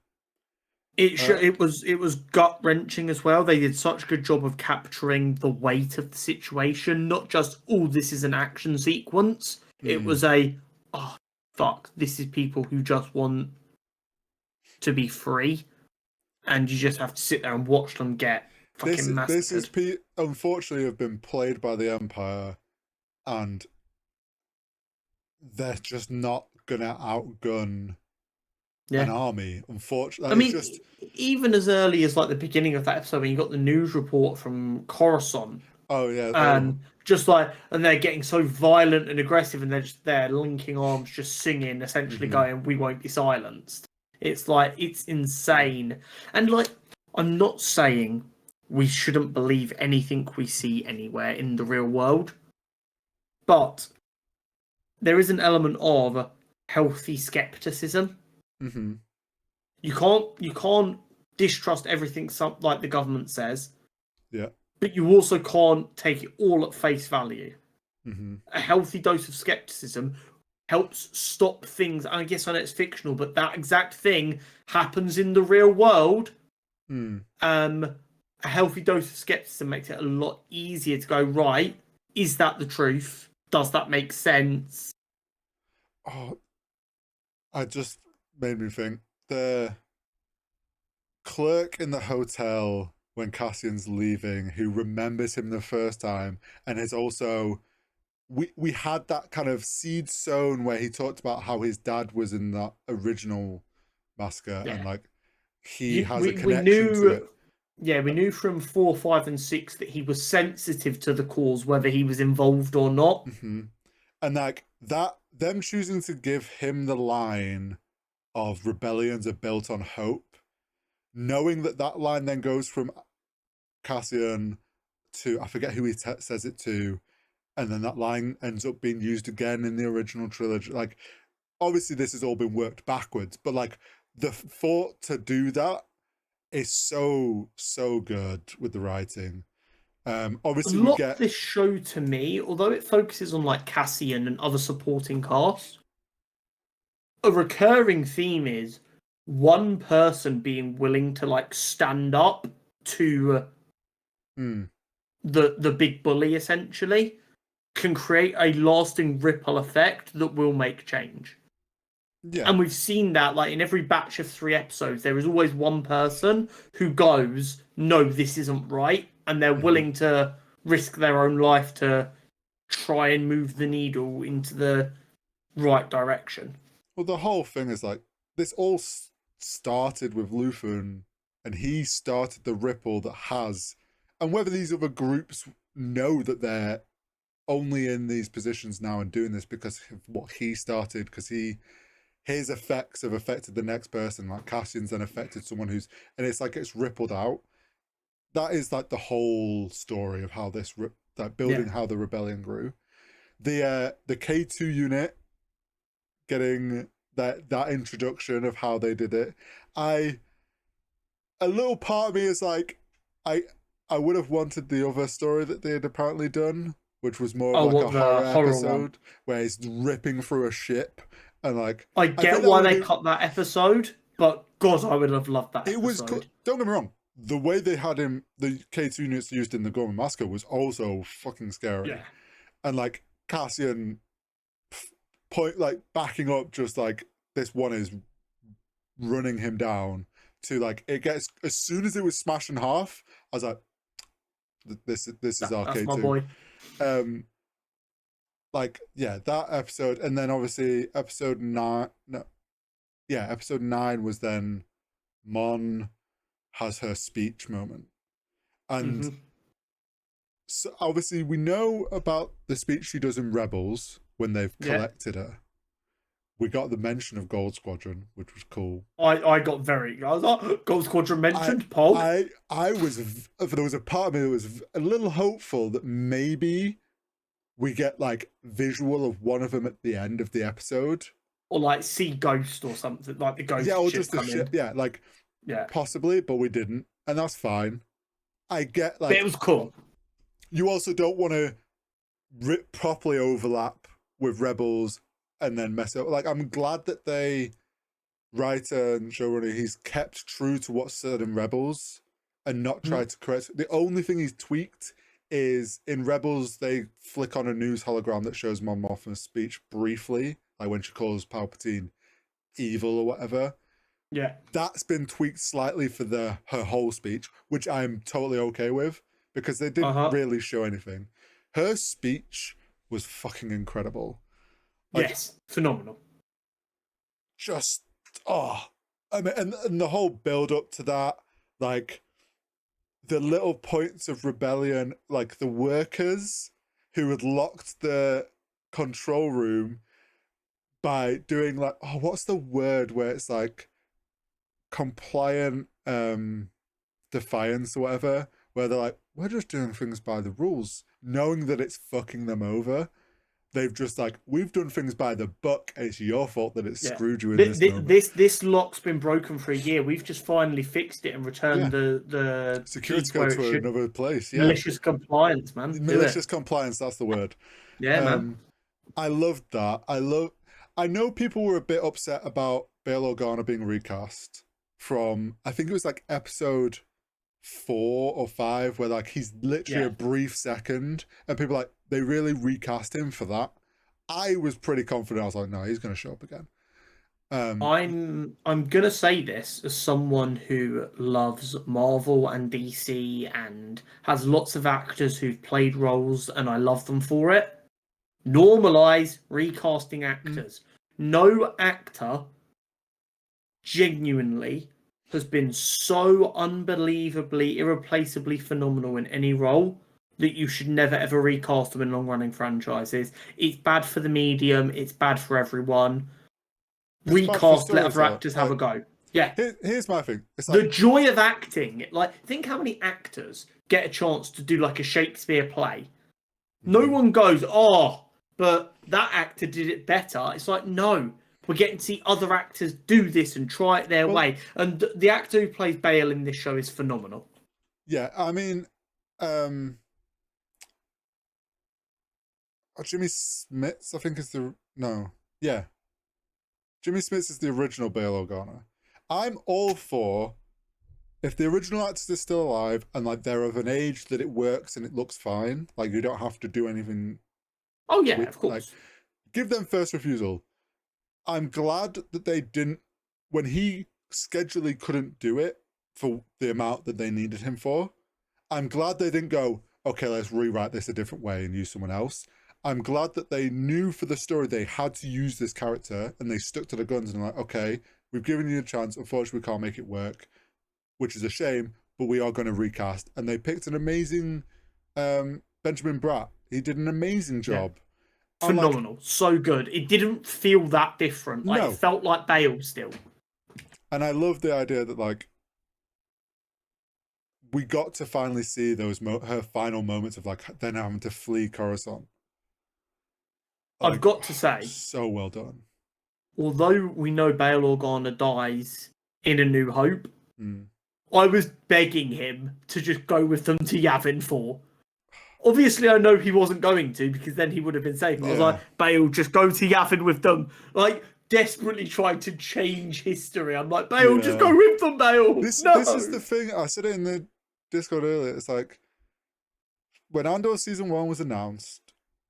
It was gut wrenching as well. They did such a good job of capturing the weight of the situation, not just this is an action sequence. It was oh fuck, this is people who just want to be free, and you just have to sit there and watch them get fucking This is massacred. unfortunately have been played by the Empire, and they're just not gonna outgun an Yeah. army. Unfortunately, I it's mean, just, even as early as like the beginning of that episode, when you got the news report from Coruscant, oh yeah, oh. just like, and they're getting so violent and aggressive, and they're just there linking arms, just singing, essentially Mm-hmm. going, "We won't be silenced." It's like it's insane, and like I'm not saying we shouldn't believe anything we see anywhere in the real world, but there is an element of healthy skepticism. Mm-hmm. You can't distrust everything like the government says, Yeah. but you also can't take it all at face value. Mm-hmm. A healthy dose of skepticism helps stop things. I guess I know it's fictional, but that exact thing happens in the real world. Mm. A healthy dose of skepticism makes it a lot easier to go, right, is that the truth? Does that make sense? Oh, I just made me think, the clerk in the hotel when Cassian's leaving, who remembers him the first time, and is also, we had that kind of seed sown where he talked about how his dad was in that original massacre, and Yeah. like he has a We connection to knew, it. yeah, we knew from 4, 5, and 6 that he was sensitive to the cause, whether he was involved or not. Mm-hmm. And like that, them choosing to give him the line of rebellions are built on hope, knowing that that line then goes from Cassian to, I forget who he says it to, and then that line ends up being used again in the original trilogy. Like, obviously this has all been worked backwards, but like the thought to do that is so good with the writing. A Obviously we lot of get, this show to me, although it focuses on like Cassian and other supporting cast, a recurring theme is one person being willing to like stand up to mm, the big bully essentially can create a lasting ripple effect that will make change. yeah. And we've seen that like in every batch of 3 episodes, there is always one person who goes, no, this isn't right, and they're Mm-hmm. willing to risk their own life to try and move the needle into the right direction. Well, the whole thing is like, this all started with Luthen, and he started the ripple that has, and whether these other groups know that they're only in these positions now and doing this because of what he started, because he his effects have affected the next person. Like Cassian's then affected someone who's, and it's like it's rippled out. That is like the whole story of how this, like building how the rebellion grew. The K2 unit getting that introduction of how they did it. A little part of me is like, I would have wanted the other story that they had apparently done, which was more of like a horror episode where he's ripping through a ship and like. I get why they cut that episode, but God, I would have loved that episode. It was. Don't get me wrong. The way they had him, the K2 units used in the Gorman Massacre was also fucking scary. Yeah. And like Cassian like backing up, just like this one is running him down to like, it gets, as soon as it was smashed in half, I was like, this is our K2. My boy. Like, yeah, that episode, and then obviously episode 9 was then Mon has her speech moment. And so obviously we know about the speech she does in Rebels when they've collected her. We got the mention of Gold Squadron, which was cool. I was like, Gold Squadron mentioned, Paul. There was a part of me that was a little hopeful that maybe we get like visual of one of them at the end of the episode. Or like see Ghost or something, like the Ghost ship. Yeah, or just the ship. Yeah, like possibly, but we didn't. And that's fine. I get like, but it was cool. You also don't want to properly overlap with Rebels and then mess up. Like, I'm glad that writer and showrunner, he's kept true to what's said in Rebels and not tried to correct. The only thing he's tweaked is in Rebels, they flick on a news hologram that shows Mon Mothma's speech briefly, like when she calls Palpatine evil or whatever. Yeah. That's been tweaked slightly for her whole speech, which I'm totally okay with, because they didn't really show anything. Her speech was fucking incredible. Like, yes, phenomenal. Just, I mean, and the whole build up to that, like the little points of rebellion, like the workers who had locked the control room by doing like, what's the word where it's like compliant defiance or whatever, where they're like, we're just doing things by the rules, knowing that it's fucking them over. They've just like, we've done things by the book, and it's your fault that it's screwed you in this moment. This lock's been broken for a year. We've just finally fixed it and returned the security code to another place. Yeah, malicious compliance, man. Malicious compliance, that's the word. Yeah, man. I loved that. I know people were a bit upset about Bail Organa being recast from, I think it was like episode 4 or 5, where like he's literally a brief second, and people are like, they really recast him for that. I was pretty confident. I was like, no, he's going to show up again. I'm gonna say this as someone who loves Marvel and DC and has lots of actors who've played roles, and I love them for it. Normalize recasting actors. No actor genuinely has been so unbelievably, irreplaceably phenomenal in any role that you should never ever recast them in long-running franchises. It's bad for the medium. It's bad for everyone. Recast, let other actors have a go. Yeah. Here's my thing. It's like, the joy of acting. Like, think how many actors get a chance to do like a Shakespeare play. No one goes, but that actor did it better. It's like, no. We're getting to see other actors do this and try it their way. And the actor who plays Bale in this show is phenomenal. Yeah, I mean, Jimmy Smits, I think is Jimmy Smits is the original Bail Organa. I'm all for, if the original actor is still alive and like they're of an age that it works and it looks fine, like you don't have to do anything. Oh yeah, of course. Like, give them first refusal. I'm glad that they didn't, when he schedulally couldn't do it for the amount that they needed him for. I'm glad they didn't go, okay, let's rewrite this a different way and use someone else. I'm glad that they knew for the story they had to use this character, and they stuck to the guns and like, okay, we've given you a chance. Unfortunately, we can't make it work, which is a shame, but we are going to recast. And they picked an amazing Benjamin Bratt. He did an amazing job. phenomenal, so good. It didn't feel that different. Like, No. it felt like Bale still. And I love the idea that, like, we got to finally see those her final moments of, like, then having to flee Coruscant. I've got to say, so well done. Although we know Bail Organa dies in A New Hope, I was begging him to just go with them to Yavin 4. Obviously, I know he wasn't going to, because then he would have been safe. I was like, Bale, just go to Yavin with them. Like, desperately trying to change history. I'm like, Bale, just go with them, Bale. This is the thing. I said it in the Discord earlier. It's like, when Andor Season 1 was announced,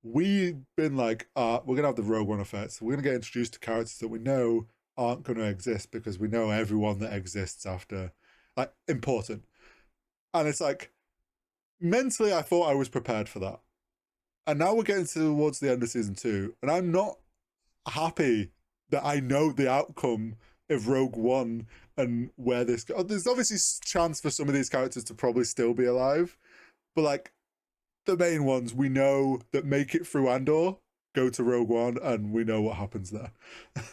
we've been like, we're going to have the Rogue One effect. So we're going to get introduced to characters that we know aren't going to exist because we know everyone that exists after, like, important. And it's like, mentally, I thought I was prepared for that. And now we're getting towards the end of Season 2, and I'm not happy that I know the outcome of Rogue One and where this goes. There's obviously chance for some of these characters to probably still be alive, but, like, the main ones we know that make it through Andor go to Rogue One, and we know what happens there. I'm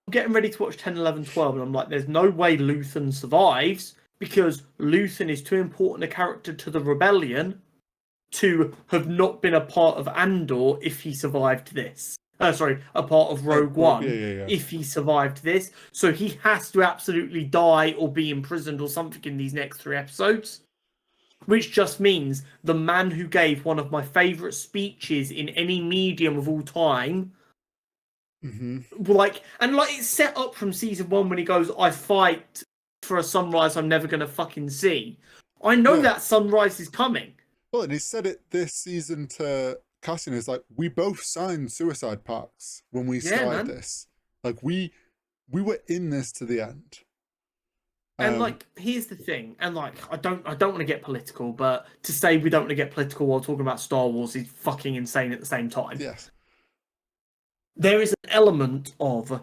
getting ready to watch 10, 11, 12, and I'm like, there's no way Luthen survives, because Luthen is too important a character to the rebellion to have not been a part of Andor if he survived this. A part of Rogue One if he survived this. So he has to absolutely die or be imprisoned or something in these next 3 episodes. Which just means the man who gave one of my favourite speeches in any medium of all time, it's set up from Season 1 when he goes, I fight for a sunrise I'm never going to fucking see. I know that sunrise is coming. Well, and he said it this season to Cassian, is like, we both signed suicide pacts when we started this. Like, we were in this to the end. And, like, here's the thing, and, like, I don't want to get political, but to say we don't want to get political while talking about Star Wars is fucking insane at the same time. Yes. There is an element of,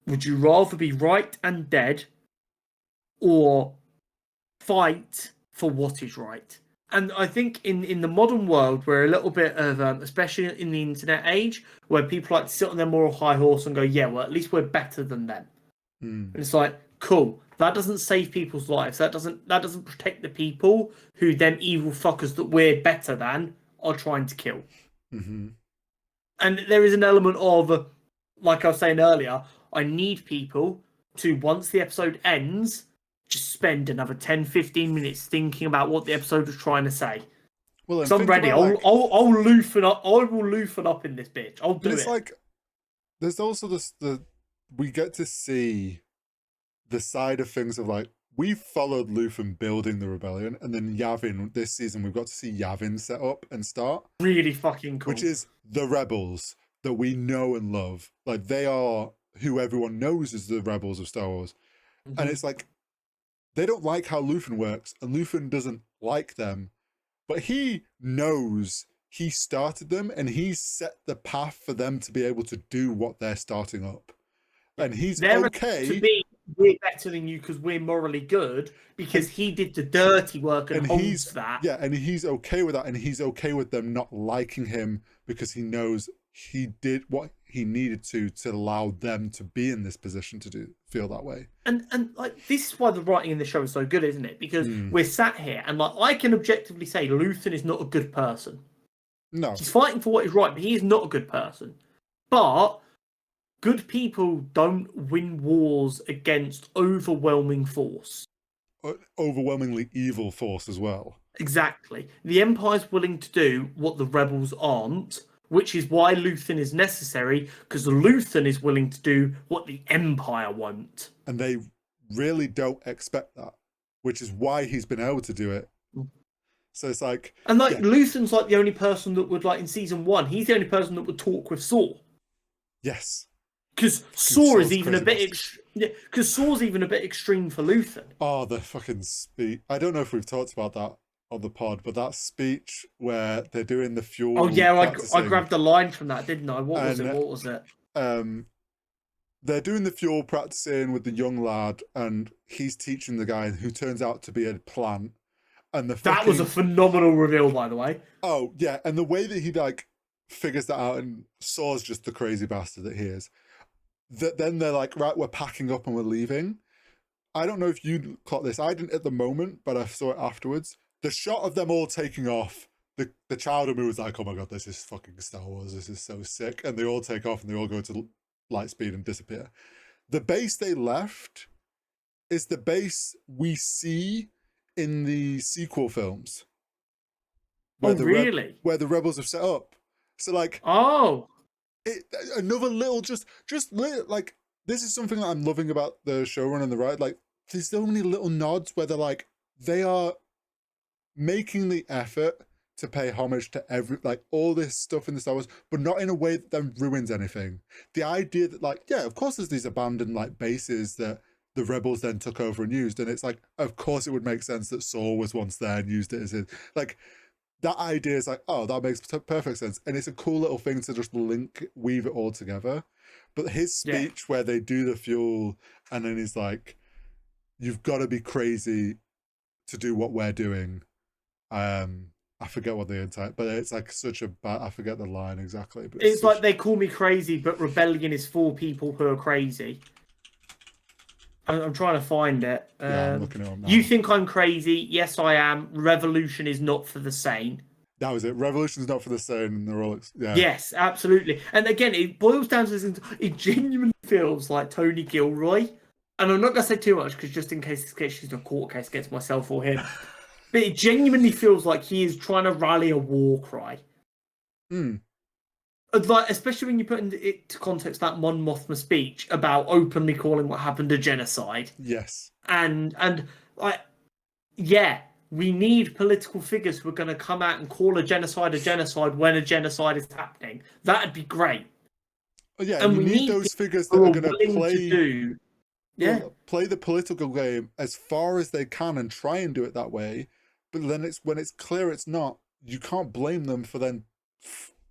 would you rather be right and dead or fight for what is right? And I think in the modern world, we're a little bit of, especially in the internet age, where people like to sit on their moral high horse and go, yeah, well, at least we're better than them. And it's like, cool. That doesn't save people's lives. That doesn't protect the people who them evil fuckers that we're better than are trying to kill. And there is an element of, like I was saying earlier, I need people to, once the episode ends, just spend another 10, 15 minutes thinking about what the episode was trying to say. Well, I'm ready. I'll loofen up. I will loofen up in this bitch. I'll do it. It's like, there's also we get to see the side of things of, like, we followed Luthen building the rebellion, and then Yavin, this season, we've got to see Yavin set up and start. Really fucking cool. Which is the rebels that we know and love. Like, they are who everyone knows as the rebels of Star Wars. And it's like, they don't like how Luthen works, and Luthen doesn't like them, but he knows he started them, and he's set the path for them to be able to do what they're starting up. And he's okay. To be, we're better than you because we're morally good, because he did the dirty work and holds that. Yeah, and he's okay with that, and he's okay with them not liking him because he knows he did what he needed to allow them to be in this position to feel that way. And like, this is why the writing in the show is so good, isn't it? Because we're sat here and, like, I can objectively say Luthen is not a good person. No. He's fighting for what is right, but he is not a good person. But good people don't win wars against overwhelming force. Overwhelmingly evil force as well. Exactly. The Empire's willing to do what the rebels aren't, which is why Luthen is necessary, because Luthen is willing to do what the Empire won't. And they really don't expect that, which is why he's been able to do it. So it's like... And, like, Luthen's, like, the only person that would, like, in Season 1, he's the only person that would talk with Saw. Yes. Because Saw is even a bit... Because Saw's even a bit extreme for Luthen. Oh, the fucking speech. I don't know if we've talked about that on the pod, but that speech where they're doing the fuel... Oh, yeah, I grabbed a line from that, didn't I? What was it? They're doing the fuel practicing with the young lad, and he's teaching the guy who turns out to be a plant. And that was a phenomenal reveal, by the way. Oh, yeah, and the way that he, like, figures that out, and Saw's just the crazy bastard that he is. Then they're like, right, we're packing up and we're leaving. I don't know if you caught this. I didn't at the moment, but I saw it afterwards. The shot of them all taking off, the child in me was like, oh my god, this is fucking Star Wars. This is so sick. And they all take off and they all go to light speed and disappear. The base they left is the base we see in the sequel films. Oh, really? Where the rebels have set up. So like, oh, another little just little, like, this is something that I'm loving about the showrun and the ride. Like, there's so many little nods where they're like, they are making the effort to pay homage to all this stuff in the Star Wars, but not in a way that then ruins anything. The idea that, like, yeah, of course there's these abandoned like bases that the rebels then took over and used, and it's like, of course it would make sense that Saw was once there and used it as his, like, that idea is like, oh, that makes perfect sense. And it's a cool little thing to just weave it all together. But his speech where they do the fuel and then he's like, you've got to be crazy to do what we're doing. I forget what the entire, but it's like such a bad, I forget the line exactly. But it's like, they call me crazy, but rebellion is for people who are crazy. I'm trying to find it. Yeah, I'm looking it up now. You think I'm crazy? Yes, I am. Revolution is not for the sane. That was it. Revolution's not for the sane, and they're all, yeah. Yes, absolutely. And again, it boils down to this. It genuinely feels like Tony Gilroy. And I'm not going to say too much, because just in case this gets used in a court case against myself or him. But it genuinely feels like he is trying to rally a war cry. Like, especially when you put into context that Mon Mothma speech about openly calling what happened a genocide. Yes. And like, yeah, we need political figures who are going to come out and call a genocide when a genocide is happening. That'd be great. Oh, yeah, and we need those figures that are going to play the political game as far as they can and try and do it that way. But then when it's clear it's not, you can't blame them for then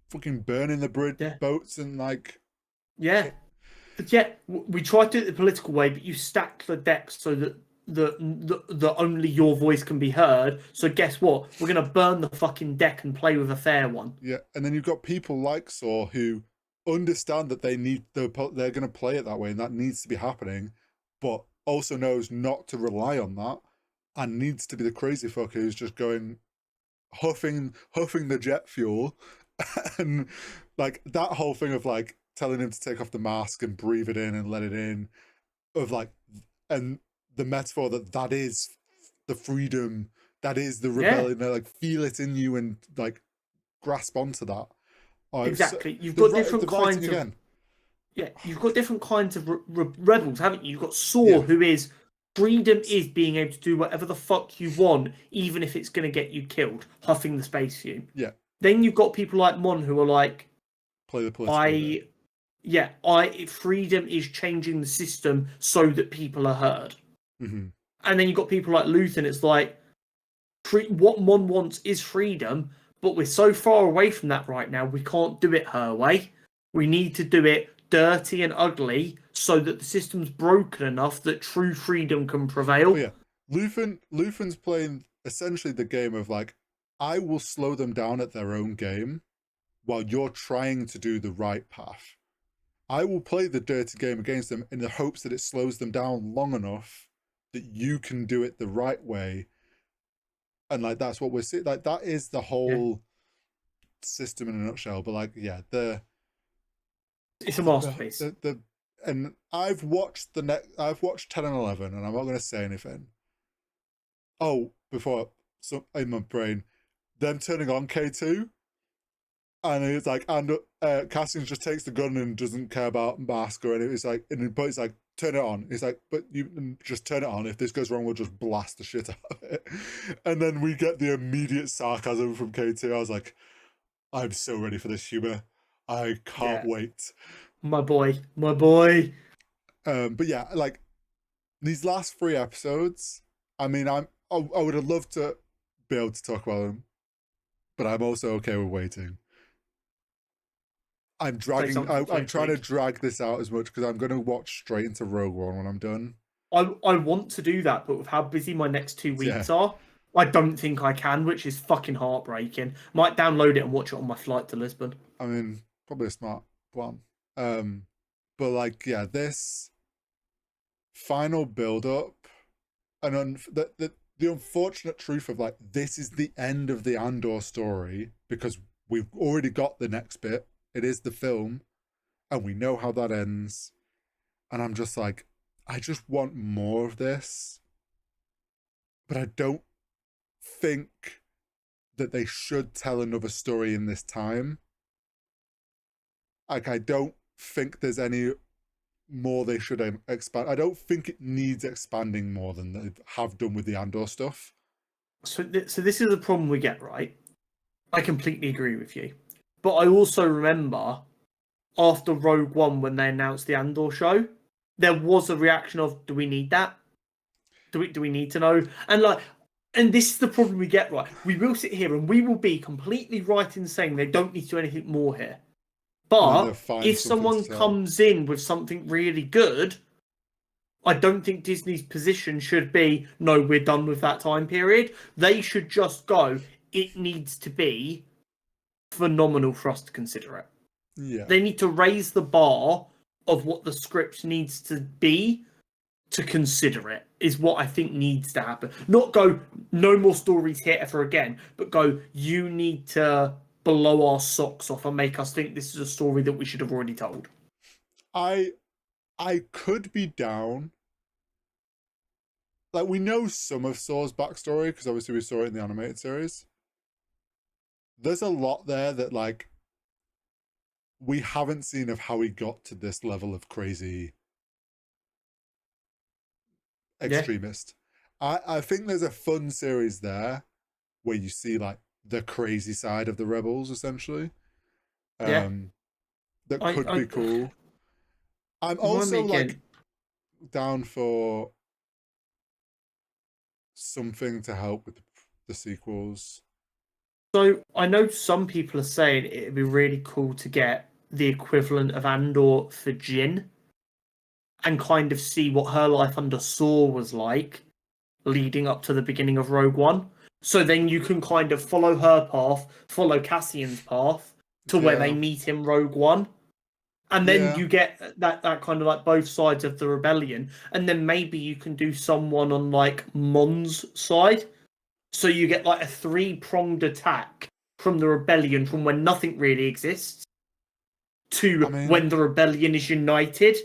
fucking burning the boats and like... Yeah. But yeah, we try to do it the political way, but you stack the decks so that the only your voice can be heard. So guess what? We're going to burn the fucking deck and play with a fair one. Yeah, and then you've got people like Saw who understand that they're going to play it that way and that needs to be happening, but also knows not to rely on that and needs to be the crazy fucker who's just going huffing the jet fuel. And like that whole thing of like telling him to take off the mask and breathe it in and let it in, of like, and the metaphor that is the freedom, that is the rebellion, like feel it in you and like grasp onto that. Exactly. So, you've got different kinds of again. Yeah, you've got different kinds of rebels, haven't you? You've got Saw, who is freedom is being able to do whatever the fuck you want, even if it's going to get you killed, huffing the space fume. Yeah. Then you've got people like Mon who are like, play the political game. Freedom is changing the system so that people are heard. Mm-hmm. And then you've got people like Luthen. It's like, what Mon wants is freedom, but we're so far away from that right now, we can't do it her way. We need to do it dirty and ugly so that the system's broken enough that true freedom can prevail. Oh, yeah. Luthen's playing essentially the game of like, I will slow them down at their own game while you're trying to do the right path. I will play the dirty game against them in the hopes that it slows them down long enough that you can do it the right way. And like, that's what we're seeing. Like, that is the whole system in a nutshell. But like, yeah, it's a masterpiece. And I've watched 10 and 11, and I'm not going to say anything. Oh, so in my brain, them turning on K2, and it's like, and Cassian just takes the gun and doesn't care about mask or anything. It's like, but it's like, turn it on. It's like, but you just turn it on. If this goes wrong, we'll just blast the shit out of it. And then we get the immediate sarcasm from K2. I was like, I'm so ready for this humor. I can't wait. My boy. But yeah, like these last 3 episodes, I mean, I would have loved to be able to talk about them, but I'm also okay with waiting. I'm trying to drag this out as much because I'm going to watch straight into Rogue One when I'm done. I want to do that, but with how busy my next 2 weeks are, I don't think I can, which is fucking heartbreaking. Might download it and watch it on my flight to Lisbon. I mean, probably a smart plan. But like, yeah, this final build up and the unfortunate truth of like this is the end of the Andor story because we've already got the next bit. It is the film, and we know how that ends. And I'm just like, I just want more of this, but I don't think that they should tell another story in this time. Like, I don't think there's any more they should expand. I don't think it needs expanding more than they have done with the Andor stuff. So this is the problem we get, right? I completely agree with you. But I also remember after Rogue One when they announced the Andor show, there was a reaction of, do we need that? Do we need to know? And this is the problem we get, right? We will sit here and we will be completely right in saying they don't need to do anything more here. But if someone comes in with something really good, I don't think Disney's position should be, no, we're done with that time period. They should just go, it needs to be phenomenal for us to consider it. Yeah. They need to raise the bar of what the script needs to be to consider it, is what I think needs to happen. Not go, no more stories here ever again, but go, you need to blow our socks off and make us think this is a story that we should have already told. I could be down. Like, we know some of Saw's backstory because obviously we saw it in the animated series. There's a lot there that like we haven't seen of how he got to this level of crazy extremist. Yeah. I think there's a fun series there where you see like the crazy side of the rebels essentially. That could be cool. I'm also like down for something to help with the sequels. So I know some people are saying it'd be really cool to get the equivalent of Andor for Jyn and kind of see what her life under Saw was like leading up to the beginning of Rogue One. So then you can kind of follow her path, follow Cassian's path to where they meet in Rogue One. And then you get that kind of like both sides of the rebellion. And then maybe you can do someone on like Mon's side. So you get like a 3-pronged attack from the rebellion from when nothing really exists to when the rebellion is united.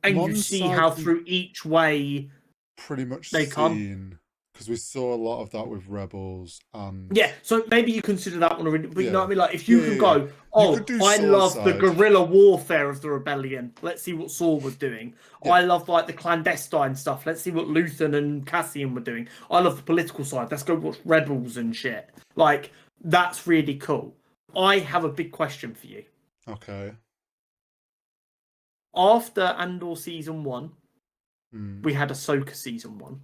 And you see how through each way pretty much they come. Because we saw a lot of that with Rebels and so maybe you consider that one already. But you know what I mean? Like if you can go, I love the guerrilla warfare of the rebellion. Let's see what Saul was doing. Yeah. I love like the clandestine stuff. Let's see what Luthen and Cassian were doing. I love the political side. Let's go watch Rebels and shit. Like that's really cool. I have a big question for you. Okay. After Andor season 1, we had Ahsoka season 1.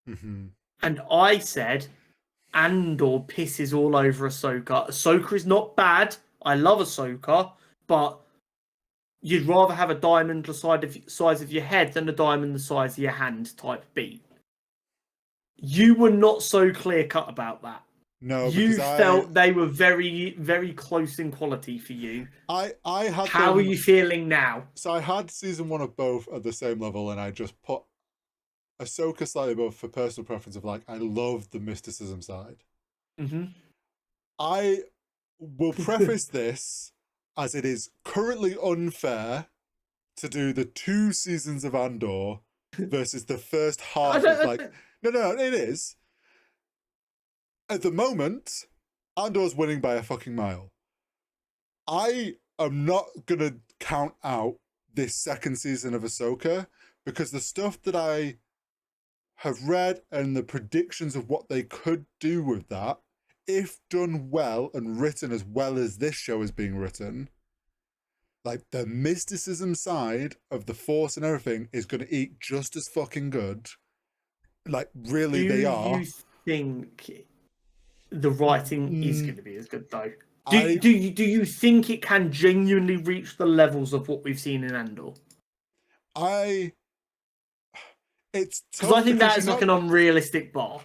Mm-hmm. And I said, Andor pisses all over Ahsoka. Ahsoka is not bad. I love Ahsoka, but you'd rather have a diamond the size of your head than a diamond the size of your hand type beat. You were not so clear cut about that. No, you felt they were very, very close in quality for you. I had. How are you feeling now? So I had season 1 of both at the same level, and I just put Ahsoka slightly above for personal preference of like I love the mysticism side. Mm-hmm. I will preface this as it is currently unfair to do the 2 seasons of Andor versus the first half of like no, it is. At the moment, Andor's winning by a fucking mile. I am not gonna count out this second season of Ahsoka because the stuff that I have read and the predictions of what they could do with that, if done well and written as well as this show is being written, like the mysticism side of the Force and everything is going to eat just as fucking good. Like, really, they are. Do you think the writing is going to be as good, though? Do you think it can genuinely reach the levels of what we've seen in Andor? It's tough because I think that is like an unrealistic bar.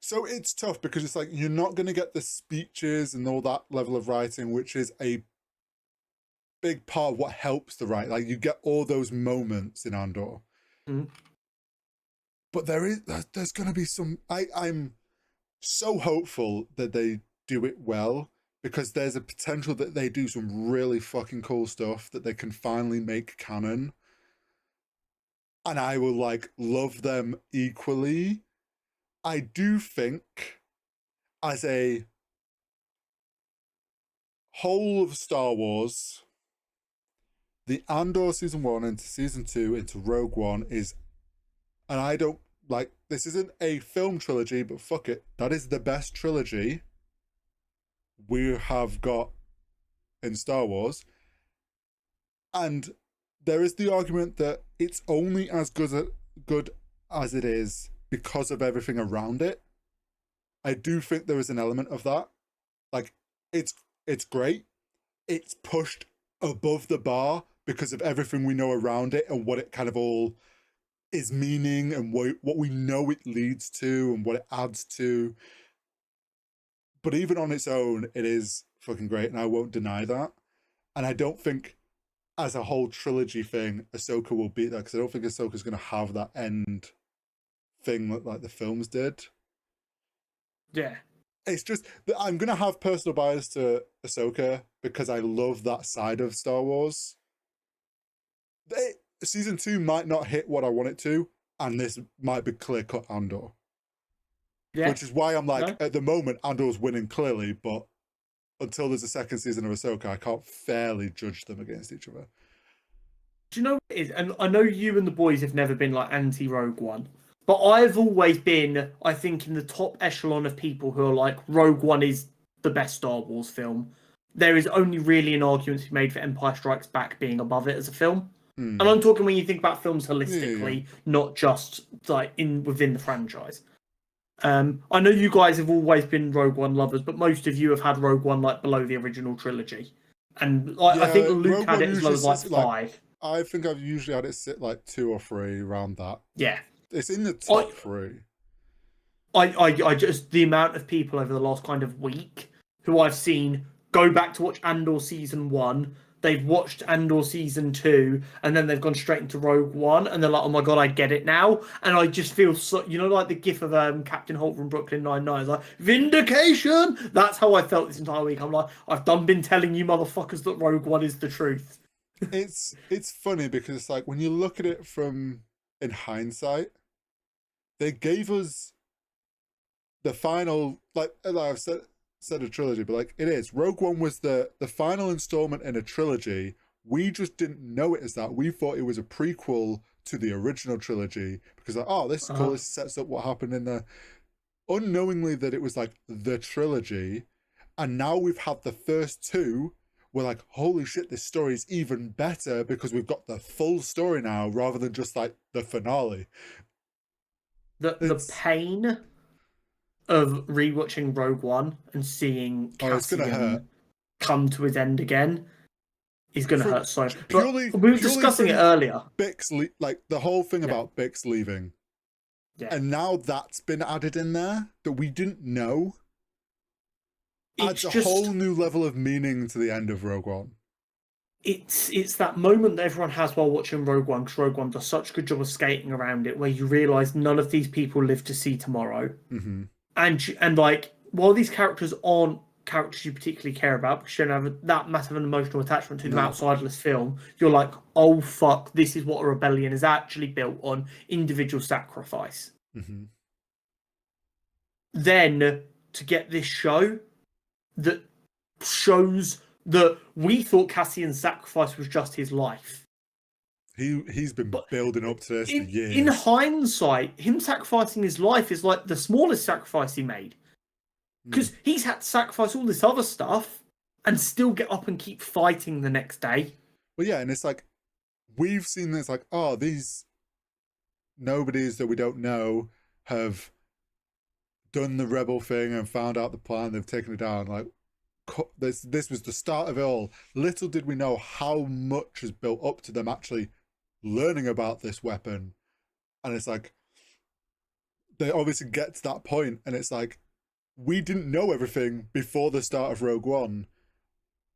So it's tough because it's like you're not going to get the speeches and all that level of writing, which is a big part of what helps the write. Like you get all those moments in Andor, Mm. but there's going to be some. I'm so hopeful that they do it well because there's a potential that they do some really fucking cool stuff that they can finally make canon, and I will like love them equally. I do think as a whole of Star Wars, the Andor season 1 into season 2 into Rogue One is, and I don't like, this isn't a film trilogy, but fuck it, that is the best trilogy we have got in Star Wars. And there is the argument that it's only as good as it is because of everything around it. I do think there is an element of that. Like, it's great. It's pushed above the bar because of everything we know around it and what it kind of all is meaning and what we know it leads to and what it adds to. But even on its own, it is fucking great, and I won't deny that. And I don't think, as a whole trilogy thing, Ahsoka will beat that because I don't think Ahsoka's going to have that end thing that like the films did. Yeah. It's just that I'm going to have personal bias to Ahsoka because I love that side of Star Wars. Season 2 might not hit what I want it to, and this might be clear cut Andor. Yeah. Which is why I'm like, No. at the moment, Andor's winning clearly, but until there's a second season of Ahsoka, I can't fairly judge them against each other. Do you know what it is? And I know you and the boys have never been like anti Rogue One, but I've always been, I think, in the top echelon of people who are like Rogue One is the best Star Wars film. There is only really an argument to be made for Empire Strikes Back being above it as a film. And I'm talking when you think about films holistically, not just like within the franchise. I know you guys have always been Rogue One lovers, but most of you have had Rogue One like below the original trilogy, and like I think Luke Rogue had One it as low usually as like sits, 5. I think I've usually had it sit like 2 or 3 around that. Yeah, It's in the top 3. I just the amount of people over the last kind of week who I've seen go back to watch Andor season 1. They've watched Andor season 2, and then they've gone straight into Rogue One, and they're like, "Oh my god, I get it now!" And I just feel so, like the gif of Captain Holt from Brooklyn Nine-Nine, it's like vindication. That's how I felt this entire week. I'm like, I've been telling you motherfuckers that Rogue One is the truth. It's funny because it's like when you look at it from in hindsight, they gave us the final, like I've said a trilogy, but like it is. Rogue One was the final installment in a trilogy. We just didn't know it as that. We thought it was a prequel to the original trilogy because like, oh, this is cool. This sets up what happened in the, unknowingly that it was like the trilogy. And now we've had the first 2. We're like, holy shit, this story is even better because we've got the full story now rather than just like the finale. The pain of rewatching Rogue One and seeing Cassian come to his end again is going to hurt so much. We were discussing it earlier. Bix, like the whole thing about Bix leaving. Yeah. And now that's been added in there that we didn't know. Adds a whole new level of meaning to the end of Rogue One. It's that moment that everyone has while watching Rogue One, because Rogue One does such a good job of skating around it, where you realise none of these people live to see tomorrow. Mm-hmm. And like, while these characters aren't characters you particularly care about because you don't have that massive an emotional attachment to them outside of this film, you're like, oh fuck, this is what a rebellion is actually built on: individual sacrifice. Mm-hmm. Then to get this show that shows that we thought Cassian's sacrifice was just his life. He's been building up to this for years. In hindsight, him sacrificing his life is like the smallest sacrifice he made. Because he's had to sacrifice all this other stuff and still get up and keep fighting the next day. Well, yeah, and it's like, we've seen this, like, oh, these nobodies that we don't know have done the rebel thing and found out the plan, they've taken it down. Like, this was the start of it all. Little did we know how much has built up to them actually learning about this weapon. And it's like, they obviously get to that point, and it's like, we didn't know everything before the start of Rogue One,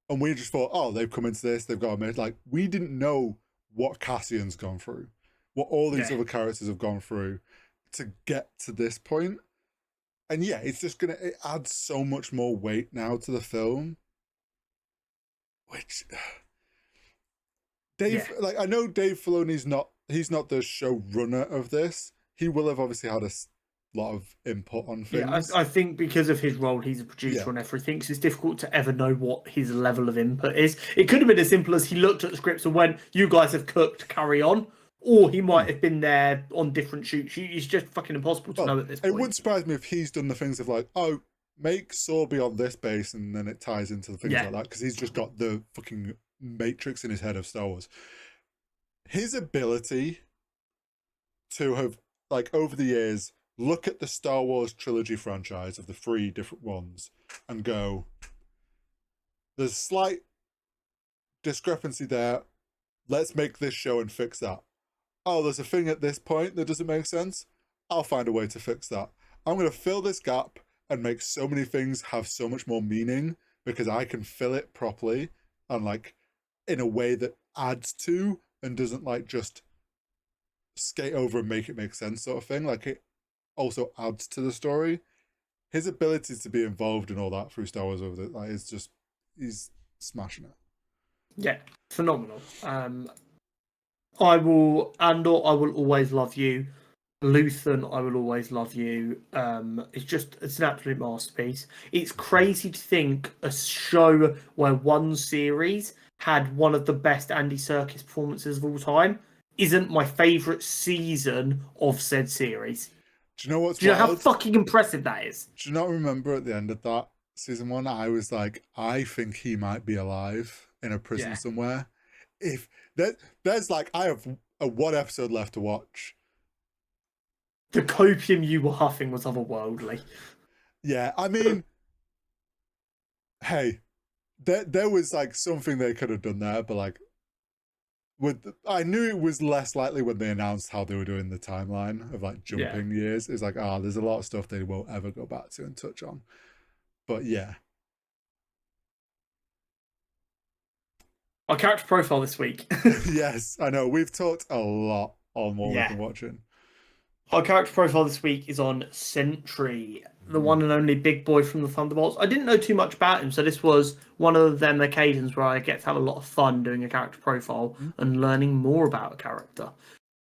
and we just thought, oh, they've come into this, they've got a minute. Like, we didn't know what Cassian's gone through, what all these Yeah. other characters have gone through to get to this point. And yeah, it's just gonna, it adds so much more weight now to the film, which Dave, Yeah. like, I know Dave Filoni's not, he's not the showrunner of this. He will have obviously had a lot of input on Yeah, things. I think because of his role, he's a producer Yeah. on everything, so it's difficult to ever know what his level of input is. It could have been as simple as he looked at the scripts and went, "You guys have cooked, carry on," or he might have been there on different shoots. It's just fucking impossible to Well, know at this it point. wouldn't surprise me if he's done the things of like, oh, make Saw be on this base, and then it ties into the things Yeah. like that, because he's just got the fucking matrix in his head of Star Wars. His ability to have, like, over the years, look at the Star Wars trilogy franchise of the 3 different ones and go, there's slight discrepancy there. Let's make this show and fix that. Oh, there's a thing at this point that doesn't make sense. I'll find a way to fix that. I'm going to fill this gap and make so many things have so much more meaning because I can fill it properly and, like, in a way that adds to and doesn't, like, just skate over and make it make sense sort of thing. Like, it also adds to the story. His ability to be involved in all that through Star Wars over the, like, is just, he's smashing it. Yeah, phenomenal. I will Andor. I will always love you. Luthen, I will always love you. It's an absolute masterpiece. It's crazy to think a show where one series had one of the best Andy Serkis performances of all time isn't my favourite season of said series. Do you know what's Do you know how wild? fucking impressive that is? Do you not remember at the end of that season 1, I was like, I think he might be alive in a prison Yeah. somewhere. If there's like, I have a 1 episode left to watch. The copium you were huffing was otherworldly. Yeah, I mean, hey, there was like something they could have done there, but like, I knew it was less likely when they announced how they were doing the timeline of like jumping years. It's like, there's a lot of stuff they won't ever go back to and touch on. But yeah. Our character profile this week. Yes, I know. We've talked a lot on what we've been watching. Our character profile this week is on Sentry, the one and only big boy from the Thunderbolts. I didn't know too much about him, so this was one of them occasions where I get to have a lot of fun doing a character profile and learning more about a character.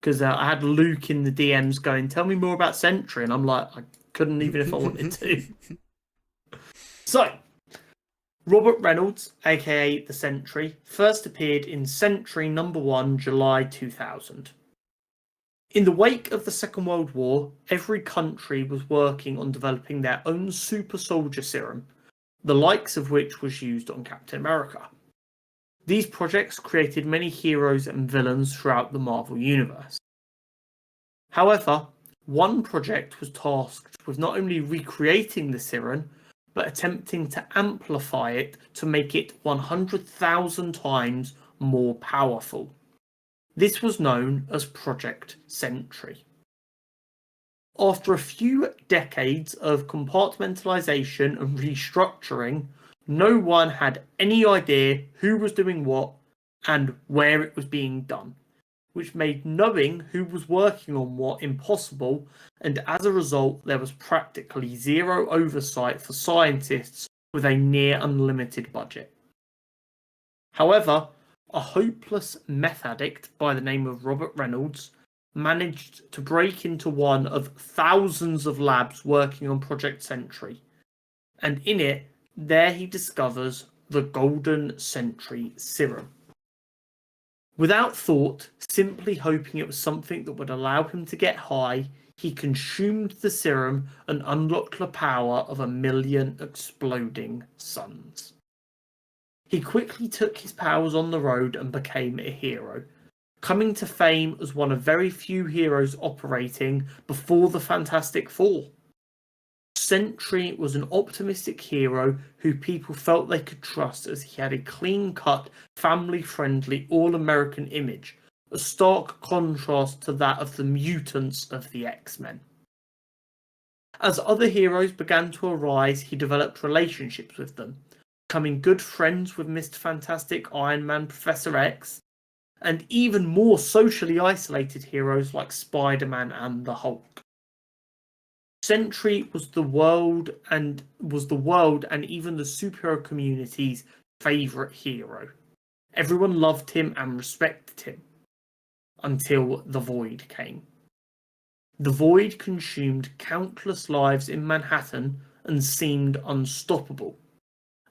Because I had Luke in the DMs going, "Tell me more about Sentry," and I'm like, I couldn't even if I wanted to. So, Robert Reynolds, aka the Sentry, first appeared in Sentry #1, July 2000. In the wake of the Second World War, every country was working on developing their own super soldier serum, the likes of which was used on Captain America. These projects created many heroes and villains throughout the Marvel Universe. However, one project was tasked with not only recreating the serum, but attempting to amplify it to make it 100,000 times more powerful. This was known as Project Sentry. After a few decades of compartmentalization and restructuring, no one had any idea who was doing what and where it was being done, which made knowing who was working on what impossible, and as a result, there was practically zero oversight for scientists with a near unlimited budget. However, a hopeless meth addict by the name of Robert Reynolds managed to break into one of thousands of labs working on Project Sentry, and in it, there he discovers the Golden Sentry serum. Without thought, simply hoping it was something that would allow him to get high, he consumed the serum and unlocked the power of 1,000,000 exploding suns. He quickly took his powers on the road and became a hero, coming to fame as one of very few heroes operating before the Fantastic Four. Sentry was an optimistic hero who people felt they could trust as he had a clean-cut, family-friendly, all-American image, a stark contrast to that of the mutants of the X-Men. As other heroes began to arise, he developed relationships with them, becoming good friends with Mr. Fantastic, Iron Man, Professor X, and even more socially isolated heroes like Spider-Man and the Hulk. Sentry was the world and even the superhero community's favourite hero. Everyone loved him and respected him until the Void came. The Void consumed countless lives in Manhattan and seemed unstoppable,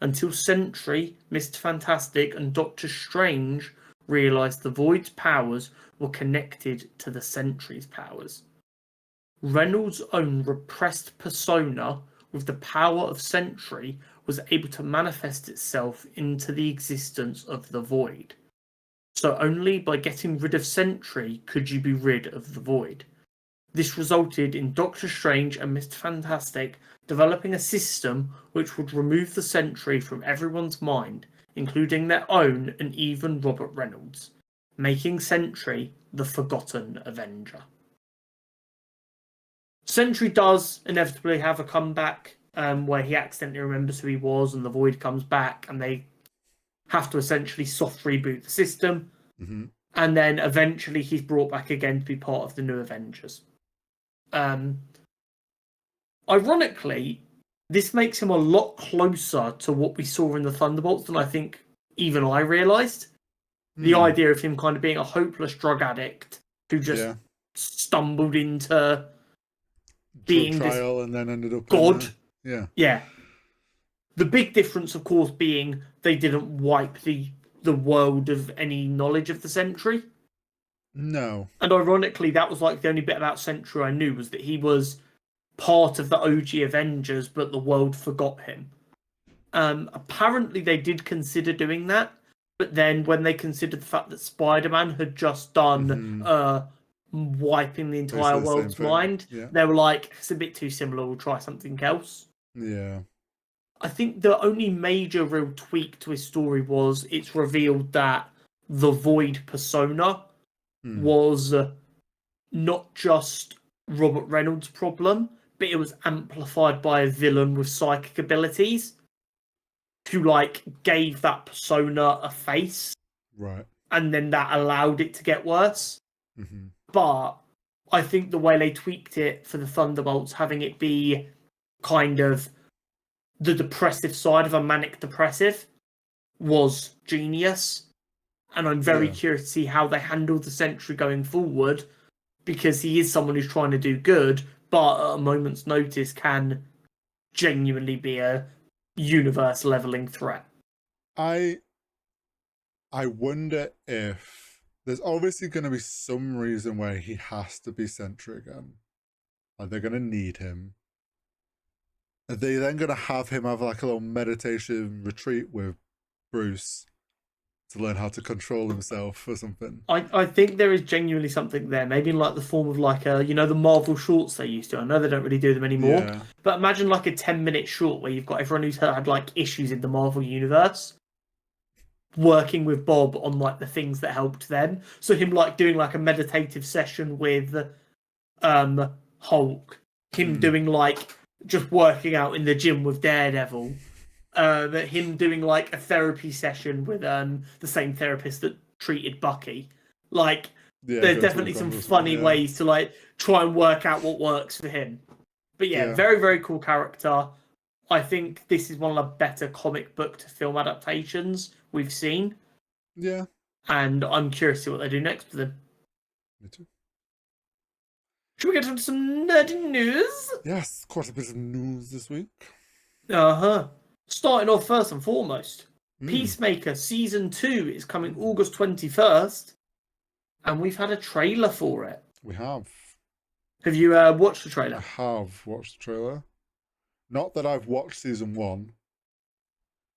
until Sentry, Mr. Fantastic, and Doctor Strange realised the Void's powers were connected to the Sentry's powers. Reynolds' own repressed persona with the power of Sentry was able to manifest itself into the existence of the Void. So only by getting rid of Sentry could you be rid of the Void. This resulted in Doctor Strange and Mr. Fantastic developing a system which would remove the Sentry from everyone's mind, including their own and even Robert Reynolds, making Sentry the Forgotten Avenger. Sentry does inevitably have a comeback where he accidentally remembers who he was and the Void comes back and they have to essentially soft reboot the system. Mm-hmm. And then eventually he's brought back again to be part of the new Avengers. Ironically, this makes him a lot closer to what we saw in the Thunderbolts than I think even I realised. The idea of him kind of being a hopeless drug addict who just stumbled into being drug trial and then ended up god. Yeah. The big difference, of course, being they didn't wipe the world of any knowledge of the Sentry. No. And ironically, that was like the only bit about Sentry I knew, was that he was part of the OG Avengers, but the world forgot him. Apparently, they did consider doing that, but then when they considered the fact that Spider-Man had just done wiping the entire world's mind, they were like, it's a bit too similar, we'll try something else. Yeah. I think the only major real tweak to his story was it's revealed that the Void persona was not just Robert Reynolds' problem, but it was amplified by a villain with psychic abilities who like gave that persona a face. Right. And then that allowed it to get worse. Mm-hmm. But I think the way they tweaked it for the Thunderbolts, having it be kind of the depressive side of a manic depressive, was genius. And I'm very curious to see how they handle the Sentry going forward, because he is someone who's trying to do good, but at a moment's notice can genuinely be a universe-leveling threat. I wonder if there's obviously going to be some reason where he has to be Sentry again. Like, they're going to need him. Are they then going to have him have like a little meditation retreat with Bruce to learn how to control himself or something? I think there is genuinely something there. Maybe in like the form of like a, the Marvel shorts they used to. I know they don't really do them anymore. Yeah. But imagine like a 10-minute short where you've got everyone who's had like issues in the Marvel universe working with Bob on like the things that helped them. So him like doing like a meditative session with Hulk. Him doing like just working out in the gym with Daredevil. Him doing like a therapy session with the same therapist that treated Bucky. Like, there's definitely some funny ways to like try and work out what works for him. But very, very cool character. I think this is one of the better comic book to film adaptations we've seen. Yeah. And I'm curious to see what they do next with him. Me too. Should we get into some nerdy news? Yes, quite a bit of news this week. Starting off first and foremost, Peacemaker Season 2 is coming August 21st, and we've had a trailer for it. We have. Have you watched the trailer? I have watched the trailer. Not that I've watched Season 1.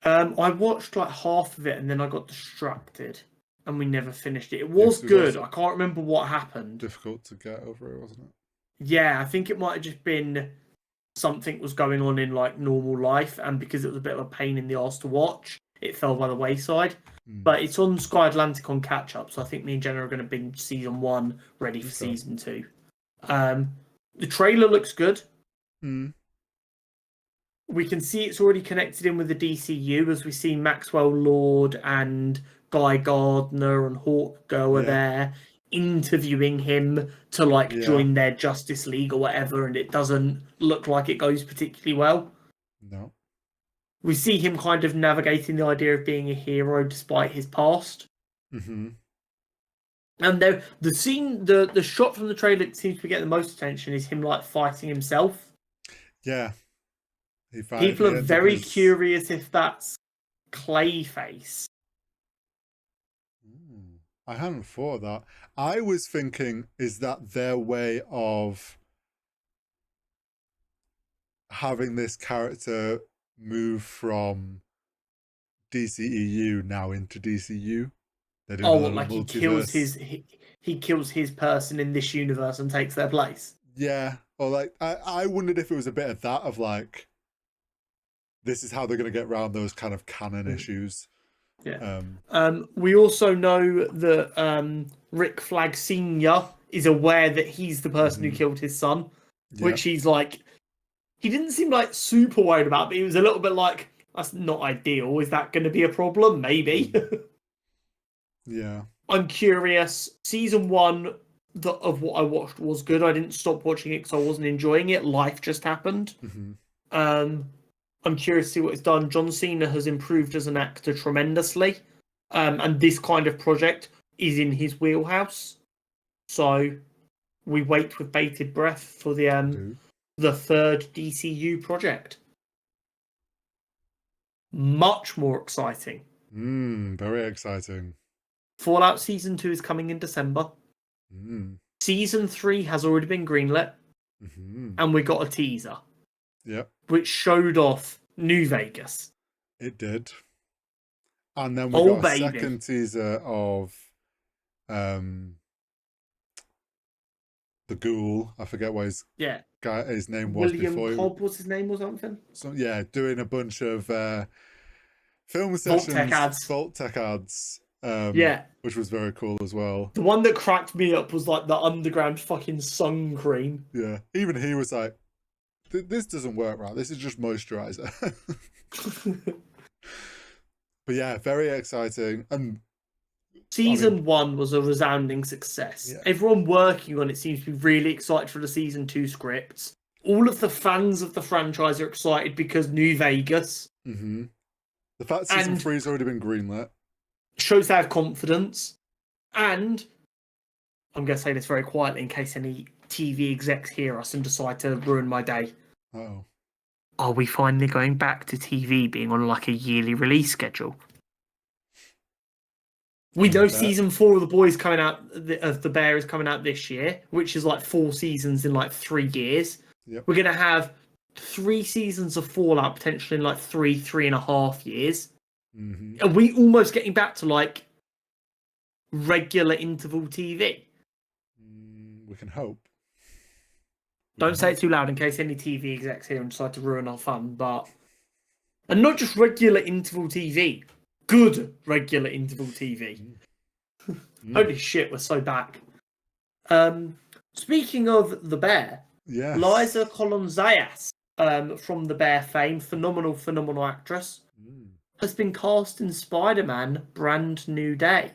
I watched like half of it, and then I got distracted, and we never finished it. It was good. I can't remember what happened. Difficult to get over it, wasn't it? Yeah, I think it might have just been something was going on in like normal life, and because it was a bit of a pain in the arse to watch, it fell by the wayside. But it's on Sky Atlantic on catch up, so I think me and Jenna are going to binge Season 1 ready for Season 2. The trailer looks good. Mm. We can see it's already connected in with the DCU as we see Maxwell Lord and Guy Gardner and Hawkgirl are Yeah. there interviewing him to like Yeah. join their Justice League or whatever, and it doesn't look like it goes particularly well. No. We see him kind of navigating the idea of being a hero despite his past. Mm-hmm. And the shot from the trailer that seems to be getting the most attention is him like fighting himself. Yeah. People He are ends up very as. curious if that's Clayface. I hadn't thought of that. I was thinking, is that their way of having this character move from DCEU now into DCU? They're doing a Oh, what, little like he kills multiverse. he kills his person in this universe and takes their place. Yeah. Or like, I wondered if it was a bit of that, of like, this is how they're going to get around those kind of canon issues. Yeah. We also know that Rick Flag Senior is aware that he's the person who killed his son, which he's like, he didn't seem like super worried about, but he was a little bit like, that's not ideal. Is that going to be a problem? Maybe. Yeah. I'm curious. Season 1 of what I watched was good. I didn't stop watching it because I wasn't enjoying it. Life just happened. I'm curious to see what it's done. John Cena has improved as an actor tremendously. And this kind of project is in his wheelhouse. So we wait with bated breath for the third DCU project. Much more exciting. Very exciting. Fallout Season 2 is coming in December. Season 3 has already been greenlit. And we got a teaser. Yep. Which showed off New Vegas. It did. And then we got a second teaser of the Ghoul. I forget what his name was before. William Cobb was his name or something? So yeah, doing a bunch of film sessions, Vault Tech ads. Which was very cool as well. The one that cracked me up was like the underground fucking sun cream. Yeah. Even he was like, this doesn't work right. This is just moisturizer. But yeah, very exciting. And Season 1 was a resounding success. Yeah. Everyone working on it seems to be really excited for the Season 2 scripts. All of the fans of the franchise are excited because New Vegas. The fact Season 3 has already been greenlit shows they have confidence. And I'm going to say this very quietly in case any TV execs hear us and decide to ruin my day. Oh. Are we finally going back to TV being on like a yearly release schedule? We know Season 4 of The Boys coming out, of The Bear is coming out this year, which is like 4 seasons in like 3 years. Yep. We're going to have 3 seasons of Fallout potentially in like 3.5 years. Are we almost getting back to like regular interval TV? We can hope. Don't say it too loud in case any TV execs here and decide to ruin our fun, and not just regular interval TV, good regular interval TV. Holy shit, we're so back. Speaking of The Bear, Liza Colon-Zayas, from The Bear fame, phenomenal actress, has been cast in Spider-Man Brand New Day.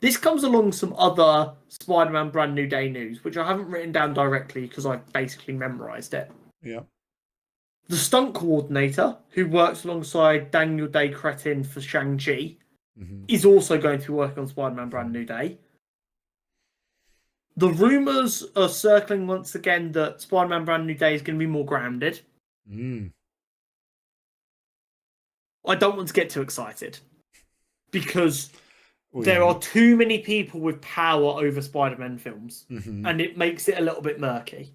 This comes along some other Spider-Man Brand New Day news, which I haven't written down directly because I've basically memorised it. Yeah. The stunt coordinator, who works alongside Daniel Day-Cretin for Shang-Chi, is also going to be working on Spider-Man Brand New Day. The rumours are circling once again that Spider-Man Brand New Day is going to be more grounded. I don't want to get too excited because there are too many people with power over Spider-Man films, and it makes it a little bit murky.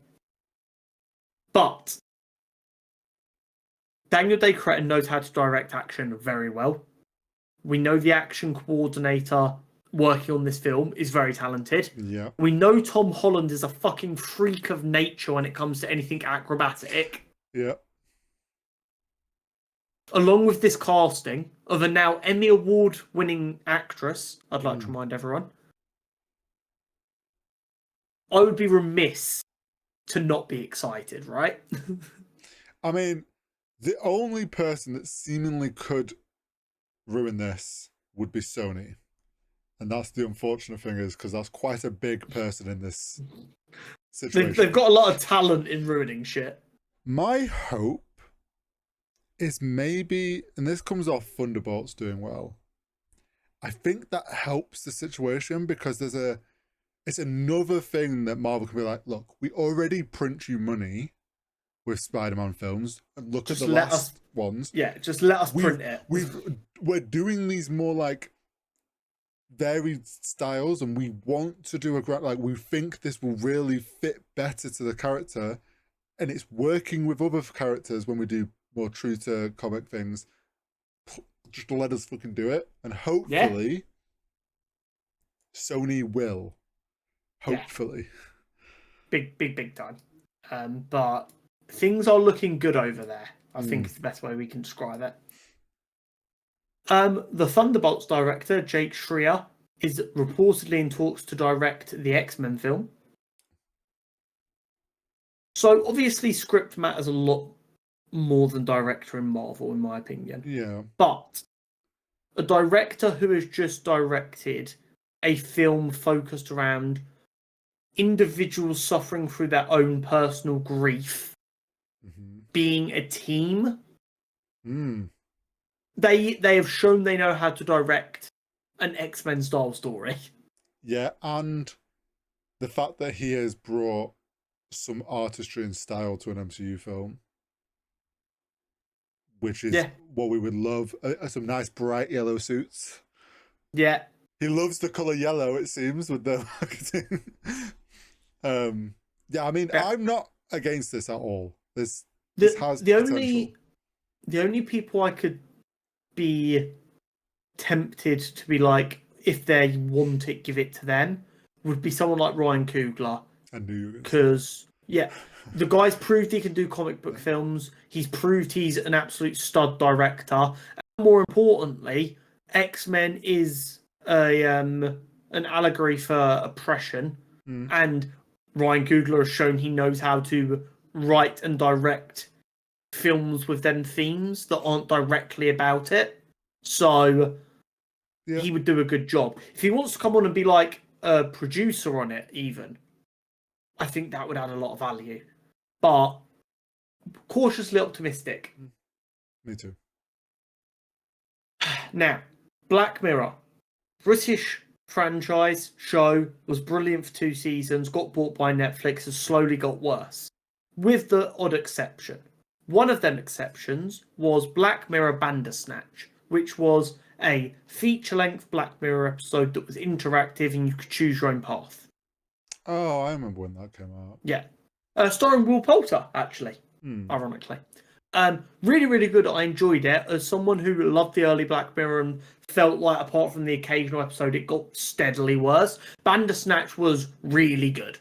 But Daniel Day-Cretin knows how to direct action very well. We know the action coordinator working on this film is very talented. Yeah. We know Tom Holland is a fucking freak of nature when it comes to anything acrobatic. Yeah. Along with this casting of a now Emmy Award-winning actress, I'd like to remind everyone, I would be remiss to not be excited, right? I mean, the only person that seemingly could ruin this would be Sony. And that's the unfortunate thing, is because that's quite a big person in this situation. They've got a lot of talent in ruining shit. My hope is maybe, and this comes off Thunderbolts doing well, I think that helps the situation, because it's another thing that Marvel can be like, look, we already print you money with Spider-Man films. Look just at the last ones. Yeah, just let us print it. We're doing these more like varied styles, and we want to do we think this will really fit better to the character, and it's working with other characters when we do more true to comic things. Just let us fucking do it, and hopefully Sony will. Hopefully. Big time. But things are looking good over there, I think is the best way we can describe it. The Thunderbolts director, Jake Schreier, is reportedly in talks to direct the X-Men film. So obviously script matters a lot more than director in Marvel, in my opinion. Yeah. But a director who has just directed a film focused around individuals suffering through their own personal grief, being a team, they have shown they know how to direct an X-Men style story. Yeah, and the fact that he has brought some artistry and style to an MCU film, which is what we would love. Some nice bright yellow suits. Yeah. He loves the colour yellow, it seems, with the marketing. I mean, I'm not against this at all. This has potential. The only people I could be tempted to be like, if they want it, give it to them, would be someone like Ryan Coogler. I knew you were going to Because, the guy's proved he can do comic book films. He's proved he's an absolute stud director. And more importantly, X-Men is an allegory for oppression. And Ryan Coogler has shown he knows how to write and direct films with them themes that aren't directly about it. So he would do a good job. If he wants to come on and be like a producer on it, even, I think that would add a lot of value. But cautiously optimistic. Me too. Now, Black Mirror. British franchise show, was brilliant for 2 seasons, got bought by Netflix, has slowly got worse. With the odd exception. One of them exceptions was Black Mirror Bandersnatch, which was a feature-length Black Mirror episode that was interactive and you could choose your own path. Oh, I remember when that came out. Yeah. Starring Will Poulter, actually, ironically. Really, really good. I enjoyed it. As someone who loved the early Black Mirror and felt like, apart from the occasional episode, it got steadily worse, Bandersnatch was really good.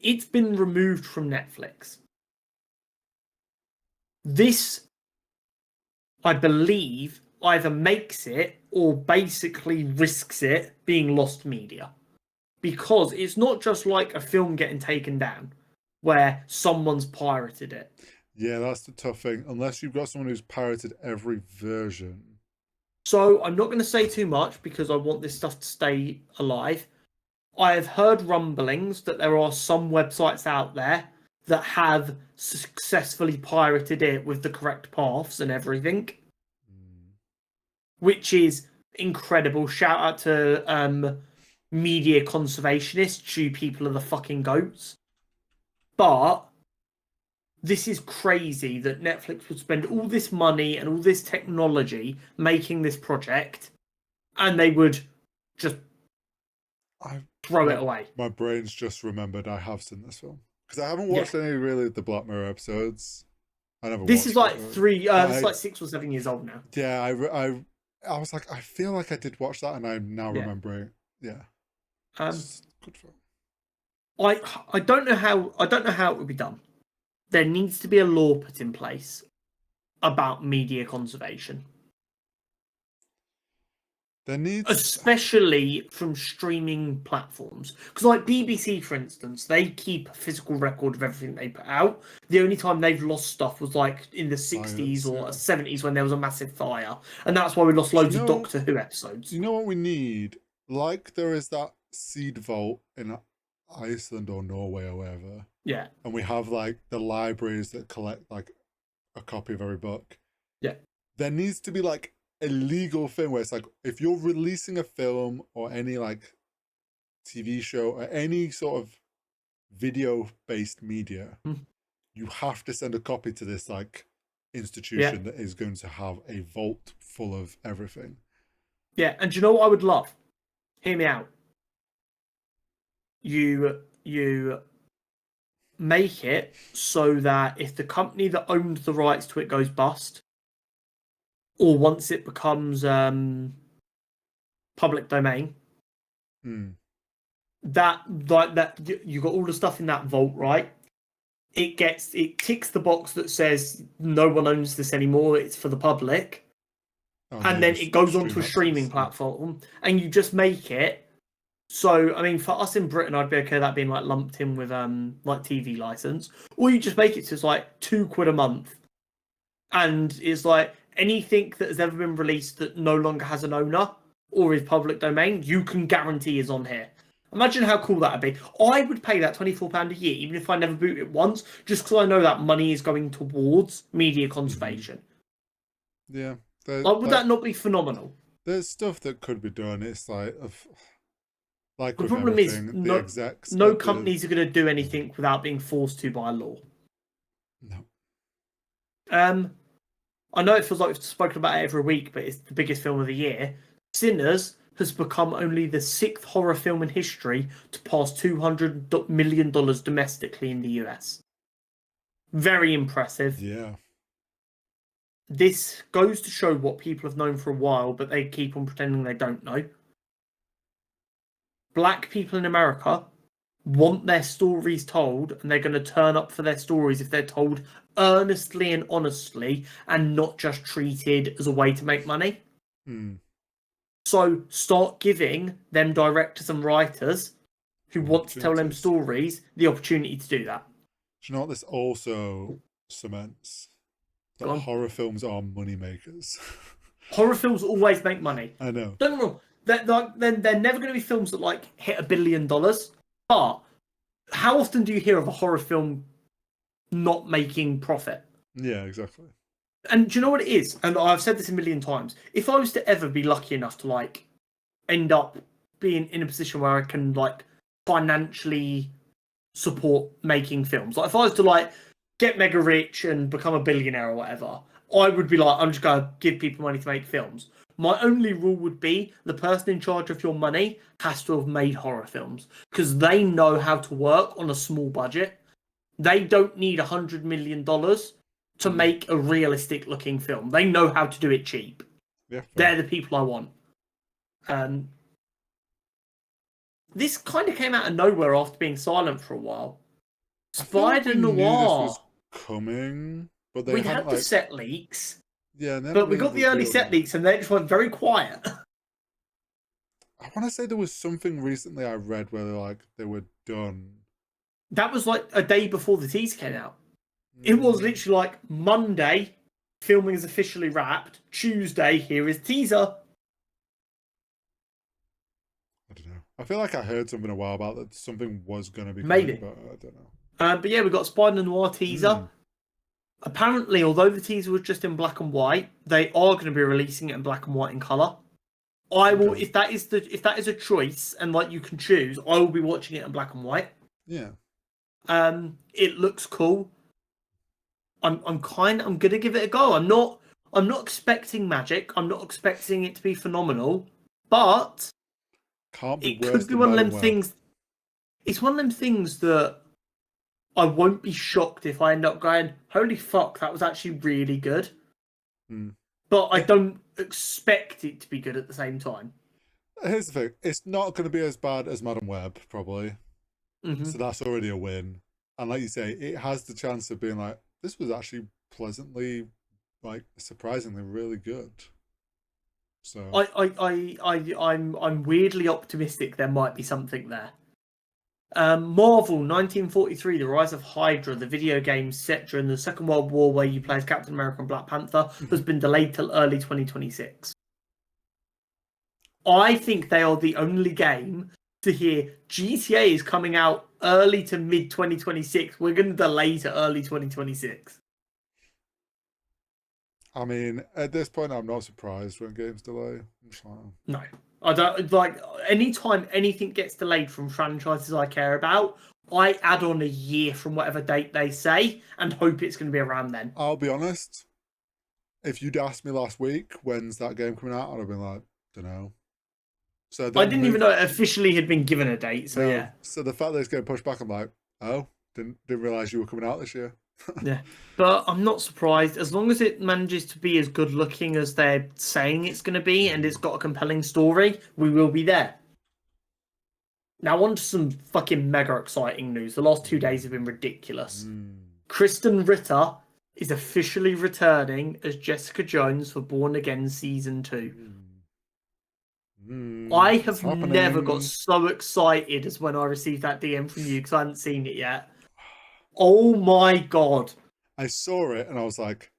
It's been removed from Netflix. This, I believe, either makes it or basically risks it being lost media. Because it's not just like a film getting taken down where someone's pirated it. Yeah, that's the tough thing. Unless you've got someone who's pirated every version. So I'm not going to say too much because I want this stuff to stay alive. I have heard rumblings that there are some websites out there that have successfully pirated it with the correct paths and everything. Which is incredible. Shout out to media conservationists. You people are the fucking goats. But this is crazy that Netflix would spend all this money and all this technology making this project, and they would just throw it away. My brain's just remembered I have seen this film. Because I haven't watched any really of the Black Mirror episodes. I never This is like it. this is like 6 or 7 years old now. Yeah, I was like, I feel like I did watch that, and I'm now remembering. Yeah. It's good film. I don't know how it would be done. There needs to be a law put in place about media conservation. There needs. especially from streaming platforms. Because, like BBC, for instance, they keep a physical record of everything they put out. The only time they've lost stuff was like in the 60s Science, or yeah. 70s when there was a massive fire, and that's why we lost Do you loads of know? Doctor Who episodes. Do you know what we need? Like there is that seed vault in Iceland or Norway or wherever, Yeah, and we have like the libraries that collect like a copy of every book. yeah, There needs to be like a legal thing where it's like if you're releasing a film or any like TV show or any sort of video based media, mm, you have to send a copy to this like yeah, institution that is going to have a vault full of everything. yeah. And do you know what I would love? Hear me out. You make it so that if the company that owns the rights to it goes bust, or once it becomes public domain, Hmm. that like that you got all the stuff in that vault, right? It ticks the box that says no one owns this anymore, it's for the public, Oh, and they then just it goes stream onto a streaming access. Yeah. platform, and you just make it. So I mean, for us in Britain, I'd be okay that being like lumped in with like TV license, or you just make it so it's like £2 a month, and it's like anything that has ever been released that no longer has an owner or is public domain, you can guarantee is on here. Imagine how cool that would be. I would pay that £24 a year, even if I never boot it once, just because I know that money is going towards media conservation. Yeah. Like, would Like that not be phenomenal? there's stuff that could be done. It's like The with problem is, everything, the no, execs no at the companies are going to do anything without being forced to by law. no. Um, I know it feels like we've spoken about it every week, but it's the biggest film of the year. Sinners has become only the 6th horror film in history to pass $200 million domestically in the US. Very impressive. Yeah. This goes to show what people have known for a while, but they keep on pretending they don't know. Black people in America want their stories told, and they're going to turn up for their stories if they're told earnestly and honestly and not just treated as a way to make money. Hmm. So start giving them directors and writers who want to tell them Opportunities. stories the opportunity to do that. Do you know what this also cements? That Go on. horror films are money makers. Horror films always make money. I know. Don't get me wrong. They're never going to be films that like hit $1 billion. But how often do you hear of a horror film not making profit? Yeah, exactly. And do you know what it is? And I've said this a million times. If I was to ever be lucky enough to like end up being in a position where I can like financially support making films, like if I was to like get mega rich and become a billionaire or whatever, I would be like, I'm just gonna give people money to make films. My only rule would be the person in charge of your money has to have made horror films because they know how to work on a small budget. They don't need $100 million to make a realistic looking film. They know how to do it cheap. Yeah. They're the people I want. This kind of came out of nowhere after being silent for a while. I feel like Spider we knew this Noir. was coming, but they We hadn't had the like set leaks, yeah, they hadn't but we really got the early revealed set it. leaks and they just went very quiet. I want to say there was something recently I read where like they were done. That was like a day before the teaser came out. It was literally like Monday, filming is officially wrapped. Tuesday, here is teaser. I don't know. I feel like I heard something a while about that something was going to be Maybe. coming, but I don't know. But yeah, we got Spider Noir teaser. Apparently, although the teaser was just in black and white, they are going to be releasing it in black and white in color. I will, Okay. if that is a choice and like you can choose, I will be watching it in black and white. Yeah. It looks cool. I'm gonna give it a go. I'm not expecting magic. I'm not expecting it to be phenomenal, but Can't be it worse could be than one of them Madam Web. things. It's one of them things that I won't be shocked if I end up going, holy fuck, that was actually really good. But I don't expect it to be good at the same time. Here's the thing: it's not going to be as bad as Madam Web, probably. So that's already a win. And like you say, it has the chance of being like, this was actually pleasantly, like, surprisingly really good. So I'm weirdly optimistic there might be something there. Marvel 1943, The Rise of Hydra, the video game set during the Second World War where you play as Captain America and Black Panther, has been delayed till early 2026. I think they are the only game to hear GTA is coming out early to mid 2026. We're going to delay to early 2026. I mean, at this point, I'm not surprised when games delay. No, I don't like. Anytime anything gets delayed from franchises I care about, I add on a year from whatever date they say and hope it's going to be around then. I'll be honest. If you'd asked me last week when's that game coming out, I'd have been like, don't know. So I didn't even know it officially had been given a date. So yeah. So the fact that it's getting pushed back, I'm like, oh, didn't realize you were coming out this year. Yeah, but I'm not surprised as long as it manages to be as good looking as they're saying it's going to be, and it's got a compelling story. We will be there. Now on to some fucking mega exciting news. The last 2 days have been ridiculous. Kristen Ritter is officially returning as Jessica Jones for Born Again Season 2. I have never got so excited as when I received that DM from you because I hadn't seen it yet. Oh my god. I saw it and I was like,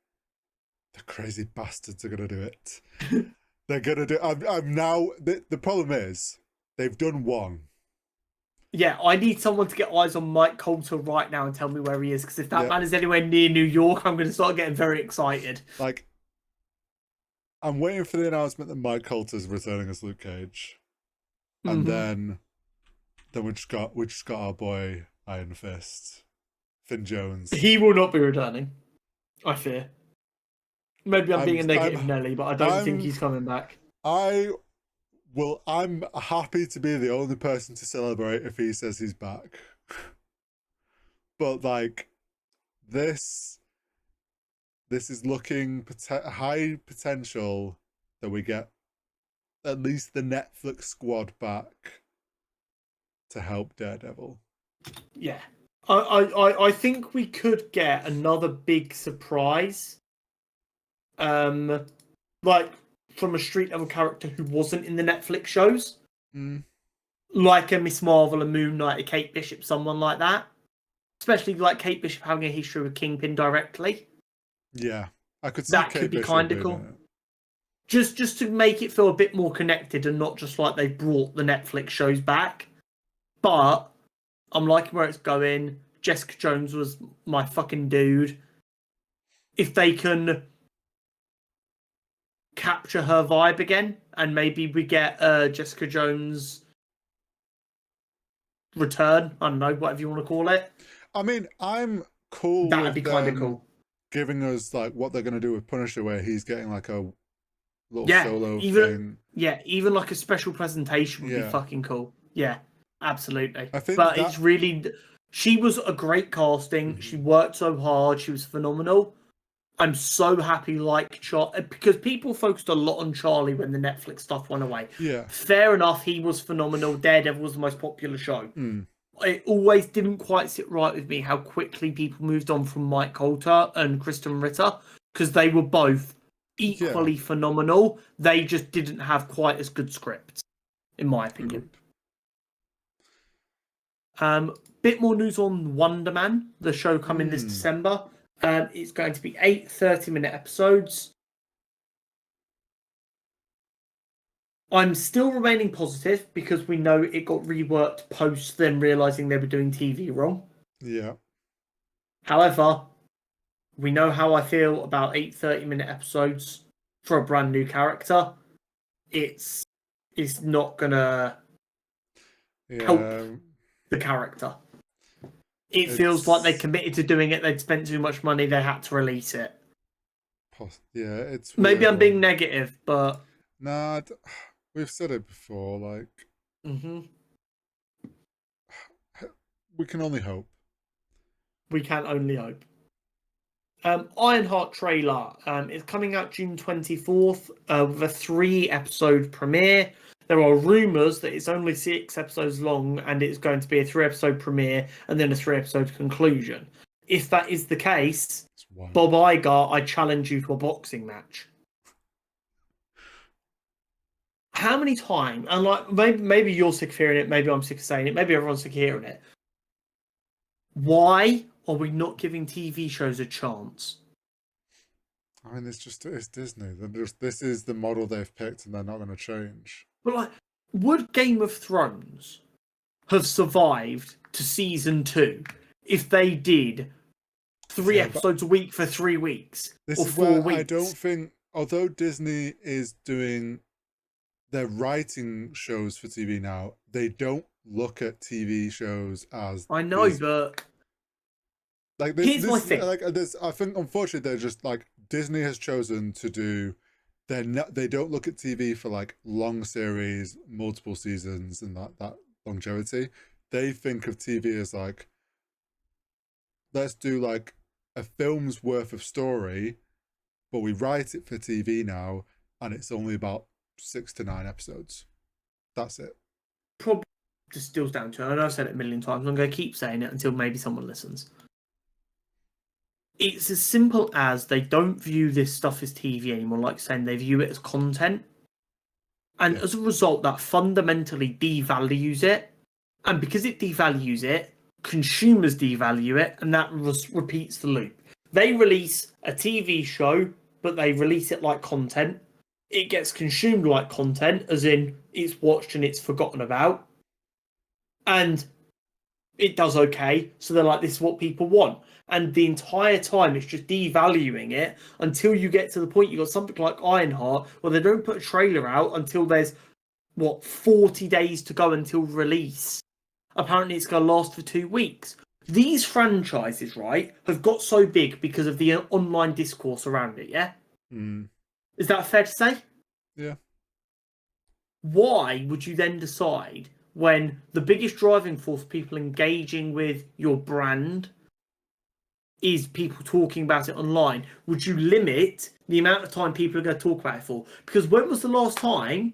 the crazy bastards are going to do it. They're going to do it. I'm now... The problem is, they've done one. Yeah, I need someone to get eyes on Mike Coulter right now and tell me where he is, because if that man is anywhere near New York, I'm going to start getting very excited. Like, I'm waiting for the announcement that Mike Coulter's returning as Luke Cage. And then we just got our boy Iron Fist. Finn Jones. He will not be returning, I fear. Maybe I'm being a negative Nelly, but I don't think he's coming back. I'm happy to be the only person to celebrate if he says he's back. But like, this is looking high potential that we get at least the Netflix squad back to help Daredevil. Yeah. I think we could get another big surprise. Like from a street level character who wasn't in the Netflix shows. Like a Miss Marvel, a Moon Knight, a Kate Bishop, someone like that. Especially like Kate Bishop having a history with Kingpin directly. Yeah. I could see that Kate could be Bishop kind of cool. Just to make it feel a bit more connected and not just like they brought the Netflix shows back. But I'm liking where it's going. Jessica Jones was my fucking dude. If they can capture her vibe again, and maybe we get Jessica Jones return. I don't know, whatever you want to call it. I mean, I'm cool. That'd be kind of cool. Giving us like what they're gonna do with Punisher, where he's getting like a little solo thing. Yeah, even like a special presentation would be fucking cool. Yeah, absolutely. I think it's really. She was a great casting. She worked so hard. She was phenomenal. I'm so happy, because people focused a lot on Charlie when the Netflix stuff went away. Yeah. Fair enough, he was phenomenal. Daredevil was the most popular show. It always didn't quite sit right with me how quickly people moved on from Mike Coulter and Kristen Ritter, because they were both equally phenomenal. They just didn't have quite as good scripts, in my opinion. Bit more news on Wonder Man, the show coming this December. It's going to be 8 30-minute episodes. I'm still remaining positive because we know it got reworked post them realising they were doing TV wrong. Yeah. However, we know how I feel about 8 30-minute episodes for a brand new character. It's not going to help the character. It feels like they committed to doing it. They'd spent too much money. They had to release it. Yeah, it's maybe I'm being negative, but nah, we've said it before. Like, we can only hope. We can only hope. Ironheart trailer is coming out June 24th with a 3-episode premiere. There are rumours that it's only 6 episodes long and it's going to be a 3-episode premiere and then a 3-episode conclusion. If that is the case, Bob Iger, I challenge you to a boxing match. how many times, and like maybe you're sick of hearing it, maybe I'm sick of saying it, maybe everyone's sick of hearing it. Why are we not giving TV shows a chance? I mean, it's Disney. This is the model they've picked, and they're not going to change. But like, would Game of Thrones have survived to season 2 if they did 3 episodes a week for 3 weeks this or is 4 where weeks? I don't think, although Disney is doing, they're writing shows for TV now, they don't look at TV shows as. I know, but like here's my thing. Like this, I think unfortunately they're just like Disney has chosen to do. They don't look at TV for like long series, multiple seasons, and that longevity. They think of TV as like, let's do like a film's worth of story, but we write it for TV now, and it's only about 6 to 9 episodes. That's it. Probably distills down to, and I've said it a million times, I'm going to keep saying it until maybe someone listens. It's as simple as they don't view this stuff as TV anymore, like saying they view it as content. And as a result, that fundamentally devalues it. And because it devalues it, consumers devalue it, and that repeats the loop. They release a TV show, but they release it like content. It gets consumed like content, as in it's watched and it's forgotten about. And it does okay, so they're like, this is what people want. And the entire time, it's just devaluing it until you get to the point you got something like Ironheart, where they don't put a trailer out until there's, 40 days to go until release. Apparently, it's going to last for 2 weeks. These franchises, right, have got so big because of the online discourse around it, yeah? Is that fair to say? Yeah. Why would you then decide when the biggest driving force of people engaging with your brand is people talking about it online, would you limit the amount of time people are going to talk about it for? Because when was the last time,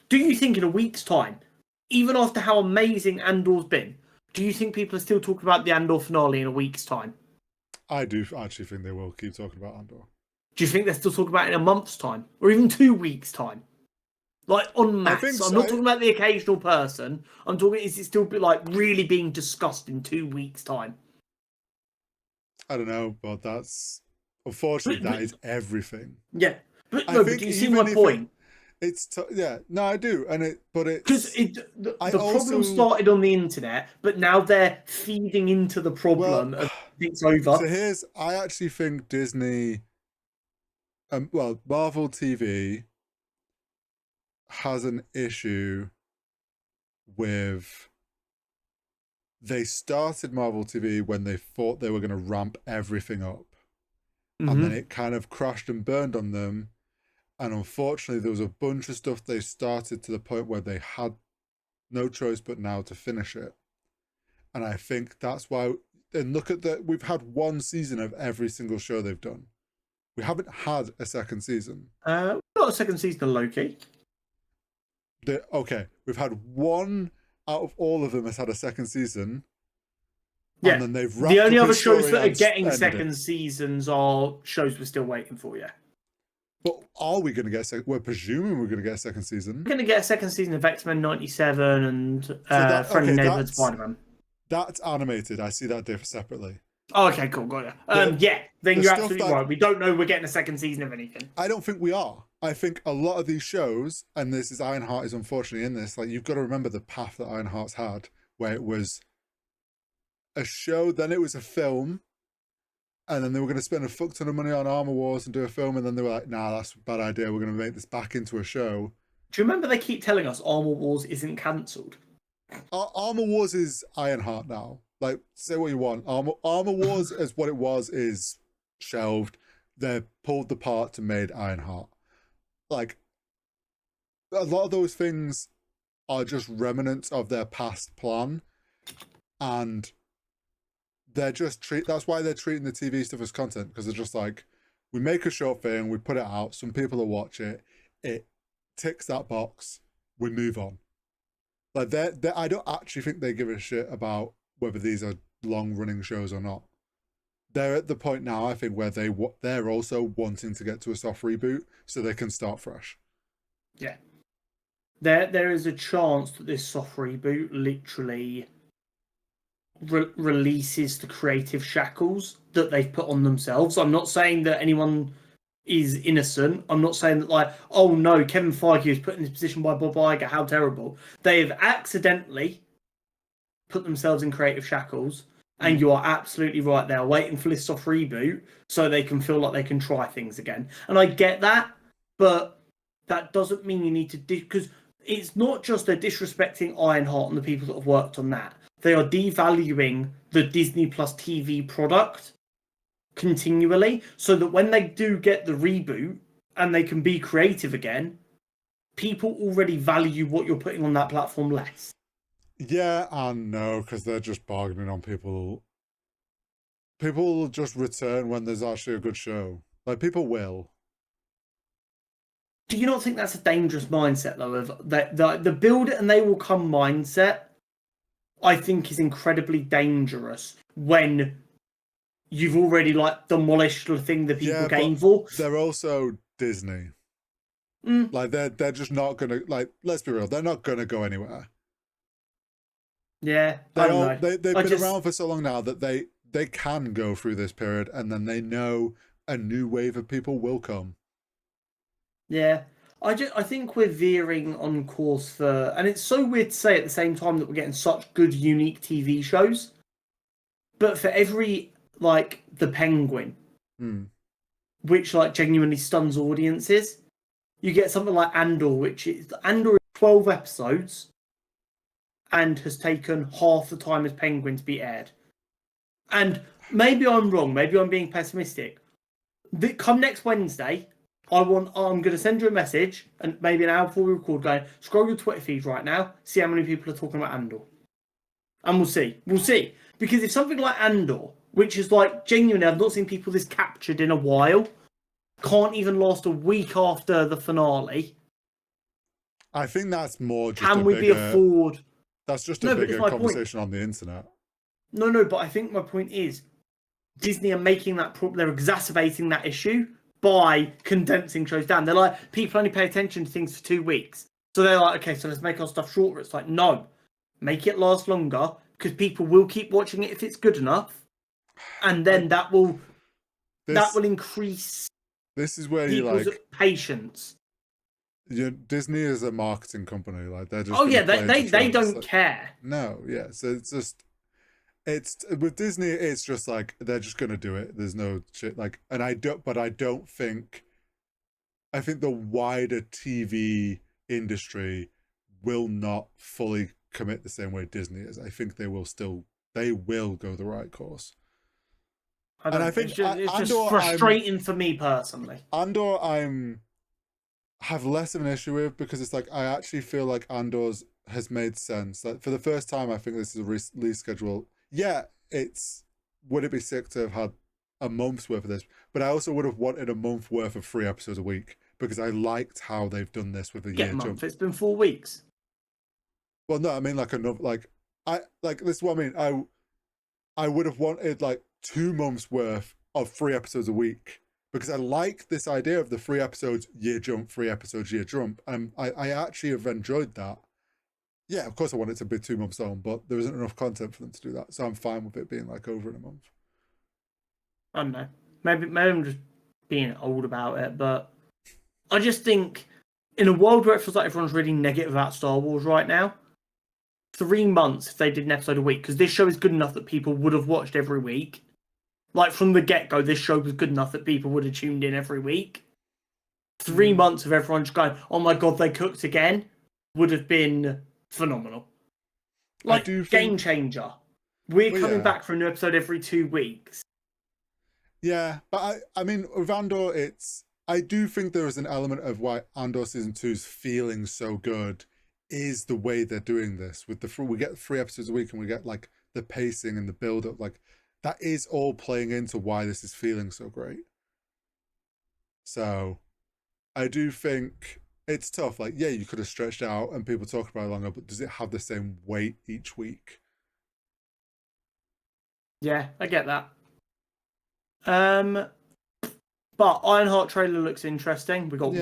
do you think in a week's time, even after how amazing Andor's been, do you think people are still talking about the Andor finale in a week's time? I do actually think they will keep talking about Andor. Do you think they're still talking about it in a month's time? Or even 2 weeks' time? Like, en masse. I'm not talking about the occasional person. I'm talking, is it still like really being discussed in 2 weeks' time? I don't know, but that's unfortunately that is everything. Yeah, but do you see my point? No, I do, because the problem started on the internet, but now they're feeding into the problem. And it's over. So I actually think Disney, Marvel TV has an issue with. They started Marvel TV when they thought they were going to ramp everything up. And then it kind of crashed and burned on them. And unfortunately, there was a bunch of stuff they started to the point where they had no choice but now to finish it. And I think that's why, and look at that, we've had 1 season of every single show they've done. We haven't had a second season. Not a second season of Loki. We've had 1 out of all of them has had a second season. Yeah. And then they've the only other shows that are getting second seasons are shows we're still waiting for, yeah. But are we going to get we're presuming we're going to get a second season. We're going to get a second season of X-Men 97 and Friendly Neighborhood Spider-Man. That's animated. I see that separately. Oh, okay, cool, got you. Then you're absolutely right. We don't know we're getting a second season of anything. I don't think we are. I think a lot of these shows, and this is Ironheart is unfortunately in this, like you've got to remember the path that Ironheart's had, where it was a show, then it was a film, and then they were going to spend a fuck ton of money on Armor Wars and do a film, and then they were like, nah, that's a bad idea. We're going to make this back into a show. Do you remember they keep telling us Armor Wars isn't cancelled? Armor Wars is Ironheart now. Like, say what you want. Armor Wars, as what it was, is shelved. They pulled the part to made Ironheart. Like, a lot of those things are just remnants of their past plan, and they're just that's why they're treating the TV stuff as content, because they're just like, we make a short thing, we put it out, some people will watch it, it ticks that box, we move on. Like I don't actually think they give a shit about whether these are long running shows or not. They're at the point now, I think, where they're also wanting to get to a soft reboot so they can start fresh. Yeah. there is a chance that this soft reboot literally releases the creative shackles that they've put on themselves. I'm not saying that anyone is innocent. I'm not saying that, like, oh no, Kevin Feige was put in this position by Bob Iger, how terrible. They have accidentally put themselves in creative shackles, and you are absolutely right. They're waiting for this soft reboot so they can feel like they can try things again. And I get that, but that doesn't mean you need to because it's not just they're disrespecting Ironheart and the people that have worked on that. They are devaluing the Disney Plus TV product continually, so that when they do get the reboot and they can be creative again, people already value what you're putting on that platform less. Yeah and no, because they're just bargaining on people. People will just return when there's actually a good show. Like, people will. Do you not think that's a dangerous mindset, though, of the build it and they will come mindset? I think is incredibly dangerous when you've already, like, demolished the thing that people came for. They're also Disney. Like, they're just not gonna, like, let's be real, they're not gonna go anywhere. Yeah, I don't know. They've been around for so long now that they can go through this period, and then they know a new wave of people will come. Yeah. I think we're veering on course for, and it's so weird to say at the same time that we're getting such good, unique TV shows. But for every, like, The Penguin, which, like, genuinely stuns audiences, you get something like Andor, which is 12 episodes and has taken half the time as Penguin to be aired. And maybe I'm wrong, maybe I'm being pessimistic. Come next Wednesday, I'm going to send you a message, and maybe an hour before we record, going, scroll your Twitter feed right now, see how many people are talking about Andor. And we'll see. We'll see. Because if something like Andor, which is, like, genuinely, I've not seen people this captured in a while, can't even last a week after the finale. I think that's more just can we be afford? That's just a bigger conversation on the internet. No, but I think my point is Disney are making that they're exacerbating that issue by condensing shows down. They're like, people only pay attention to things for 2 weeks. So they're like, okay, so let's make our stuff shorter. It's like, no, make it last longer, because people will keep watching it if it's good enough. And then that will increase this is where people's patience. Disney is a marketing company. Like, they're just they don't care. No, yeah. So it's with Disney, it's just like they're just gonna do it. There's no shit, like, and I don't think, I think the wider TV industry will not fully commit the same way Disney is. I think they will go the right course. And I think it's just frustrating for me personally. Andor, have less of an issue with, because it's like, I actually feel like Andor's has made sense. Like, for the first time, I think this is a release schedule. Yeah, would it be sick to have had a month's worth of this? But I also would have wanted a month worth of 3 episodes a week, because I liked how they've done this with a year jump. It's been 4 weeks. Well, no, I mean, like, this is what I mean. I would have wanted, like, 2 months worth of 3 episodes a week, because I like this idea of the 3 episodes year jump, 3 episodes year jump, and I actually have enjoyed that. Yeah, of course I want it to be 2 months on, but there isn't enough content for them to do that, so I'm fine with it being, like, over in a month. I don't know. Maybe I'm just being old about it, but I just think in a world where it feels like everyone's really negative about Star Wars right now, 3 months if they did an episode a week, because this show is good enough that people would have watched every week. Like, from the get-go, this show was good enough that people would have tuned in every week. 3 months of everyone just going, oh my god, they cooked again, would have been phenomenal. Like, game changer. We're coming back for a new episode every 2 weeks. Yeah, but I mean, with Andor, I do think there is an element of why Andor Season 2 is feeling so good is the way they're doing this. We get 3 episodes a week, and we get, like, the pacing and the build-up, like, that is all playing into why this is feeling so great. So I do think it's tough. Like, yeah, you could have stretched out and people talk about it longer, but does it have the same weight each week? Yeah, I get that. But Ironheart trailer looks interesting. We got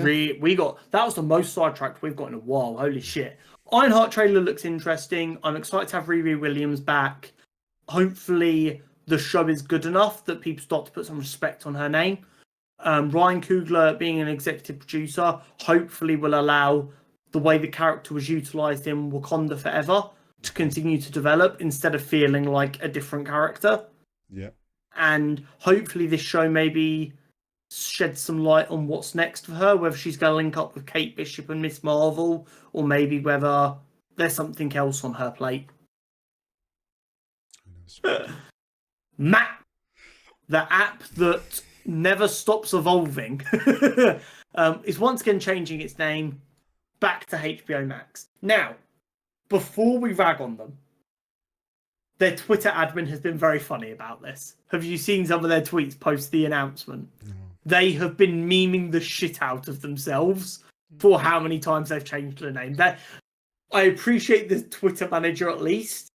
that was the most sidetracked we've got in a while. Holy shit! Ironheart trailer looks interesting. I'm excited to have Riri Williams back. Hopefully, the show is good enough that people start to put some respect on her name. Ryan Coogler being an executive producer hopefully will allow the way the character was utilized in Wakanda Forever to continue to develop instead of feeling like a different character. Yeah. And hopefully this show maybe sheds some light on what's next for her, whether she's going to link up with Kate Bishop and Miss Marvel, or maybe whether there's something else on her plate. Map, the app that never stops evolving, is once again changing its name back to HBO Max. Now, before we rag on them, their Twitter admin has been very funny about this. Have you seen some of their tweets post the announcement? No. They have been memeing the shit out of themselves for how many times they've changed their name. I appreciate the Twitter manager at least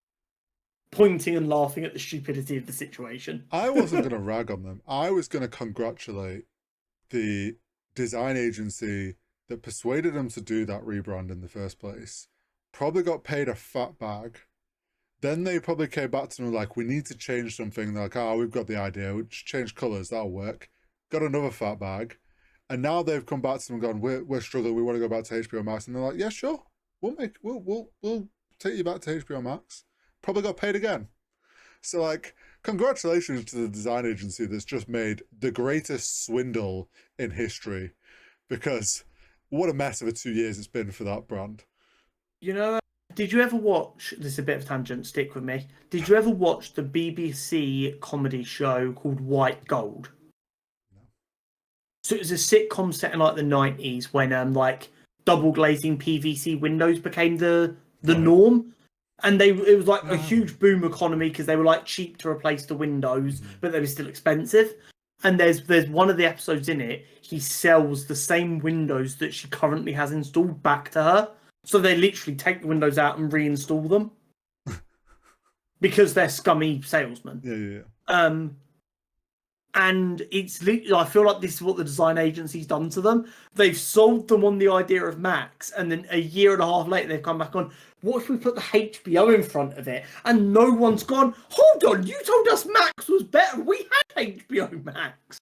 pointing and laughing at the stupidity of the situation. I wasn't going to rag on them. I was going to congratulate the design agency that persuaded them to do that rebrand in the first place. Probably got paid a fat bag. Then they probably came back to them like, we need to change something. They're like, oh, we've got the idea. We'll just change colours. That'll work. Got another fat bag. And now they've come back to them and gone, we're struggling. We want to go back to HBO Max. And they're like, yeah, sure. We'll take you back to HBO Max. Probably got paid again. So, like, congratulations to the design agency that's just made the greatest swindle in history, because what a mess of a 2 years it's been for that brand. You know, did you ever watch, this is a bit of a tangent, stick with me. Did you ever watch the BBC comedy show called White Gold? No. So it was a sitcom set in like the 90s when like double glazing PVC windows became the norm. And it was like a huge boom economy because they were like cheap to replace the windows, but they were still expensive. And there's one of the episodes in it, he sells the same windows that she currently has installed back to her. So they literally take the windows out and reinstall them because they're scummy salesmen. Yeah. And it's literally, I feel like this is what the design agency's done to them. They've sold them on the idea of Max, and then a year and a half later, they've come back on, what if we put the HBO in front of it? And no one's gone, hold on, you told us Max was better. We had HBO Max.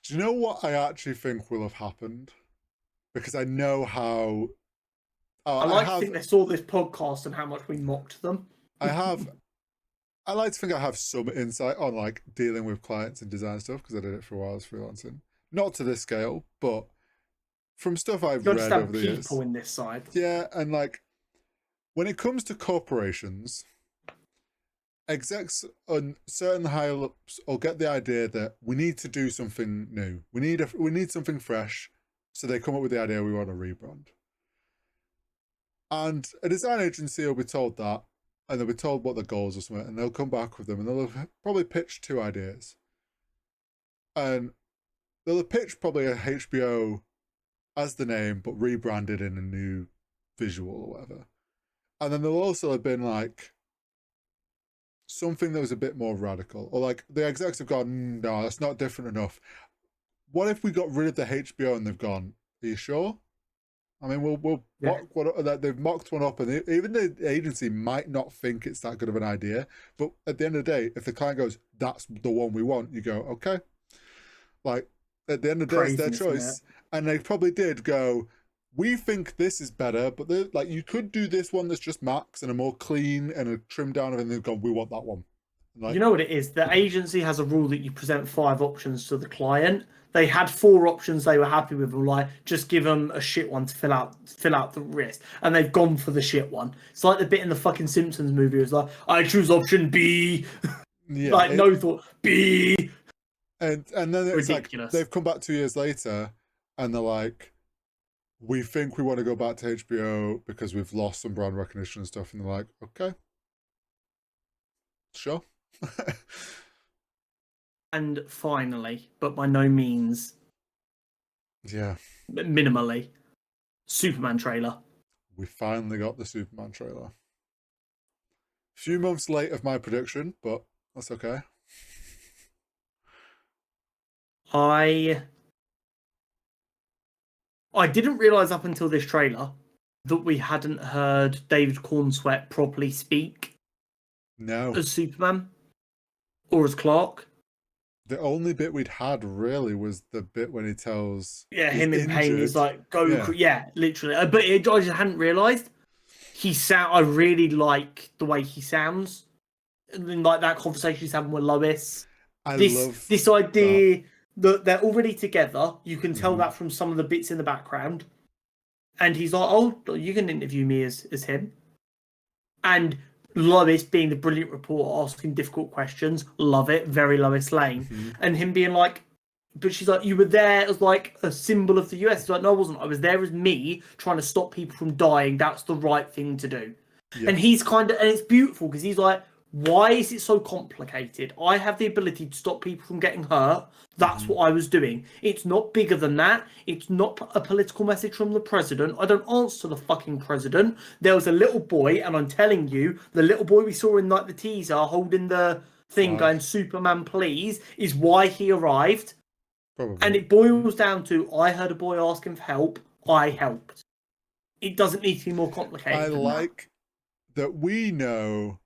Do you know what I actually think will have happened? Because I know how... I think they saw this podcast and how much we mocked them. I like to think I have some insight on like dealing with clients and design stuff because I did it for a while as freelancing. Not to this scale, but from stuff I've read over the years. People in this side. Yeah, and like when it comes to corporations, execs on certain higher ups will get the idea that we need to do something new. We need something fresh, so they come up with the idea we want to rebrand. And a design agency will be told that, and they'll be told what the goals are, something, and they'll come back with them, and they'll probably pitch 2 ideas. And they'll pitch probably a HBO as the name, but rebranded in a new visual or whatever. And then there'll also have been like something that was a bit more radical, or like the execs have gone, no, that's not different enough. What if we got rid of the HBO and they've gone, are you sure? I mean, we'll mock one, they've mocked one up, and even the agency might not think it's that good of an idea. But at the end of the day, if the client goes, that's the one we want, you go, okay. Like, at the end of the day, it's their choice. And they probably did go, we think this is better, but like, you could do this one that's just Max and a more clean and a trimmed down, and they've gone, we want that one. Like, you know what it is? The agency has a rule that you present 5 options to the client. They had 4 options they were happy with, and like, just give them a shit one to fill out the rest, and they've gone for the shit one. It's like the bit in the fucking Simpsons movie. It's like, I choose option B. Yeah, like no thought B. And then it's ridiculous. Like they've come back 2 years later, and they're like, we think we want to go back to HBO because we've lost some brand recognition and stuff, and they're like, okay, sure. And finally, but by no means minimally, Superman trailer. We finally got the Superman trailer. A few months late of my prediction, but that's okay. I I didn't realize up until this trailer that we hadn't heard David Cornsweet properly speak No. as Superman or as Clark. The only bit we'd had really was the bit when he tells Yeah, he's him in pain. He's injured. like, "Go!" Yeah. Yeah, literally. But I just hadn't realized. I really like the way he sounds, and then, like that conversation he's having with Lois. I This love this that. idea that they're already together. You can tell Mhm. that from some of the bits in the background. And he's like, "Oh, you can interview me as him." And Lois being the brilliant reporter, asking difficult questions, love it, very Lois Lane. Mhm. And him being like, but she's like, "You were there as like a symbol of the US." He's like, "No, I wasn't. I was there as me trying to stop people from dying. That's the right thing to do." Yeah. And he's and it's beautiful because he's like, "Why is it so complicated? I have the ability to stop people from getting hurt. That's what I was doing. It's not bigger than that. It's not a political message from the president. I don't answer to the fucking president. There was a little boy, and I'm telling you, the little boy we saw in like the teaser holding the thing going, 'Superman, please,' is why he arrived." Probably. And it boils down to, I heard a boy asking for help, I helped. It doesn't need to be more complicated. I than like that we know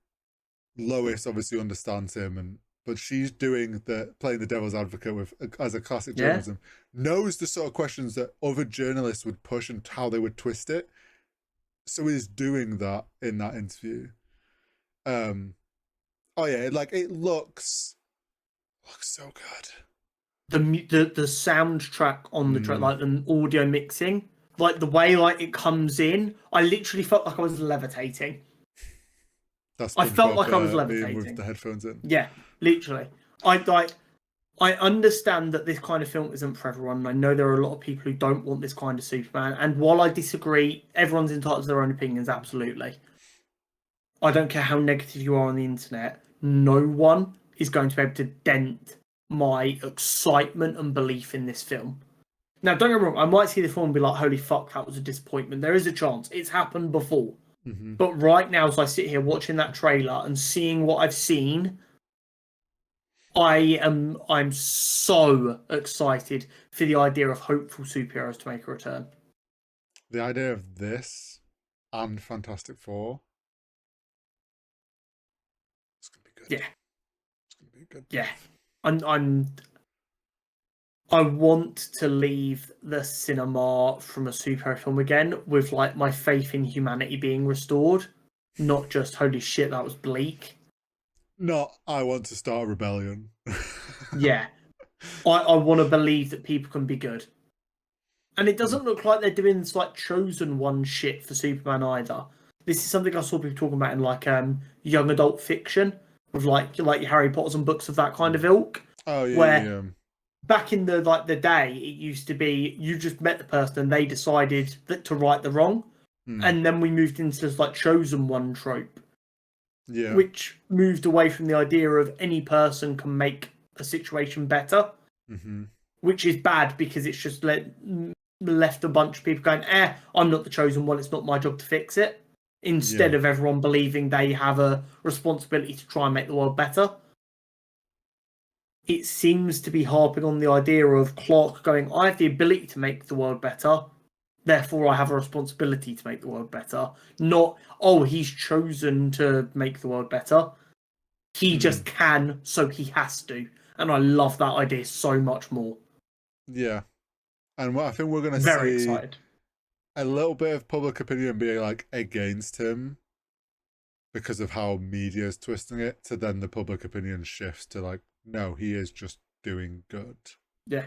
Lois obviously understands him, but she's playing the devil's advocate with as a classic journalism, knows the sort of questions that other journalists would push and how they would twist it. So he's doing that in that interview. Oh yeah, it looks so good. The soundtrack on the track, like the audio mixing, like the way like it comes in, I literally felt like I was levitating. I felt like I was levitating with the headphones in. Yeah, literally. I understand that this kind of film isn't for everyone. I know there are a lot of people who don't want this kind of Superman, and while I disagree, everyone's entitled to their own opinions. Absolutely. I don't care how negative you are on the internet. No one is going to be able to dent my excitement and belief in this film. Now, don't get me wrong, I might see the film and be like, "Holy fuck, that was a disappointment." There is a chance. It's happened before. Mm-hmm. But right now, as I sit here watching that trailer and seeing what I've seen, I'm so excited for the idea of hopeful superheroes to make a return. The idea of this and Fantastic Four, it's gonna be good. Yeah, it's gonna be good. Yeah, I want to leave the cinema from a superhero film again with like my faith in humanity being restored, not just holy shit that was bleak. No, I want to start a rebellion. Yeah, I want to believe that people can be good, and it doesn't look like they're doing this like chosen one shit for Superman either. This is something I saw people talking about in like young adult fiction with like your Harry Potters and books of that kind of ilk. Oh yeah, where yeah. Back in the day, it used to be you just met the person and they decided that to right the wrong, and then we moved into this like chosen one trope, which moved away from the idea of any person can make a situation better, which is bad because it's just left a bunch of people going, "I'm not the chosen one. It's not my job to fix it." Instead of everyone believing they have a responsibility to try and make the world better. It seems to be harping on the idea of Clark going, "I have the ability to make the world better, therefore I have a responsibility to make the world better." Not, "Oh, he's chosen to make the world better. He just can, so he has to." And I love that idea so much more. Yeah. And I think we're going to see very excited. A little bit of public opinion being like against him because of how media is twisting it, to then the public opinion shifts to like, no, he is just doing good. Yeah.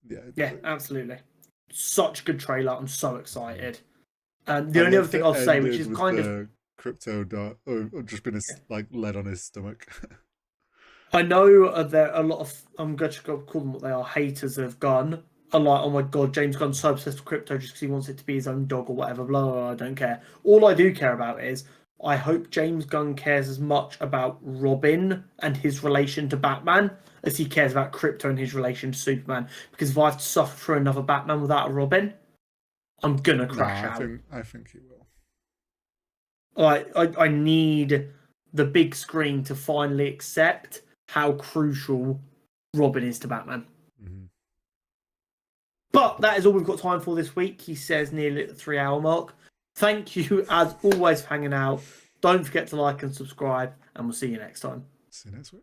Yeah, absolutely. Such a good trailer. I'm so excited. The only other thing I'll say, which is kind of crypto dot, or just been like lead on his stomach. I know there are a lot of, I'm going to call them what they are, haters of Gunn. Are like, "Oh my god, James Gunn's so obsessed with crypto just because he wants it to be his own dog or whatever." Blah, blah, blah. I don't care. All I do care about is I hope James Gunn cares as much about Robin and his relation to Batman as he cares about crypto and his relation to Superman. Because if I have to suffer through another Batman without a Robin, I'm gonna crash out. I think he will. I need the big screen to finally accept how crucial Robin is to Batman. But that is all we've got time for this week. He says nearly at the 3-hour mark. Thank you, as always, for hanging out. Don't forget to like and subscribe, and we'll see you next time. See you next week.